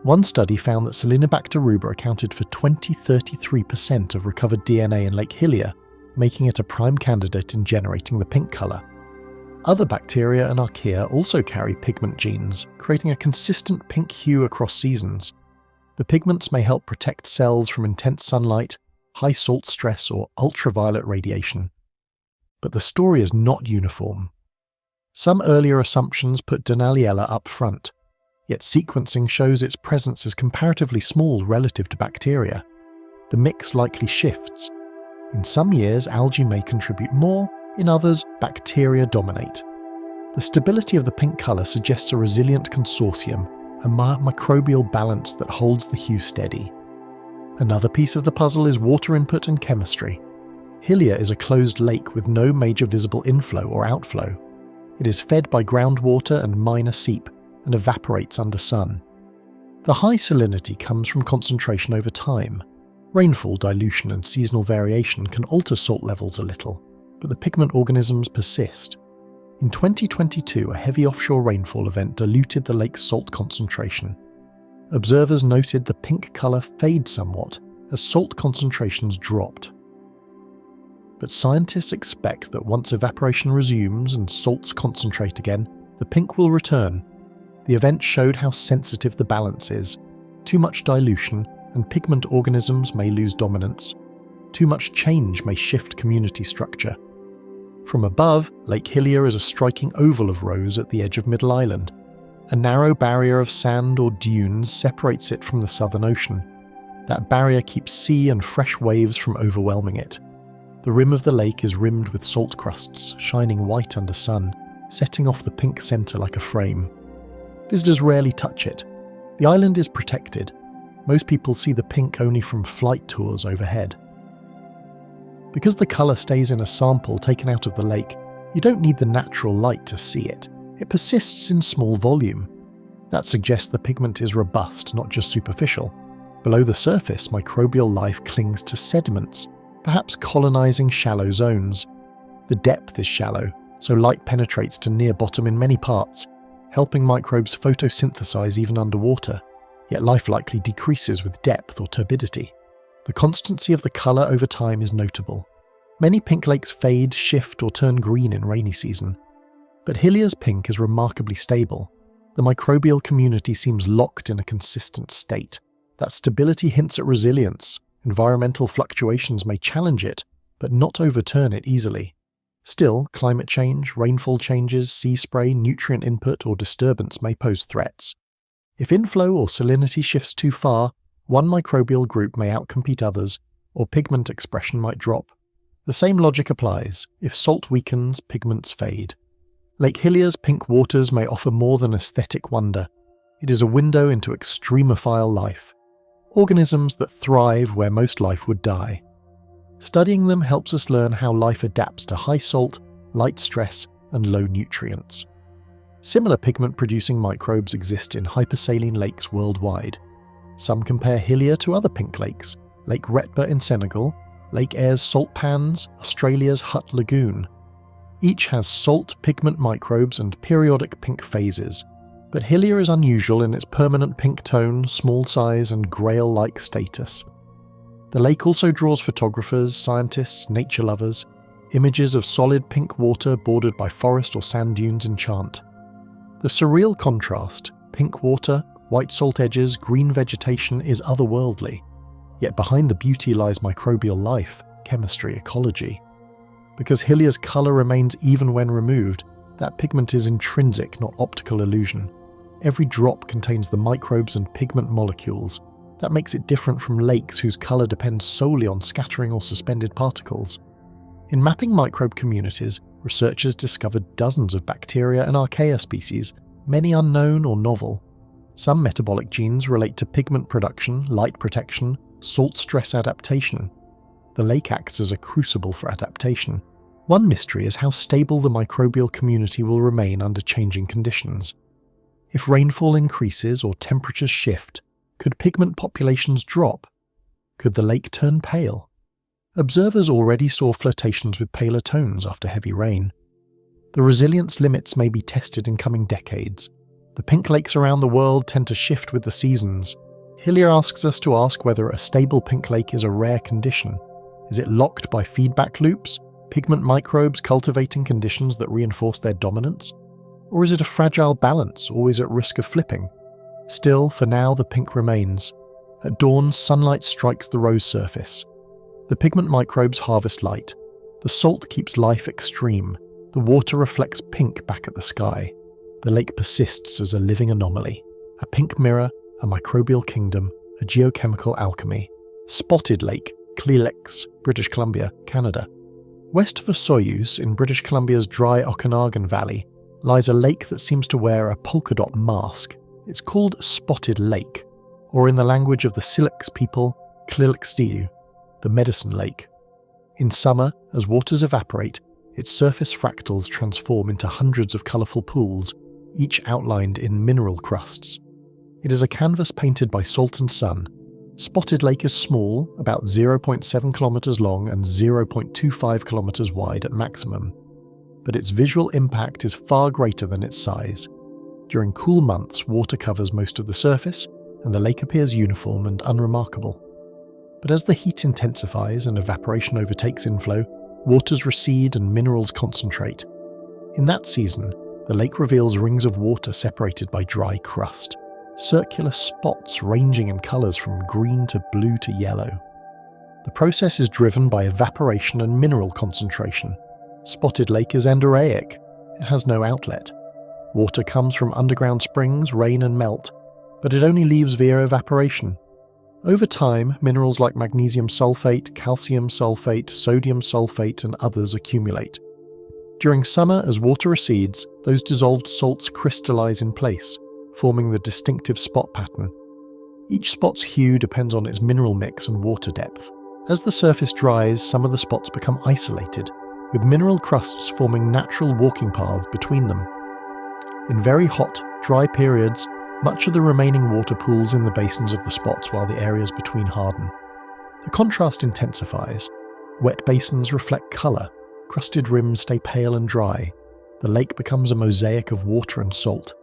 One study found that Salinibacter ruber accounted for 33% of recovered DNA in Lake Hillier, making it a prime candidate in generating the pink colour. Other bacteria and archaea also carry pigment genes, creating a consistent pink hue across seasons. The pigments may help protect cells from intense sunlight, high salt stress, or ultraviolet radiation. But the story is not uniform. Some earlier assumptions put Dunaliella up front, yet sequencing shows its presence is comparatively small relative to bacteria. The mix likely shifts. In some years, algae may contribute more, in others, bacteria dominate. The stability of the pink colour suggests a resilient consortium, a microbial balance that holds the hue steady. Another piece of the puzzle is water input and chemistry. Hillier is a closed lake with no major visible inflow or outflow. It is fed by groundwater and minor seep, and evaporates under sun. The high salinity comes from concentration over time. Rainfall, dilution, and seasonal variation can alter salt levels a little, but the pigment organisms persist. In 2022, a heavy offshore rainfall event diluted the lake's salt concentration. Observers noted the pink colour fade somewhat as salt concentrations dropped. But scientists expect that once evaporation resumes and salts concentrate again, the pink will return. The event showed how sensitive the balance is. Too much dilution and pigment organisms may lose dominance. Too much change may shift community structure. From above, Lake Hillier is a striking oval of rose at the edge of Middle Island. A narrow barrier of sand or dunes separates it from the Southern Ocean. That barrier keeps sea and fresh waves from overwhelming it. The rim of the lake is rimmed with salt crusts, shining white under sun, setting off the pink centre like a frame. Visitors rarely touch it. The island is protected. Most people see the pink only from flight tours overhead. Because the colour stays in a sample taken out of the lake, you don't need the natural light to see it. It persists in small volume. That suggests the pigment is robust, not just superficial. Below the surface, microbial life clings to sediments, perhaps colonising shallow zones. The depth is shallow, so light penetrates to near bottom in many parts, helping microbes photosynthesize even underwater, yet life likely decreases with depth or turbidity. The constancy of the colour over time is notable. Many pink lakes fade, shift or turn green in rainy season. But Hillier's pink is remarkably stable. The microbial community seems locked in a consistent state. That stability hints at resilience. Environmental fluctuations may challenge it, but not overturn it easily. Still, climate change, rainfall changes, sea spray, nutrient input or disturbance may pose threats. If inflow or salinity shifts too far, one microbial group may outcompete others, or pigment expression might drop. The same logic applies. If salt weakens, pigments fade. Lake Hillier's pink waters may offer more than aesthetic wonder. It is a window into extremophile life. Organisms that thrive where most life would die. Studying them helps us learn how life adapts to high salt, light stress, and low nutrients. Similar pigment-producing microbes exist in hypersaline lakes worldwide. Some compare Hillier to other pink lakes, Lake Retba in Senegal, Lake Eyre's salt pans, Australia's Hutt Lagoon. Each has salt pigment microbes and periodic pink phases, but Hillier is unusual in its permanent pink tone, small size, and grail-like status. The lake also draws photographers, scientists, nature lovers. Images of solid pink water bordered by forest or sand dunes enchant. The surreal contrast, pink water, white salt edges, green vegetation, is otherworldly. Yet behind the beauty lies microbial life, chemistry, ecology. Because Hillier's colour remains even when removed, that pigment is intrinsic, not optical illusion. Every drop contains the microbes and pigment molecules. That makes it different from lakes whose colour depends solely on scattering or suspended particles. In mapping microbe communities, researchers discovered dozens of bacteria and archaea species, many unknown or novel. Some metabolic genes relate to pigment production, light protection, salt stress adaptation. The lake acts as a crucible for adaptation. One mystery is how stable the microbial community will remain under changing conditions. If rainfall increases or temperatures shift, could pigment populations drop? Could the lake turn pale? Observers already saw flotations with paler tones after heavy rain. The resilience limits may be tested in coming decades. The pink lakes around the world tend to shift with the seasons. Hillier asks us to ask whether a stable pink lake is a rare condition. Is it locked by feedback loops, pigment microbes cultivating conditions that reinforce their dominance? Or is it a fragile balance, always at risk of flipping? Still, for now, the pink remains. At dawn, sunlight strikes the rose surface. The pigment microbes harvest light. The salt keeps life extreme. The water reflects pink back at the sky. The lake persists as a living anomaly. A pink mirror, a microbial kingdom, a geochemical alchemy. Spotted Lake, Klileks, British Columbia, Canada. West of Osoyoos, in British Columbia's dry Okanagan Valley, lies a lake that seems to wear a polka dot mask. It's called Spotted Lake, or in the language of the Silex people, Klilekstilu, the Medicine Lake. In summer, as waters evaporate, its surface fractals transform into hundreds of colourful pools, each outlined in mineral crusts. It is a canvas painted by salt and sun. Spotted Lake is small, about 0.7 kilometres long and 0.25 kilometres wide at maximum. but its visual impact is far greater than its size. During cool months, water covers most of the surface, and the lake appears uniform and unremarkable. But as the heat intensifies and evaporation overtakes inflow, waters recede and minerals concentrate. In that season, the lake reveals rings of water separated by dry crust, circular spots ranging in colours from green to blue to yellow. The process is driven by evaporation and mineral concentration. Spotted Lake is endorheic. It has no outlet. Water comes from underground springs, rain and melt, but it only leaves via evaporation. Over time, minerals like magnesium sulfate, calcium sulfate, sodium sulfate and others accumulate. During summer, as water recedes, those dissolved salts crystallize in place, forming the distinctive spot pattern. Each spot's hue depends on its mineral mix and water depth. As the surface dries, some of the spots become isolated, with mineral crusts forming natural walking paths between them. In very hot, dry periods, much of the remaining water pools in the basins of the spots while the areas between harden. The contrast intensifies. Wet basins reflect colour, crusted rims stay pale and dry. The lake becomes a mosaic of water and salt.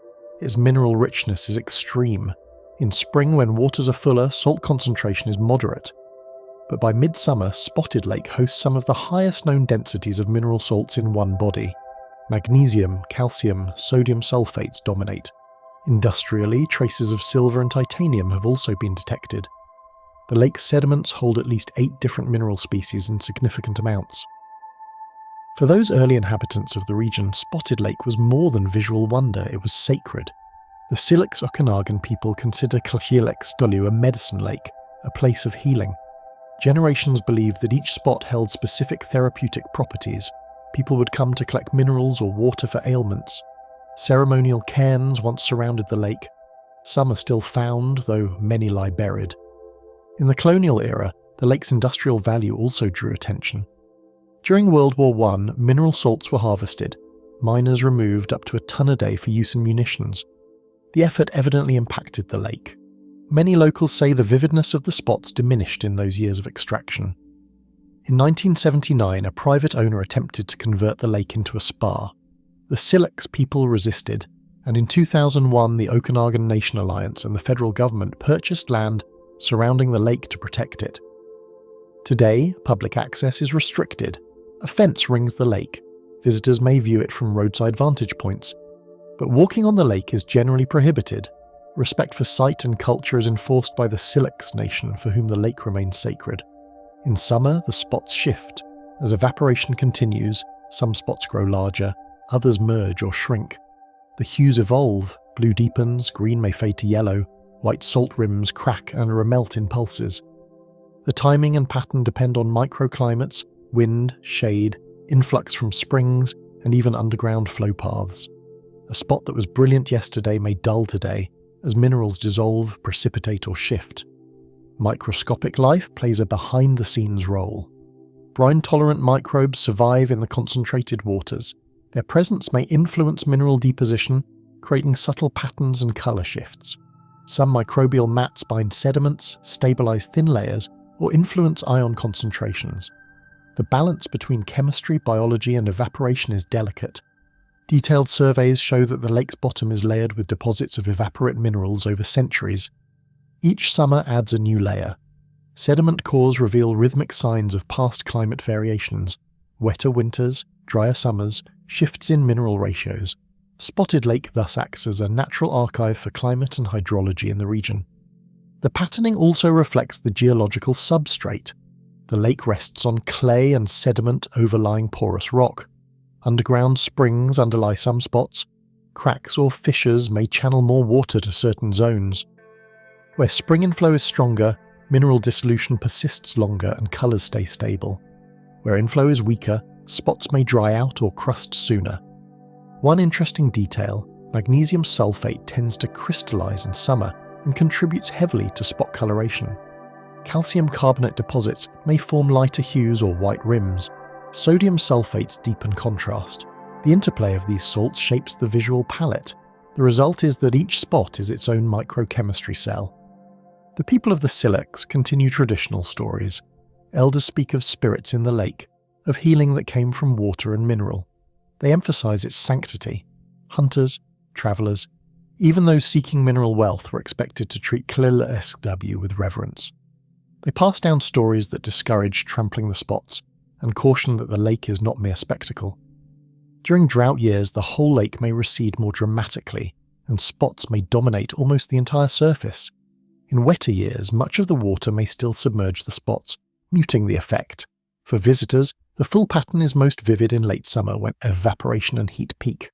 Its mineral richness is extreme. In spring, when waters are fuller, salt concentration is moderate. But by midsummer, Spotted Lake hosts some of the highest known densities of mineral salts in one body. Magnesium, calcium, sodium sulfates dominate. Industrially, traces of silver and titanium have also been detected. The lake's sediments hold at least 8 different mineral species in significant amounts. For those early inhabitants of the region, Spotted Lake was more than visual wonder, it was sacred. The Syilx Okanagan people consider Kilchilek Stolu a medicine lake, a place of healing. Generations believed that each spot held specific therapeutic properties. People would come to collect minerals or water for ailments. Ceremonial cairns once surrounded the lake. Some are still found, though many lie buried. In the colonial era, the lake's industrial value also drew attention. During World War I, mineral salts were harvested. Miners removed up to a ton a day for use in munitions. The effort evidently impacted the lake. Many locals say the vividness of the spots diminished in those years of extraction. In 1979, a private owner attempted to convert the lake into a spa. The Syilx people resisted, and in 2001 the Okanagan Nation Alliance and the federal government purchased land surrounding the lake to protect it. Today, public access is restricted. A fence rings the lake. Visitors may view it from roadside vantage points. But walking on the lake is generally prohibited. Respect for site and culture is enforced by the Syilx Nation, for whom the lake remains sacred. In summer, the spots shift. As evaporation continues, some spots grow larger, others merge or shrink. The hues evolve, blue deepens, green may fade to yellow, white salt rims crack and remelt in pulses. The timing and pattern depend on microclimates, wind, shade, influx from springs, and even underground flow paths. A spot that was brilliant yesterday may dull today, as minerals dissolve, precipitate or shift. Microscopic life plays a behind-the-scenes role. Brine-tolerant microbes survive in the concentrated waters. Their presence may influence mineral deposition, creating subtle patterns and colour shifts. Some microbial mats bind sediments, stabilise thin layers, or influence ion concentrations. The balance between chemistry, biology and evaporation is delicate. Detailed surveys show that the lake's bottom is layered with deposits of evaporate minerals over centuries. Each summer adds a new layer. Sediment cores reveal rhythmic signs of past climate variations. Wetter winters, drier summers, shifts in mineral ratios. Spotted Lake thus acts as a natural archive for climate and hydrology in the region. The patterning also reflects the geological substrate. The lake rests on clay and sediment overlying porous rock. Underground springs underlie some spots. Cracks or fissures may channel more water to certain zones. Where spring inflow is stronger, mineral dissolution persists longer and colours stay stable. Where inflow is weaker, spots may dry out or crust sooner. One interesting detail, magnesium sulfate tends to crystallise in summer and contributes heavily to spot coloration. Calcium carbonate deposits may form lighter hues or white rims. Sodium sulfates deepen contrast. The interplay of these salts shapes the visual palette. The result is that each spot is its own microchemistry cell. The people of the Syilx continue traditional stories. Elders speak of spirits in the lake, of healing that came from water and mineral. They emphasize its sanctity. Hunters, travelers, even those seeking mineral wealth were expected to treat Klil-SW with reverence. They pass down stories that discourage trampling the spots and caution that the lake is not mere spectacle. During drought years, the whole lake may recede more dramatically, and spots may dominate almost the entire surface. In wetter years, much of the water may still submerge the spots, muting the effect. For visitors, the full pattern is most vivid in late summer when evaporation and heat peak.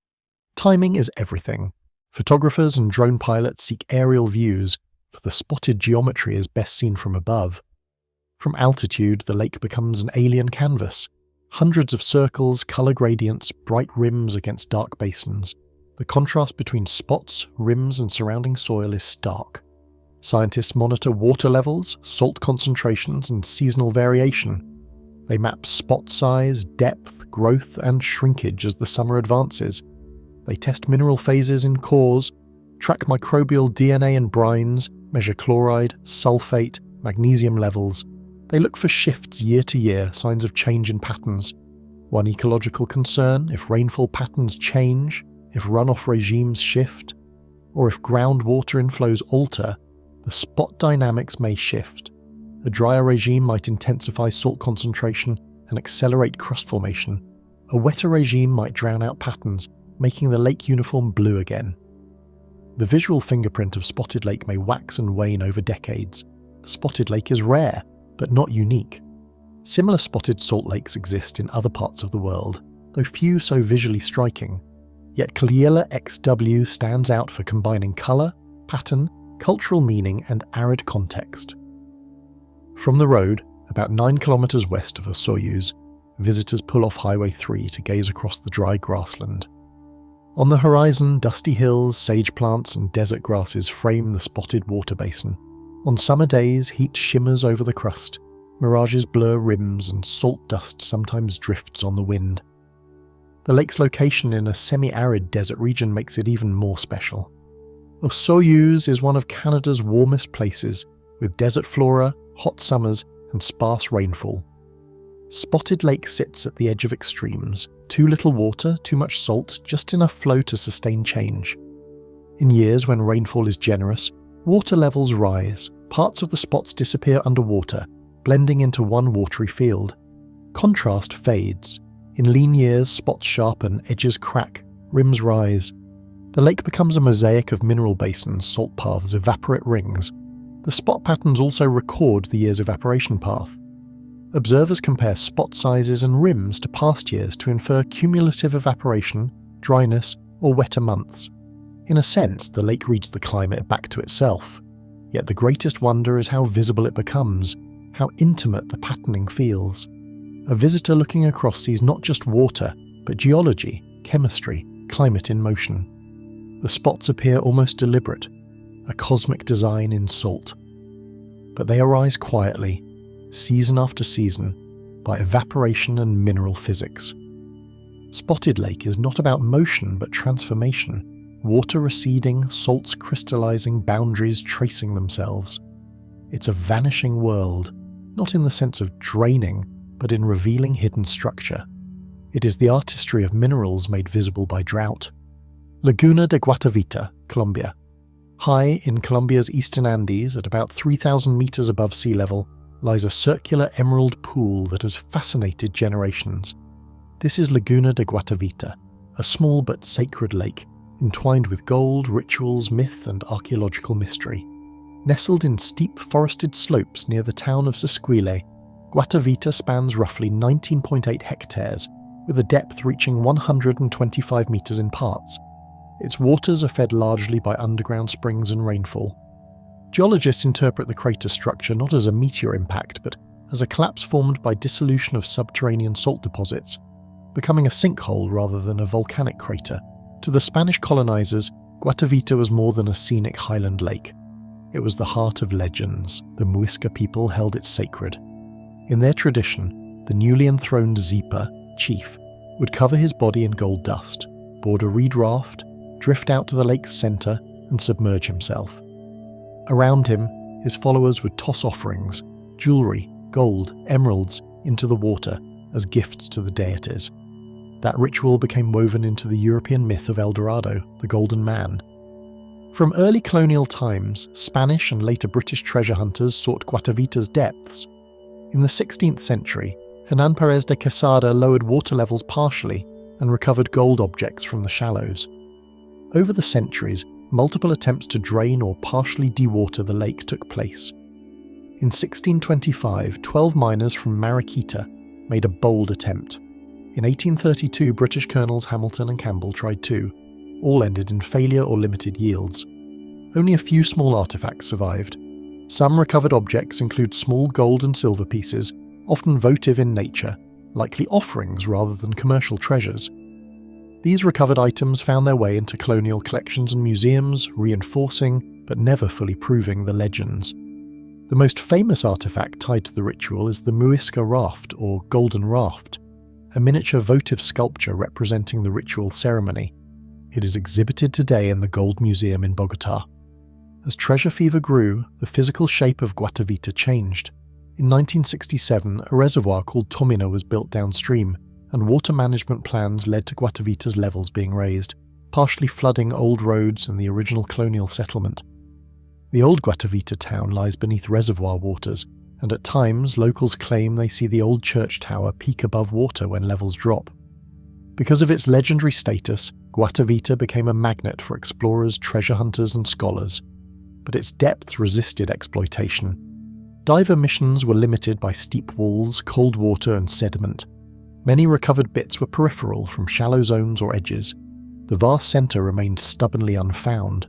Timing is everything. Photographers and drone pilots seek aerial views, for the spotted geometry is best seen from above. From altitude, the lake becomes an alien canvas. Hundreds of circles, colour gradients, bright rims against dark basins. The contrast between spots, rims and surrounding soil is stark. Scientists monitor water levels, salt concentrations and seasonal variation. They map spot size, depth, growth and shrinkage as the summer advances. They test mineral phases in cores, track microbial DNA in brines, measure chloride, sulfate, magnesium levels. They look for shifts year to year, signs of change in patterns. One ecological concern: if rainfall patterns change, if runoff regimes shift, or if groundwater inflows alter, the spot dynamics may shift. A drier regime might intensify salt concentration and accelerate crust formation. A wetter regime might drown out patterns, making the lake uniform blue again. The visual fingerprint of spotted lake may wax and wane over decades. Spotted lake is rare, but not unique. Similar spotted salt lakes exist in other parts of the world, though few so visually striking. Yet Klil-XW stands out for combining colour, pattern, cultural meaning and arid context. From the road, about 9 kilometers west of Osoyoos, visitors pull off Highway 3 to gaze across the dry grassland. On the horizon, dusty hills, sage plants and desert grasses frame the spotted water basin. On summer days, heat shimmers over the crust, mirages blur rims and salt dust sometimes drifts on the wind. The lake's location in a semi-arid desert region makes it even more special. Osoyoos is one of Canada's warmest places, with desert flora, hot summers and sparse rainfall. Spotted Lake sits at the edge of extremes. Too little water, too much salt, just enough flow to sustain change. In years when rainfall is generous, water levels rise, parts of the spots disappear underwater, blending into one watery field. Contrast fades. In lean years, spots sharpen, edges crack, rims rise. The lake becomes a mosaic of mineral basins, salt paths, evaporate rings. The spot patterns also record the year's evaporation path. Observers compare spot sizes and rims to past years to infer cumulative evaporation, dryness, or wetter months. In a sense, the lake reads the climate back to itself. Yet the greatest wonder is how visible it becomes, how intimate the patterning feels. A visitor looking across sees not just water, but geology, chemistry, climate in motion. The spots appear almost deliberate, a cosmic design in salt. But they arise quietly, season after season, by evaporation and mineral physics. Spotted Lake is not about motion but transformation, water receding, salts crystallizing, boundaries tracing themselves. It's a vanishing world, not in the sense of draining, but in revealing hidden structure. It is the artistry of minerals made visible by drought. Laguna de Guatavita, Colombia. High in Colombia's eastern Andes, at about 3,000 meters above sea level, lies a circular emerald pool that has fascinated generations. This is Laguna de Guatavita, a small but sacred lake, entwined with gold, rituals, myth and archaeological mystery. Nestled in steep forested slopes near the town of Cirknica, Guatavita spans roughly 19.8 hectares, with a depth reaching 125 meters in parts. Its waters are fed largely by underground springs and rainfall. Geologists interpret the crater structure not as a meteor impact, but as a collapse formed by dissolution of subterranean salt deposits, becoming a sinkhole rather than a volcanic crater. To the Spanish colonizers, Guatavita was more than a scenic highland lake. It was the heart of legends. The Muisca people held it sacred. In their tradition, the newly enthroned Zipa, chief, would cover his body in gold dust, board a reed raft, drift out to the lake's center, and submerge himself. Around him, his followers would toss offerings, jewelry, gold, emeralds, into the water as gifts to the deities. That ritual became woven into the European myth of El Dorado, the Golden Man. From early colonial times, Spanish and later British treasure hunters sought Guatavita's depths. In the 16th century, Hernán Pérez de Quesada lowered water levels partially and recovered gold objects from the shallows. Over the centuries, multiple attempts to drain or partially dewater the lake took place. In 1625, 12 miners from Mariquita made a bold attempt. In 1832, British colonels Hamilton and Campbell tried too. All ended in failure or limited yields. Only a few small artifacts survived. Some recovered objects include small gold and silver pieces, often votive in nature, likely offerings rather than commercial treasures. These recovered items found their way into colonial collections and museums, reinforcing, but never fully proving the legends. The most famous artifact tied to the ritual is the Muisca Raft, or Golden Raft, a miniature votive sculpture representing the ritual ceremony. It is exhibited today in the Gold Museum in Bogotá. As treasure fever grew, the physical shape of Guatavita changed. In 1967, a reservoir called Tomina was built downstream, and water management plans led to Guatavita's levels being raised, partially flooding old roads and the original colonial settlement. The old Guatavita town lies beneath reservoir waters, and at times locals claim they see the old church tower peak above water when levels drop. Because of its legendary status, Guatavita became a magnet for explorers, treasure hunters and scholars. But its depths resisted exploitation. Diver missions were limited by steep walls, cold water and sediment. Many recovered bits were peripheral from shallow zones or edges. The vast centre remained stubbornly unfound.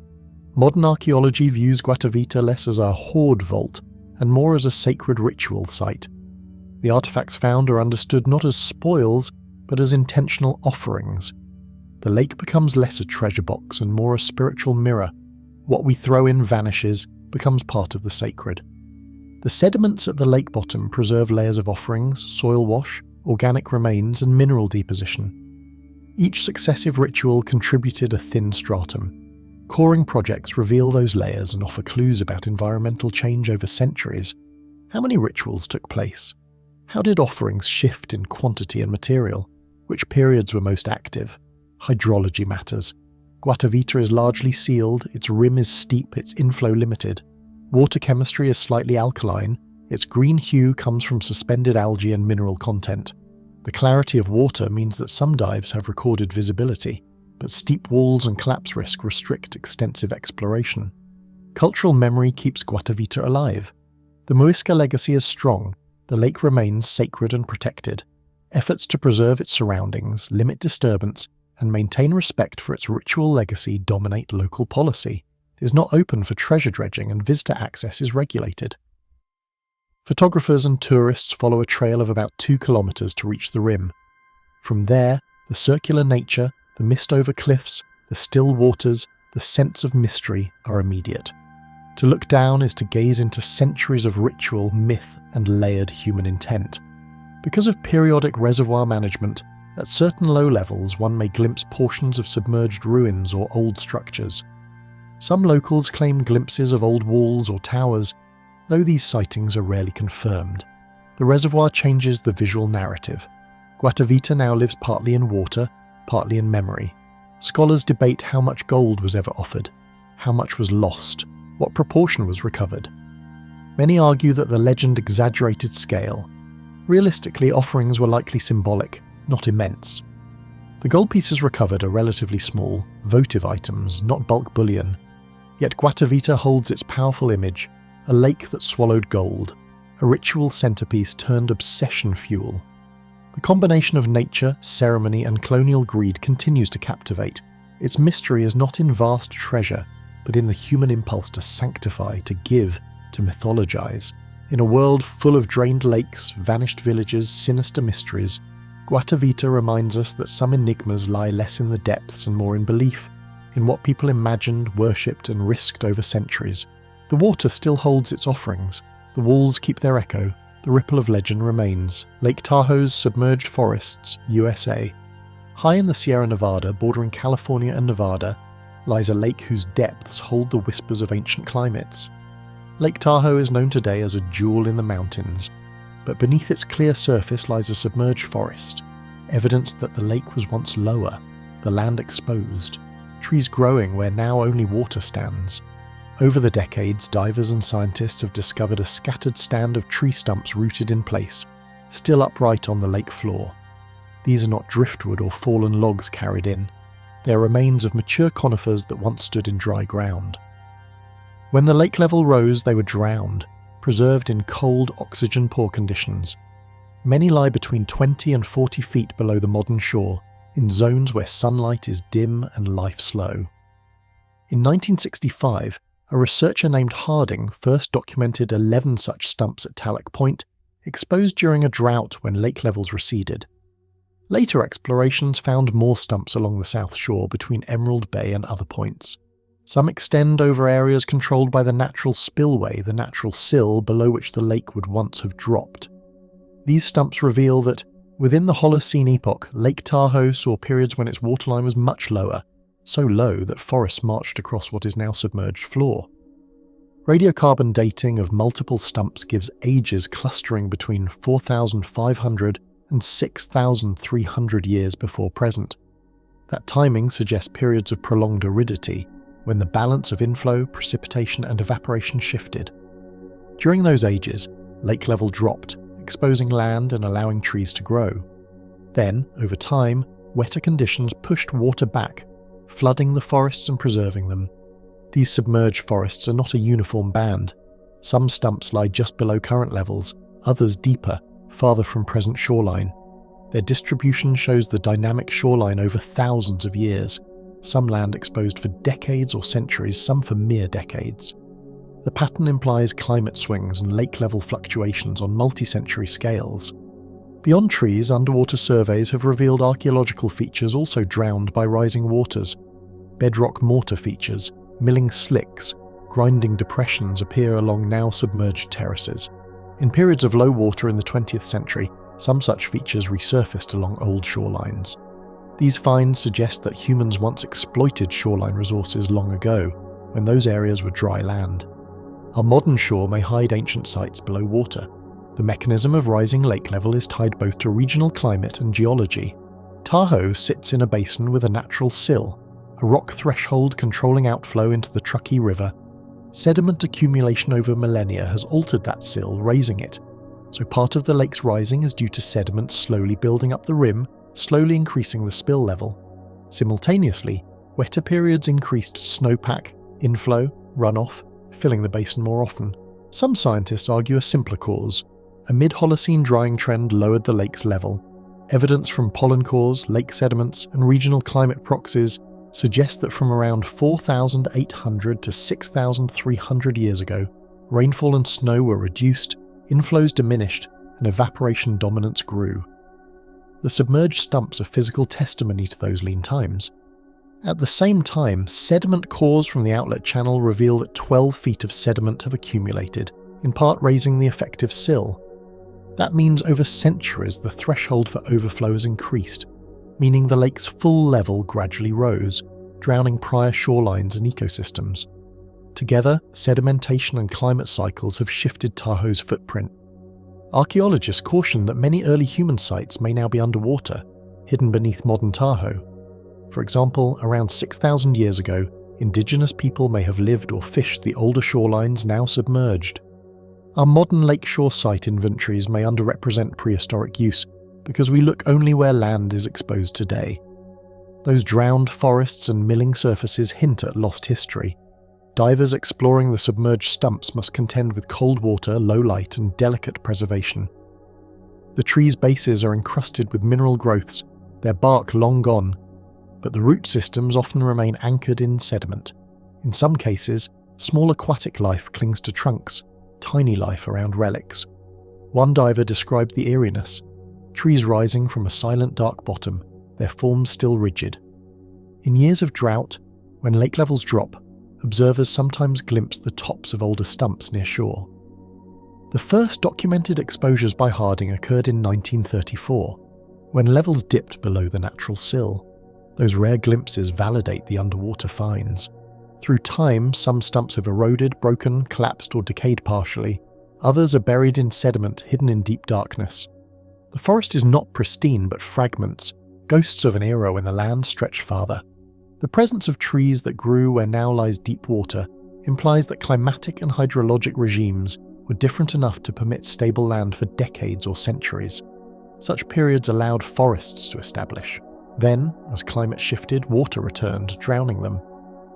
Modern archaeology views Guatavita less as a hoard vault and more as a sacred ritual site. The artifacts found are understood not as spoils, but as intentional offerings. The lake becomes less a treasure box and more a spiritual mirror. What we throw in vanishes, becomes part of the sacred. The sediments at the lake bottom preserve layers of offerings, soil wash, organic remains and mineral deposition. Each successive ritual contributed a thin stratum. Coring projects reveal those layers and offer clues about environmental change over centuries. How many rituals took place? How did offerings shift in quantity and material? Which periods were most active? Hydrology matters. Guatavita is largely sealed, its rim is steep, its inflow limited. Water chemistry is slightly alkaline, its green hue comes from suspended algae and mineral content. The clarity of water means that some dives have recorded visibility, but steep walls and collapse risk restrict extensive exploration. Cultural memory keeps Guatavita alive. The Muisca legacy is strong, the lake remains sacred and protected. Efforts to preserve its surroundings, limit disturbance, and maintain respect for its ritual legacy dominate local policy. It is not open for treasure dredging and visitor access is regulated. Photographers and tourists follow a trail of about 2 kilometers to reach the rim. From there, the circular nature, the mist over cliffs, the still waters, the sense of mystery are immediate. To look down is to gaze into centuries of ritual, myth, and layered human intent. Because of periodic reservoir management, at certain low levels one may glimpse portions of submerged ruins or old structures. Some locals claim glimpses of old walls or towers, though these sightings are rarely confirmed. The reservoir changes the visual narrative. Guatavita now lives partly in water, partly in memory. Scholars debate how much gold was ever offered, how much was lost, what proportion was recovered. Many argue that the legend exaggerated scale. Realistically, offerings were likely symbolic, not immense. The gold pieces recovered are relatively small, votive items, not bulk bullion. Yet Guatavita holds its powerful image, a lake that swallowed gold, a ritual centerpiece turned obsession fuel. The combination of nature, ceremony, and colonial greed continues to captivate. Its mystery is not in vast treasure, but in the human impulse to sanctify, to give, to mythologize. In a world full of drained lakes, vanished villages, sinister mysteries, Guatavita reminds us that some enigmas lie less in the depths and more in belief, in what people imagined, worshipped, and risked over centuries. The water still holds its offerings, the walls keep their echo, the ripple of legend remains. Lake Tahoe's submerged forests, USA. High in the Sierra Nevada, bordering California and Nevada, lies a lake whose depths hold the whispers of ancient climates. Lake Tahoe is known today as a jewel in the mountains, but beneath its clear surface lies a submerged forest. evidence that the lake was once lower, the land exposed, trees growing where now only water stands. Over the decades, divers and scientists have discovered a scattered stand of tree stumps rooted in place, still upright on the lake floor. These are not driftwood or fallen logs carried in. They are remains of mature conifers that once stood in dry ground. When the lake level rose, they were drowned, preserved in cold, oxygen-poor conditions. Many lie between 20 and 40 feet below the modern shore, in zones where sunlight is dim and life slow. In 1965, a researcher named Harding first documented 11 such stumps at Tallock Point, exposed during a drought when lake levels receded. Later explorations found more stumps along the south shore between Emerald Bay and other points. Some extend over areas controlled by the natural spillway, the natural sill below which the lake would once have dropped. These stumps reveal that, within the Holocene epoch, Lake Tahoe saw periods when its waterline was much lower, so low that forests marched across what is now submerged floor. Radiocarbon dating of multiple stumps gives ages clustering between 4,500 and 6,300 years before present. That timing suggests periods of prolonged aridity, when the balance of inflow, precipitation and evaporation shifted. During those ages, lake level dropped, exposing land and allowing trees to grow. Then, over time, wetter conditions pushed water back, flooding the forests and preserving them. These submerged forests are not a uniform band. Some stumps lie just below current levels, others deeper, farther from present shoreline. Their distribution shows the dynamic shoreline over thousands of years, some land exposed for decades or centuries, some for mere decades. The pattern implies climate swings and lake level fluctuations on multi-century scales. Beyond trees, underwater surveys have revealed archaeological features also drowned by rising waters. Bedrock mortar features, milling slicks, grinding depressions appear along now submerged terraces. In periods of low water in the 20th century, some such features resurfaced along old shorelines. These finds suggest that humans once exploited shoreline resources long ago, when those areas were dry land. Our modern shore may hide ancient sites below water. The mechanism of rising lake level is tied both to regional climate and geology. Tahoe sits in a basin with a natural sill, a rock threshold controlling outflow into the Truckee River. Sediment accumulation over millennia has altered that sill, raising it. So part of the lake's rising is due to sediment slowly building up the rim, slowly increasing the spill level. Simultaneously, wetter periods increased snowpack, inflow, runoff, filling the basin more often. Some scientists argue a simpler cause. A mid-Holocene drying trend lowered the lake's level. Evidence from pollen cores, lake sediments, and regional climate proxies suggests that from around 4,800 to 6,300 years ago, rainfall and snow were reduced, inflows diminished, and evaporation dominance grew. The submerged stumps are physical testimony to those lean times. At the same time, sediment cores from the outlet channel reveal that 12 feet of sediment have accumulated, in part raising the effective sill. That means over centuries the threshold for overflow has increased, meaning the lake's full level gradually rose, drowning prior shorelines and ecosystems. Together, sedimentation and climate cycles have shifted Tahoe's footprint. Archaeologists caution that many early human sites may now be underwater, hidden beneath modern Tahoe. For example, around 6,000 years ago, indigenous people may have lived or fished the older shorelines now submerged. Our modern lakeshore site inventories may underrepresent prehistoric use because we look only where land is exposed today. Those drowned forests and milling surfaces hint at lost history. Divers exploring the submerged stumps must contend with cold water, low light, and delicate preservation. The trees' bases are encrusted with mineral growths, their bark long gone, but the root systems often remain anchored in sediment. In some cases, small aquatic life clings to trunks, tiny life around relics. One diver described the eeriness: trees rising from a silent dark bottom, their forms still rigid. In years of drought, when lake levels drop, observers sometimes glimpse the tops of older stumps near shore. The first documented exposures by Harding occurred in 1934, when levels dipped below the natural sill. Those rare glimpses validate the underwater finds. Through time, some stumps have eroded, broken, collapsed, or decayed partially. Others are buried in sediment hidden in deep darkness. The forest is not pristine but fragments, ghosts of an era when the land stretched farther. The presence of trees that grew where now lies deep water implies that climatic and hydrologic regimes were different enough to permit stable land for decades or centuries. Such periods allowed forests to establish. Then, as climate shifted, water returned, drowning them.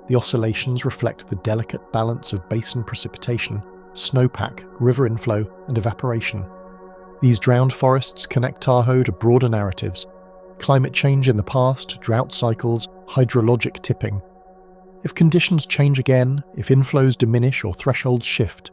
The oscillations reflect the delicate balance of basin precipitation, snowpack, river inflow, and evaporation. These drowned forests connect Tahoe to broader narratives: climate change in the past, drought cycles, hydrologic tipping. If conditions change again, if inflows diminish or thresholds shift,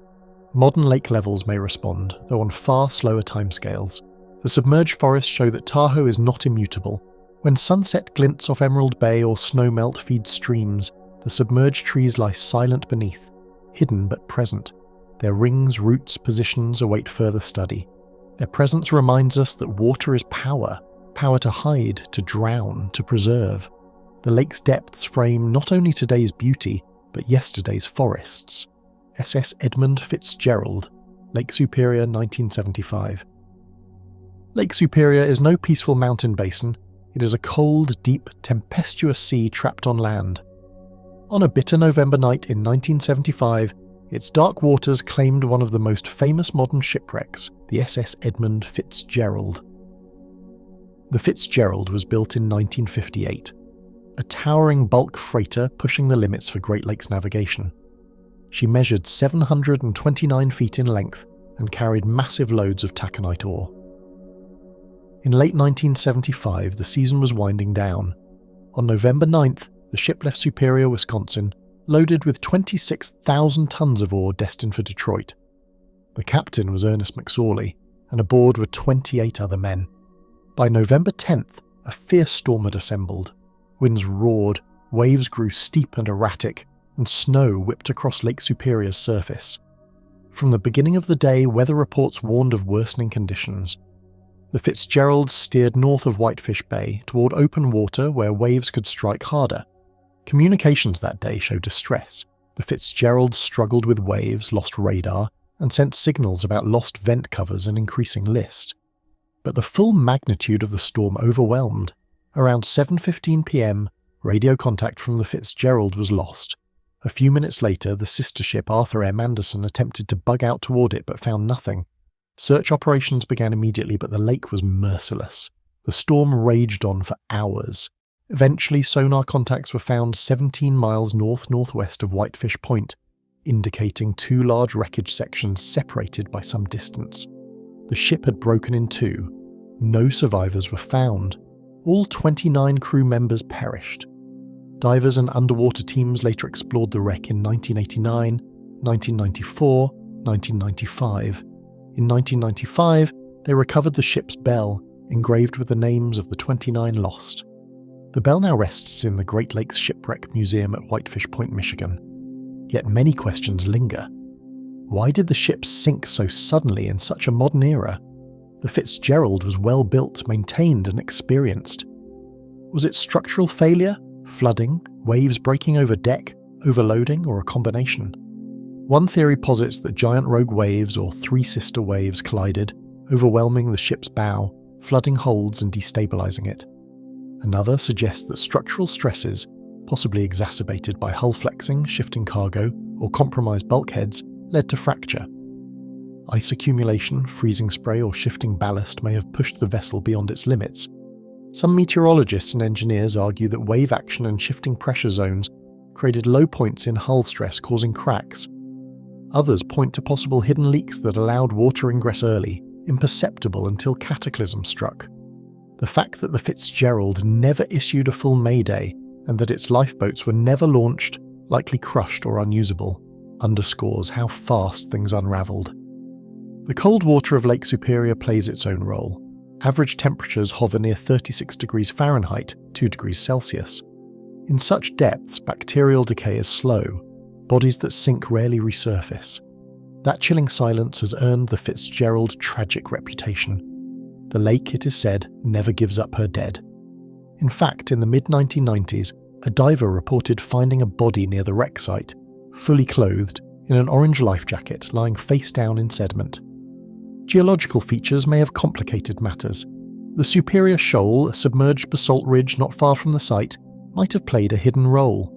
modern lake levels may respond, though on far slower timescales. The submerged forests show that Tahoe is not immutable. When sunset glints off Emerald Bay or snowmelt feeds streams, the submerged trees lie silent beneath, hidden but present. Their rings, roots, positions await further study. Their presence reminds us that water is power to hide, to drown, to preserve. The lake's depths frame not only today's beauty, but yesterday's forests. SS Edmund Fitzgerald, Lake Superior, 1975. Lake Superior is no peaceful mountain basin. It is a cold, deep, tempestuous sea trapped on land. On a bitter November night in 1975, its dark waters claimed one of the most famous modern shipwrecks, the SS Edmund Fitzgerald. The Fitzgerald was built in 1958, a towering bulk freighter pushing the limits for Great Lakes navigation. She measured 729 feet in length and carried massive loads of taconite ore. In late 1975, the season was winding down. On November 9th, the ship left Superior, Wisconsin, loaded with 26,000 tons of ore destined for Detroit. The captain was Ernest McSorley, and aboard were 28 other men. By November 10th, a fierce storm had assembled. Winds roared, waves grew steep and erratic, and snow whipped across Lake Superior's surface. From the beginning of the day, weather reports warned of worsening conditions. The Fitzgerald steered north of Whitefish Bay toward open water where waves could strike harder. Communications that day showed distress. The Fitzgerald struggled with waves, lost radar, and sent signals about lost vent covers and increasing list. But the full magnitude of the storm overwhelmed. Around 7:15 p.m., radio contact from the Fitzgerald was lost. A few minutes later, the sister ship Arthur M. Anderson attempted to bug out toward it but found nothing. Search operations began immediately, but the lake was merciless. The storm raged on for hours. Eventually, sonar contacts were found 17 miles north-northwest of Whitefish Point, indicating two large wreckage sections separated by some distance. The ship had broken in two. No survivors were found. All 29 crew members perished. Divers and underwater teams later explored the wreck in 1989, 1994, 1995. In 1995, they recovered the ship's bell, engraved with the names of the 29 lost. The bell now rests in the Great Lakes Shipwreck Museum at Whitefish Point, Michigan. Yet many questions linger. Why did the ship sink so suddenly in such a modern era? The Fitzgerald was well built, maintained, and experienced. Was it structural failure, flooding, waves breaking over deck, overloading, or a combination? One theory posits that giant rogue waves or three sister waves collided, overwhelming the ship's bow, flooding holds and destabilizing it. Another suggests that structural stresses, possibly exacerbated by hull flexing, shifting cargo, or compromised bulkheads, led to fracture. Ice accumulation, freezing spray, or shifting ballast may have pushed the vessel beyond its limits. Some meteorologists and engineers argue that wave action and shifting pressure zones created low points in hull stress causing cracks. Others point to possible hidden leaks that allowed water ingress early, imperceptible until cataclysm struck. The fact that the Fitzgerald never issued a full mayday and that its lifeboats were never launched, likely crushed or unusable, underscores how fast things unraveled. The cold water of Lake Superior plays its own role. Average temperatures hover near 36 degrees Fahrenheit, 2 degrees Celsius. In such depths, bacterial decay is slow. Bodies that sink rarely resurface. That chilling silence has earned the Fitzgerald tragic reputation. The lake, it is said, never gives up her dead. In fact, in the mid-1990s, a diver reported finding a body near the wreck site, fully clothed, in an orange life jacket, lying face down in sediment. Geological features may have complicated matters. The Superior Shoal, a submerged basalt ridge not far from the site, might have played a hidden role.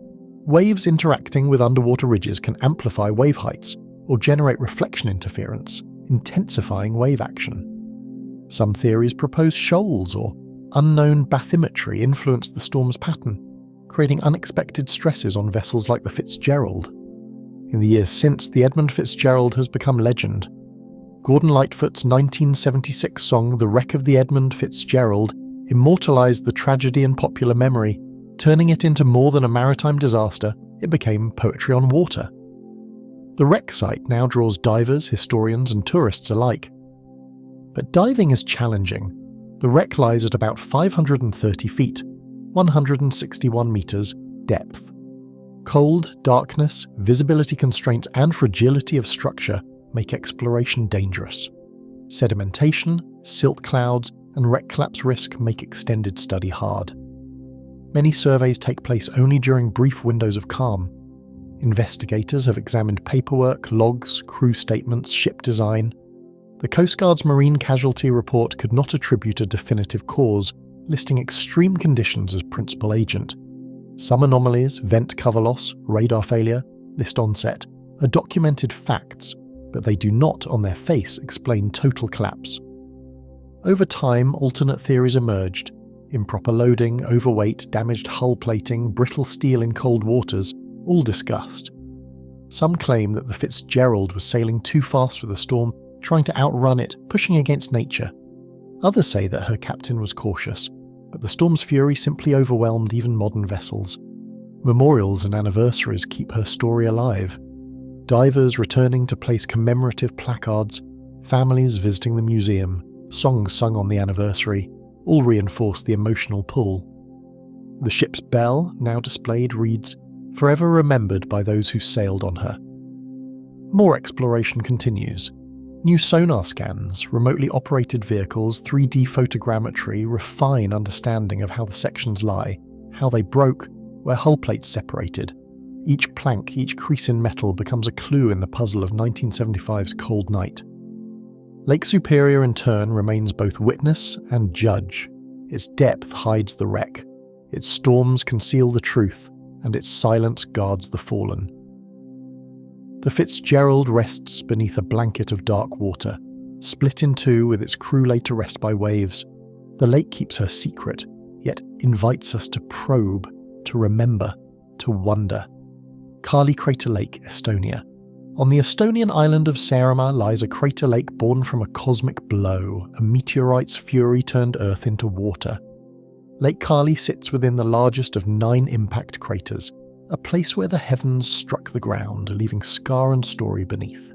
Waves interacting with underwater ridges can amplify wave heights or generate reflection interference, intensifying wave action. Some theories propose shoals or unknown bathymetry influenced the storm's pattern, creating unexpected stresses on vessels like the Fitzgerald. In the years since, the Edmund Fitzgerald has become legend. Gordon Lightfoot's 1976 song The Wreck of the Edmund Fitzgerald immortalised the tragedy in popular memory. Turning it into more than a maritime disaster, it became poetry on water. The wreck site now draws divers, historians and tourists alike. But diving is challenging. The wreck lies at about 530 feet, 161 metres, depth. Cold, darkness, visibility constraints and fragility of structure make exploration dangerous. Sedimentation, silt clouds and wreck collapse risk make extended study hard. Many surveys take place only during brief windows of calm. Investigators have examined paperwork, logs, crew statements, ship design. The Coast Guard's Marine Casualty Report could not attribute a definitive cause, listing extreme conditions as principal agent. Some anomalies, vent cover loss, radar failure, list onset, are documented facts, but they do not, on their face, explain total collapse. Over time, alternate theories emerged. Improper loading, overweight, damaged hull plating, brittle steel in cold waters, all discussed. Some claim that the Fitzgerald was sailing too fast for the storm, trying to outrun it, pushing against nature. Others say that her captain was cautious, but the storm's fury simply overwhelmed even modern vessels. Memorials and anniversaries keep her story alive. Divers returning to place commemorative placards, families visiting the museum, songs sung on the anniversary, all reinforce the emotional pull. The ship's bell, now displayed, reads, "Forever remembered by those who sailed on her." More exploration continues. New sonar scans, remotely operated vehicles, 3D photogrammetry refine understanding of how the sections lie, how they broke, where hull plates separated. Each plank, each crease in metal becomes a clue in the puzzle of 1975's cold night. Lake Superior in turn remains both witness and judge. Its depth hides the wreck, its storms conceal the truth, and its silence guards the fallen. The Fitzgerald rests beneath a blanket of dark water, split in two with its crew laid to rest by waves. The lake keeps her secret, yet invites us to probe, to remember, to wonder. Cari Crater Lake, Estonia. On the Estonian island of Saaremaa lies a crater lake born from a cosmic blow, a meteorite's fury turned Earth into water. Lake Cari sits within the largest of 9 impact craters, a place where the heavens struck the ground, leaving scar and story beneath.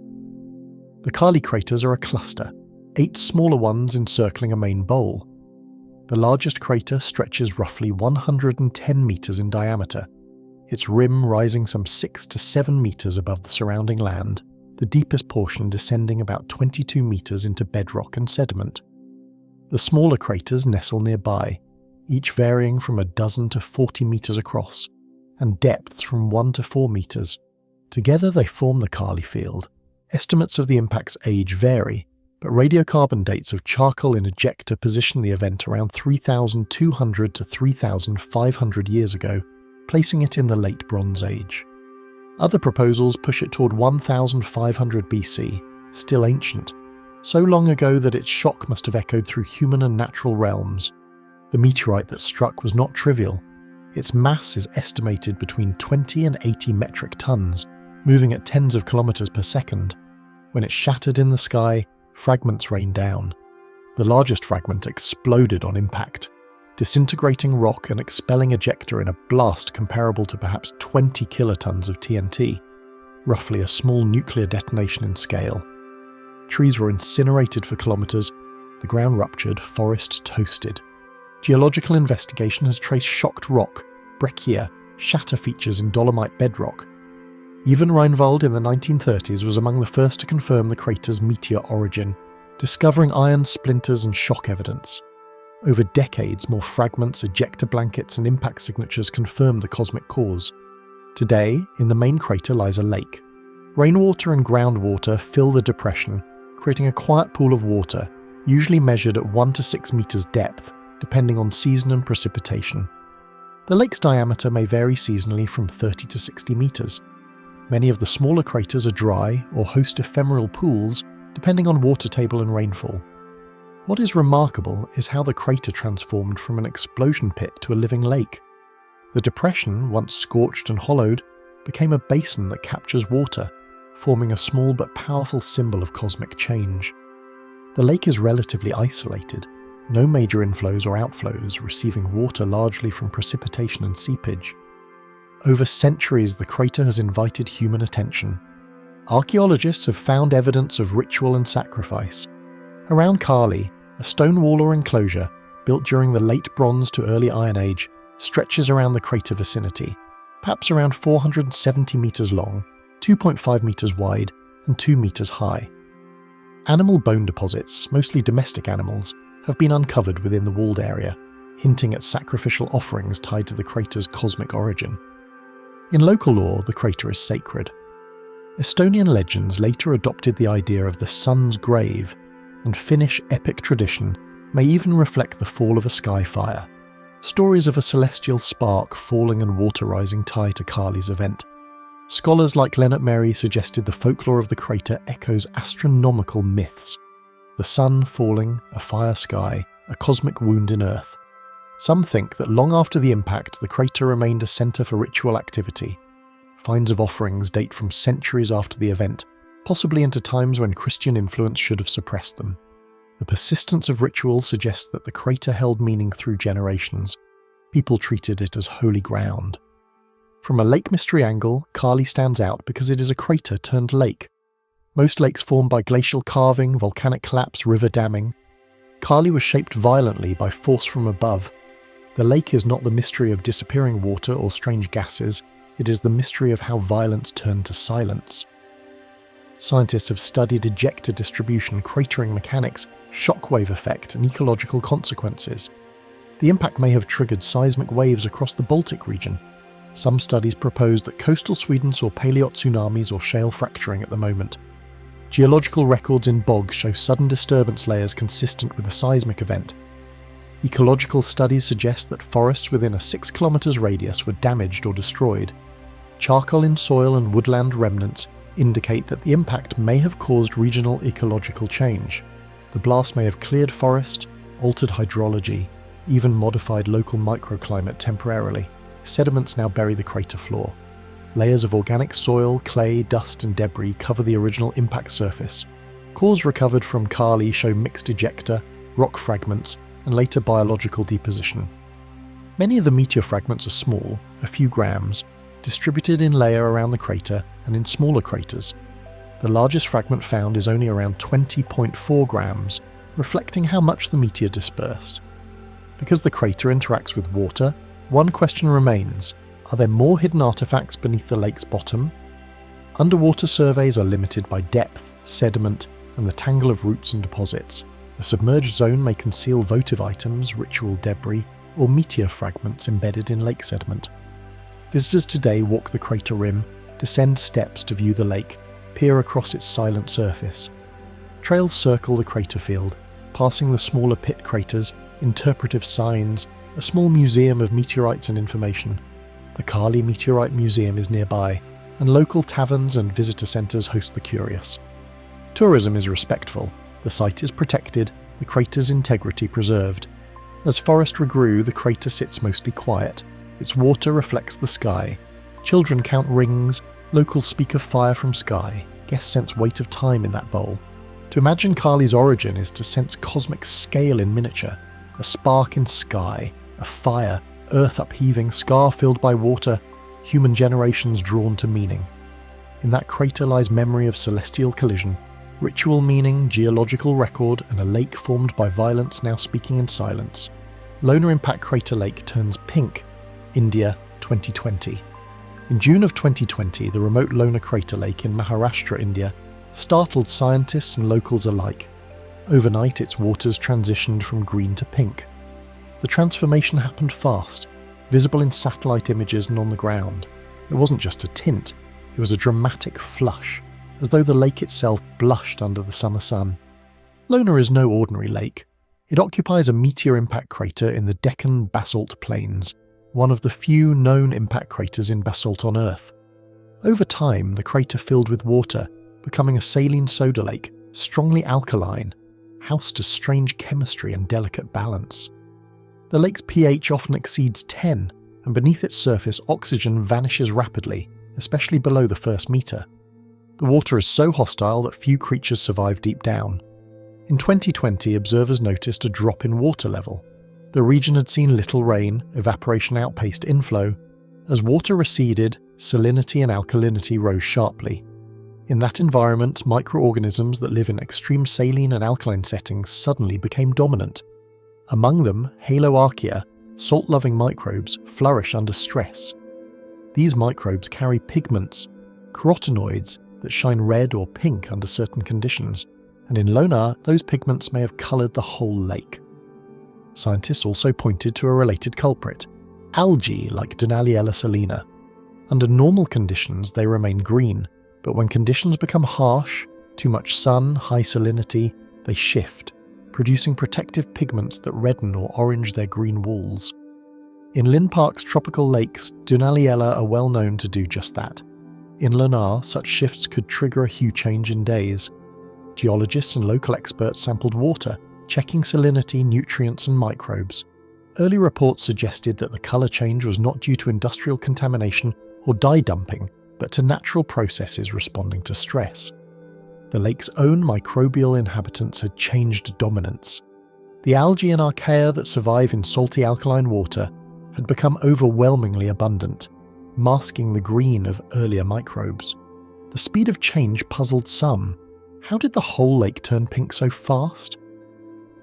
The Cari craters are a cluster, 8 smaller ones encircling a main bowl. The largest crater stretches roughly 110 metres in diameter, its rim rising some 6 to 7 metres above the surrounding land, the deepest portion descending about 22 metres into bedrock and sediment. The smaller craters nestle nearby, each varying from a dozen to 40 metres across, and depths from 1 to 4 metres. Together they form the Cari field. Estimates of the impact's age vary, but radiocarbon dates of charcoal in ejecta position the event around 3,200 to 3,500 years ago, placing it in the late Bronze Age. Other proposals push it toward 1,500 BC, still ancient, so long ago that its shock must have echoed through human and natural realms. The meteorite that struck was not trivial. Its mass is estimated between 20 and 80 metric tons, moving at tens of kilometers per second. When it shattered in the sky, fragments rained down. The largest fragment exploded on impact, disintegrating rock and expelling ejecta in a blast comparable to perhaps 20 kilotons of TNT, roughly a small nuclear detonation in scale. Trees were incinerated for kilometers, the ground ruptured, forest toasted. Geological investigation has traced shocked rock, breccia, shatter features in dolomite bedrock. Even Reinwald in the 1930s was among the first to confirm the crater's meteor origin, discovering iron splinters and shock evidence. Over decades, more fragments, ejecta blankets and impact signatures confirmed the cosmic cause. Today, in the main crater lies a lake. Rainwater and groundwater fill the depression, creating a quiet pool of water, usually measured at 1 to 6 meters depth, depending on season and precipitation. The lake's diameter may vary seasonally from 30 to 60 meters. Many of the smaller craters are dry or host ephemeral pools, depending on water table and rainfall. What is remarkable is how the crater transformed from an explosion pit to a living lake. The depression, once scorched and hollowed, became a basin that captures water, forming a small but powerful symbol of cosmic change. The lake is relatively isolated, no major inflows or outflows, receiving water largely from precipitation and seepage. Over centuries, the crater has invited human attention. Archaeologists have found evidence of ritual and sacrifice. Around Cari, a stone wall or enclosure, built during the late Bronze to early Iron Age, stretches around the crater vicinity, perhaps around 470 meters long, 2.5 meters wide, and 2 meters high. Animal bone deposits, mostly domestic animals, have been uncovered within the walled area, hinting at sacrificial offerings tied to the crater's cosmic origin. In local lore, the crater is sacred. Estonian legends later adopted the idea of the sun's grave, and Finnish epic tradition may even reflect the fall of a sky fire, stories of a celestial spark falling and water rising tie to Cari's event. Scholars like Lennart Meri suggested the folklore of the crater echoes astronomical myths. The sun falling, a fire sky, a cosmic wound in Earth. Some think that long after the impact, the crater remained a centre for ritual activity. Finds of offerings date from centuries after the event, possibly into times when Christian influence should have suppressed them. The persistence of ritual suggests that the crater held meaning through generations. People treated it as holy ground. From a lake mystery angle, Cari stands out because it is a crater turned lake. Most lakes formed by glacial carving, volcanic collapse, river damming. Cari was shaped violently by force from above. The lake is not the mystery of disappearing water or strange gases, it is the mystery of how violence turned to silence. Scientists have studied ejecta distribution, cratering mechanics, shockwave effect, and ecological consequences. The impact may have triggered seismic waves across the Baltic region. Some studies propose that coastal Sweden saw paleo-tsunamis or shale fracturing at the moment. Geological records in bogs show sudden disturbance layers consistent with a seismic event. Ecological studies suggest that forests within a 6 kilometers radius were damaged or destroyed. Charcoal in soil and woodland remnants indicate that the impact may have caused regional ecological change. The blast may have cleared forest, altered hydrology, even modified local microclimate temporarily. Sediments now bury the crater floor. Layers of organic soil, clay, dust and debris cover the original impact surface. Cores recovered from Cari show mixed ejecta, rock fragments, and later biological deposition. Many of the meteor fragments are small, a few grams, distributed in layer around the crater and in smaller craters. The largest fragment found is only around 20.4 grams, reflecting how much the meteor dispersed. Because the crater interacts with water, one question remains: are there more hidden artifacts beneath the lake's bottom? Underwater surveys are limited by depth, sediment, and the tangle of roots and deposits. The submerged zone may conceal votive items, ritual debris, or meteor fragments embedded in lake sediment. Visitors today walk the crater rim, descend steps to view the lake, peer across its silent surface. Trails circle the crater field, passing the smaller pit craters, interpretive signs, a small museum of meteorites and information. The Cari Meteorite Museum is nearby, and local taverns and visitor centres host the curious. Tourism is respectful, the site is protected, the crater's integrity preserved. As forest regrew, the crater sits mostly quiet. Its water reflects the sky. Children count rings, locals speak of fire from sky, guests sense weight of time in that bowl. To imagine Cari's origin is to sense cosmic scale in miniature, a spark in sky, a fire, earth upheaving, scar filled by water, human generations drawn to meaning. In that crater lies memory of celestial collision, ritual meaning, geological record, and a lake formed by violence now speaking in silence. Lonar Impact Crater Lake turns pink. India, 2020. In June of 2020, the remote Lonar Crater Lake in Maharashtra, India, startled scientists and locals alike. Overnight, its waters transitioned from green to pink. The transformation happened fast, visible in satellite images and on the ground. It wasn't just a tint, it was a dramatic flush, as though the lake itself blushed under the summer sun. Lonar is no ordinary lake. It occupies a meteor impact crater in the Deccan Basalt Plains, one of the few known impact craters in basalt on Earth. Over time, the crater filled with water, becoming a saline soda lake, strongly alkaline, housed to strange chemistry and delicate balance. The lake's pH often exceeds 10, and beneath its surface oxygen vanishes rapidly, especially below the first meter. The water is so hostile that few creatures survive deep down. In 2020, observers noticed a drop in water level. The region had seen little rain, evaporation outpaced inflow. As water receded, salinity and alkalinity rose sharply. In that environment, microorganisms that live in extreme saline and alkaline settings suddenly became dominant. Among them, haloarchaea, salt-loving microbes, flourish under stress. These microbes carry pigments, carotenoids, that shine red or pink under certain conditions, and in Lonar, those pigments may have coloured the whole lake. Scientists also pointed to a related culprit, algae like Dunaliella salina. Under normal conditions, they remain green, but when conditions become harsh, too much sun, high salinity, they shift, producing protective pigments that redden or orange their green walls. In Lynn Park's tropical lakes, Dunaliella are well known to do just that. In Lonar, such shifts could trigger a hue change in days. Geologists and local experts sampled water, checking salinity, nutrients and microbes. Early reports suggested that the colour change was not due to industrial contamination or dye dumping, but to natural processes responding to stress. The lake's own microbial inhabitants had changed dominance. The algae and archaea that survive in salty alkaline water had become overwhelmingly abundant, masking the green of earlier microbes. The speed of change puzzled some. How did the whole lake turn pink so fast?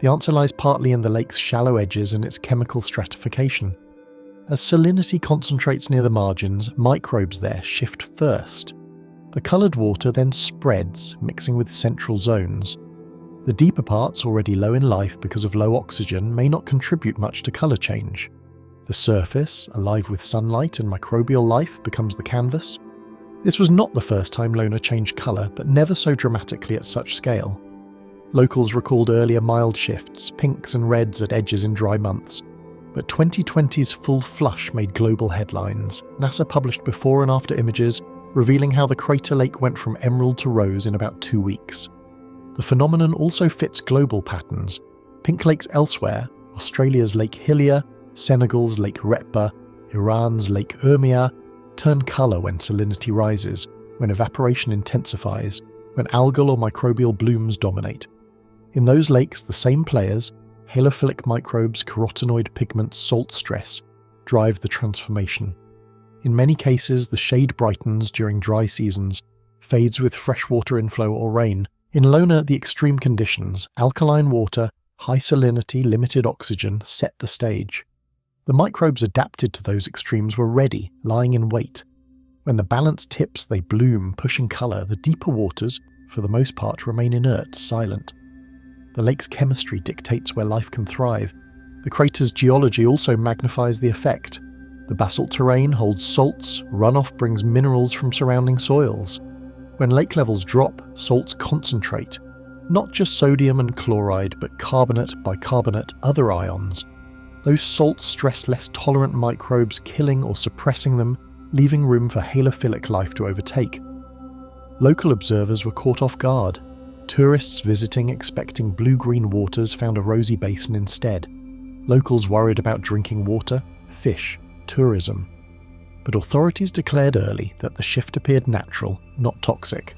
The answer lies partly in the lake's shallow edges and its chemical stratification. As salinity concentrates near the margins, microbes there shift first. The coloured water then spreads, mixing with central zones. The deeper parts, already low in life because of low oxygen, may not contribute much to colour change. The surface, alive with sunlight and microbial life, becomes the canvas. This was not the first time Lonar changed colour, but never so dramatically at such scale. Locals recalled earlier mild shifts, pinks and reds at edges in dry months. But 2020's full flush made global headlines. NASA published before and after images revealing how the crater lake went from emerald to rose in about 2 weeks. The phenomenon also fits global patterns. Pink lakes elsewhere, Australia's Lake Hillier, Senegal's Lake Retba, Iran's Lake Urmia, turn colour when salinity rises, when evaporation intensifies, when algal or microbial blooms dominate. In those lakes, the same players, halophilic microbes, carotenoid pigments, salt stress, drive the transformation. In many cases, the shade brightens during dry seasons, fades with freshwater inflow or rain. In Lonar, the extreme conditions, alkaline water, high salinity, limited oxygen, set the stage. The microbes adapted to those extremes were ready, lying in wait. When the balance tips, they bloom, pushing colour. The deeper waters, for the most part, remain inert, silent. The lake's chemistry dictates where life can thrive. The crater's geology also magnifies the effect. The basalt terrain holds salts, runoff brings minerals from surrounding soils. When lake levels drop, salts concentrate. Not just sodium and chloride, but carbonate, bicarbonate, other ions. Those salts stress less tolerant microbes, killing or suppressing them, leaving room for halophilic life to overtake. Local observers were caught off guard. Tourists visiting expecting blue-green waters found a rosy basin instead. Locals worried about drinking water, fish, tourism. But authorities declared early that the shift appeared natural, not toxic.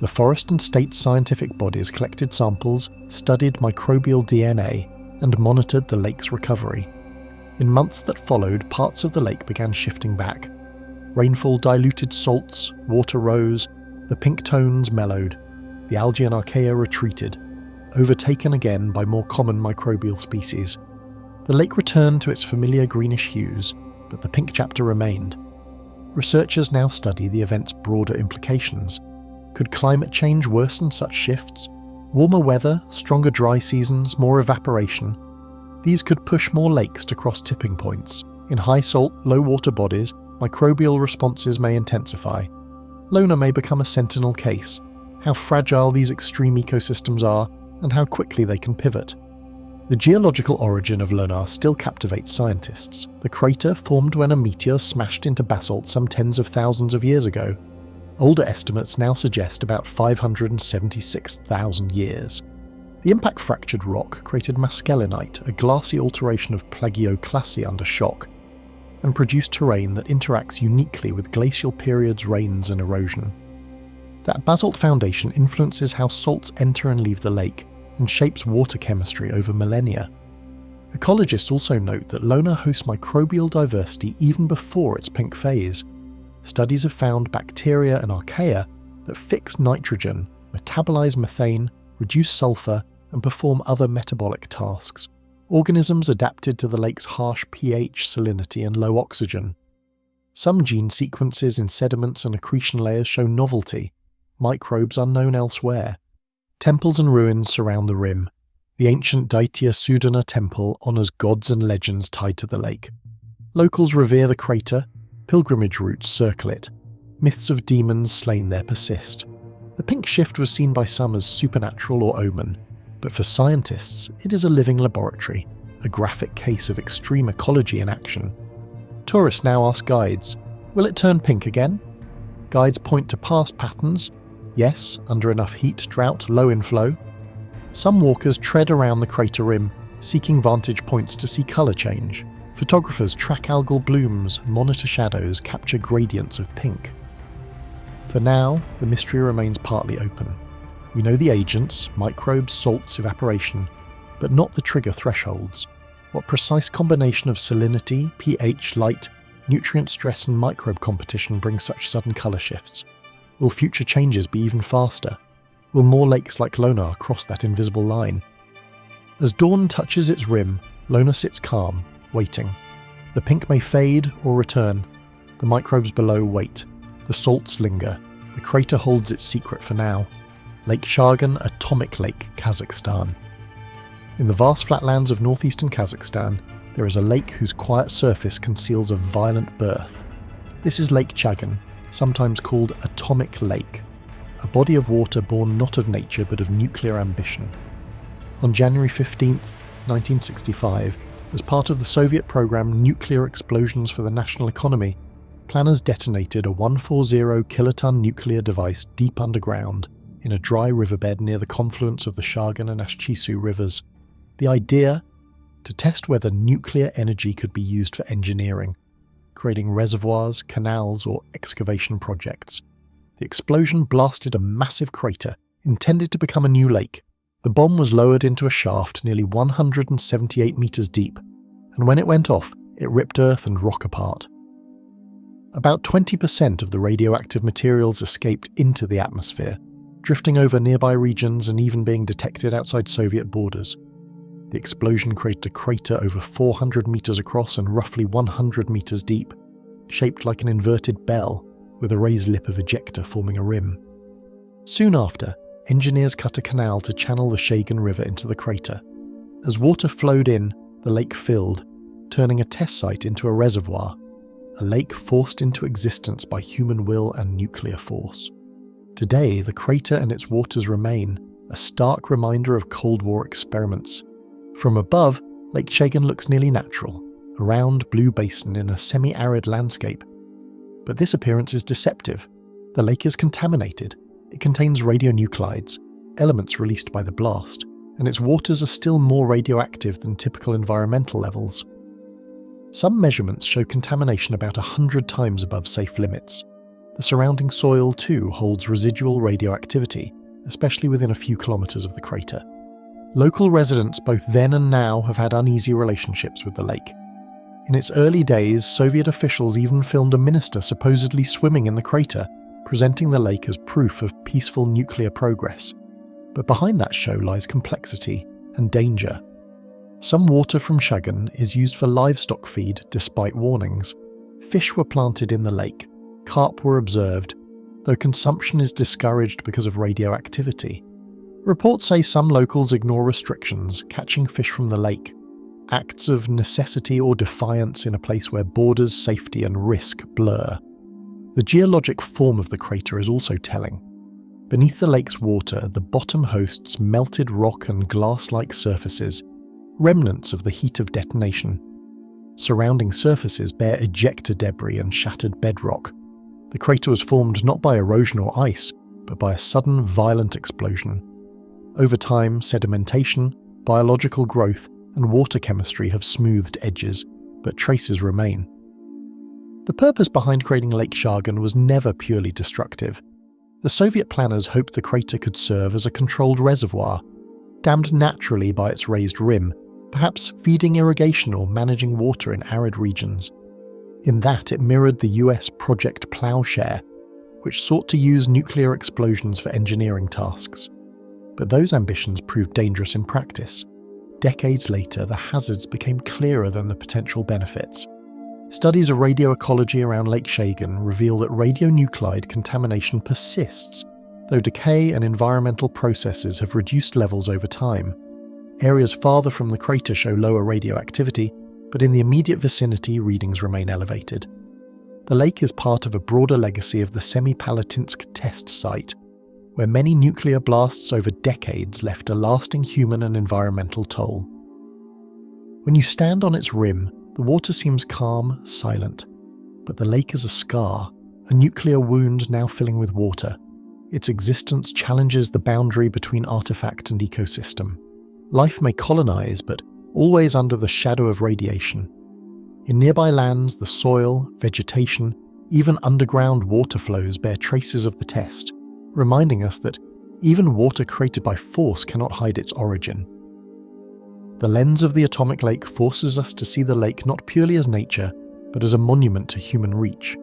The forest and state scientific bodies collected samples, studied microbial DNA, and monitored the lake's recovery. In months that followed, parts of the lake began shifting back. Rainfall diluted salts, water rose, the pink tones mellowed, the algae and archaea retreated, overtaken again by more common microbial species. The lake returned to its familiar greenish hues, but the pink chapter remained. Researchers now study the event's broader implications. Could climate change worsen such shifts? Warmer weather, stronger dry seasons, more evaporation. These could push more lakes to cross tipping points. In high salt, low water bodies, microbial responses may intensify. Lonar may become a sentinel case, how fragile these extreme ecosystems are and how quickly they can pivot. The geological origin of Lonar still captivates scientists. The crater formed when a meteor smashed into basalt some tens of thousands of years ago. Older estimates now suggest about 576,000 years. The impact fractured rock created maskelinite, a glassy alteration of plagioclase under shock, and produced terrain that interacts uniquely with glacial periods, rains and erosion. That basalt foundation influences how salts enter and leave the lake, and shapes water chemistry over millennia. Ecologists also note that Lonar hosts microbial diversity even before its pink phase. Studies have found bacteria and archaea that fix nitrogen, metabolize methane, reduce sulfur, and perform other metabolic tasks. Organisms adapted to the lake's harsh pH, salinity, and low oxygen. Some gene sequences in sediments and accretion layers show novelty, microbes unknown elsewhere. Temples and ruins surround the rim. The ancient Daitya Sudana temple honours gods and legends tied to the lake. Locals revere the crater, pilgrimage routes circle it. Myths of demons slain there persist. The pink shift was seen by some as supernatural or omen, but for scientists it is a living laboratory, a graphic case of extreme ecology in action. Tourists now ask guides, will it turn pink again? Guides point to past patterns. Yes, under enough heat, drought, low inflow. Some walkers tread around the crater rim, seeking vantage points to see colour change. Photographers track algal blooms, monitor shadows, capture gradients of pink. For now, the mystery remains partly open. We know the agents, microbes, salts, evaporation, but not the trigger thresholds. What precise combination of salinity, pH, light, nutrient stress and microbe competition brings such sudden colour shifts? Will future changes be even faster? Will more lakes like Lonar cross that invisible line? As dawn touches its rim, Lonar sits calm, waiting. The pink may fade or return. The microbes below wait. The salts linger. The crater holds its secret for now. Lake Shagan, Atomic Lake, Kazakhstan. In the vast flatlands of northeastern Kazakhstan, there is a lake whose quiet surface conceals a violent birth. This is Lake Chagan, sometimes called Atomic Lake, a body of water born not of nature but of nuclear ambition. On January 15, 1965, as part of the Soviet program Nuclear Explosions for the National Economy, planners detonated a 140 kiloton nuclear device deep underground in a dry riverbed near the confluence of the Shagan and Ashchisu rivers. The idea? To test whether nuclear energy could be used for engineering, creating reservoirs, canals, or excavation projects. The explosion blasted a massive crater, intended to become a new lake. The bomb was lowered into a shaft nearly 178 meters deep, and when it went off, it ripped earth and rock apart. About 20% of the radioactive materials escaped into the atmosphere, drifting over nearby regions and even being detected outside Soviet borders. The explosion created a crater over 400 meters across and roughly 100 meters deep, shaped like an inverted bell, with a raised lip of ejector forming a rim. Soon after, engineers cut a canal to channel the Shagan River into the crater. As water flowed in, the lake filled, turning a test site into a reservoir, a lake forced into existence by human will and nuclear force. Today, the crater and its waters remain, a stark reminder of Cold War experiments. From above, Lake Shagan looks nearly natural, a round blue basin in a semi-arid landscape. But this appearance is deceptive. The lake is contaminated. It contains radionuclides, elements released by the blast, and its waters are still more radioactive than typical environmental levels. Some measurements show contamination about 100 times above safe limits. The surrounding soil too holds residual radioactivity, especially within a few kilometers of the crater. Local residents both then and now have had uneasy relationships with the lake. In its early days, Soviet officials even filmed a minister supposedly swimming in the crater, presenting the lake as proof of peaceful nuclear progress. But behind that show lies complexity and danger. Some water from Shagan is used for livestock feed despite warnings. Fish were planted in the lake, carp were observed, though consumption is discouraged because of radioactivity. Reports say some locals ignore restrictions, catching fish from the lake. Acts of necessity or defiance in a place where borders, safety and risk blur. The geologic form of the crater is also telling. Beneath the lake's water, the bottom hosts melted rock and glass-like surfaces, remnants of the heat of detonation. Surrounding surfaces bear ejector debris and shattered bedrock. The crater was formed not by erosion or ice, but by a sudden, violent explosion. Over time, sedimentation, biological growth, and water chemistry have smoothed edges, but traces remain. The purpose behind creating Lake Shargan was never purely destructive. The Soviet planners hoped the crater could serve as a controlled reservoir, dammed naturally by its raised rim, perhaps feeding irrigation or managing water in arid regions. In that, it mirrored the US Project Plowshare, which sought to use nuclear explosions for engineering tasks. But those ambitions proved dangerous in practice. Decades later, the hazards became clearer than the potential benefits. Studies of radioecology around Lake Shargan reveal that radionuclide contamination persists, though decay and environmental processes have reduced levels over time. Areas farther from the crater show lower radioactivity, but in the immediate vicinity, readings remain elevated. The lake is part of a broader legacy of the Semipalatinsk test site, where many nuclear blasts over decades left a lasting human and environmental toll. When you stand on its rim, the water seems calm, silent, but the lake is a scar, a nuclear wound now filling with water. Its existence challenges the boundary between artifact and ecosystem. Life may colonize, but always under the shadow of radiation. In nearby lands, the soil, vegetation, even underground water flows bear traces of the test, reminding us that even water created by force cannot hide its origin. The lens of the atomic lake forces us to see the lake not purely as nature, but as a monument to human reach,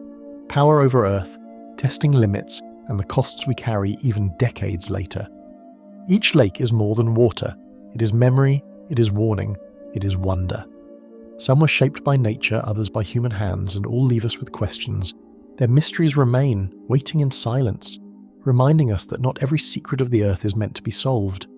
power over Earth, testing limits, and the costs we carry even decades later. Each lake is more than water. It is memory, it is warning, it is wonder. Some were shaped by nature, others by human hands, and all leave us with questions. Their mysteries remain, waiting in silence, reminding us that not every secret of the earth is meant to be solved.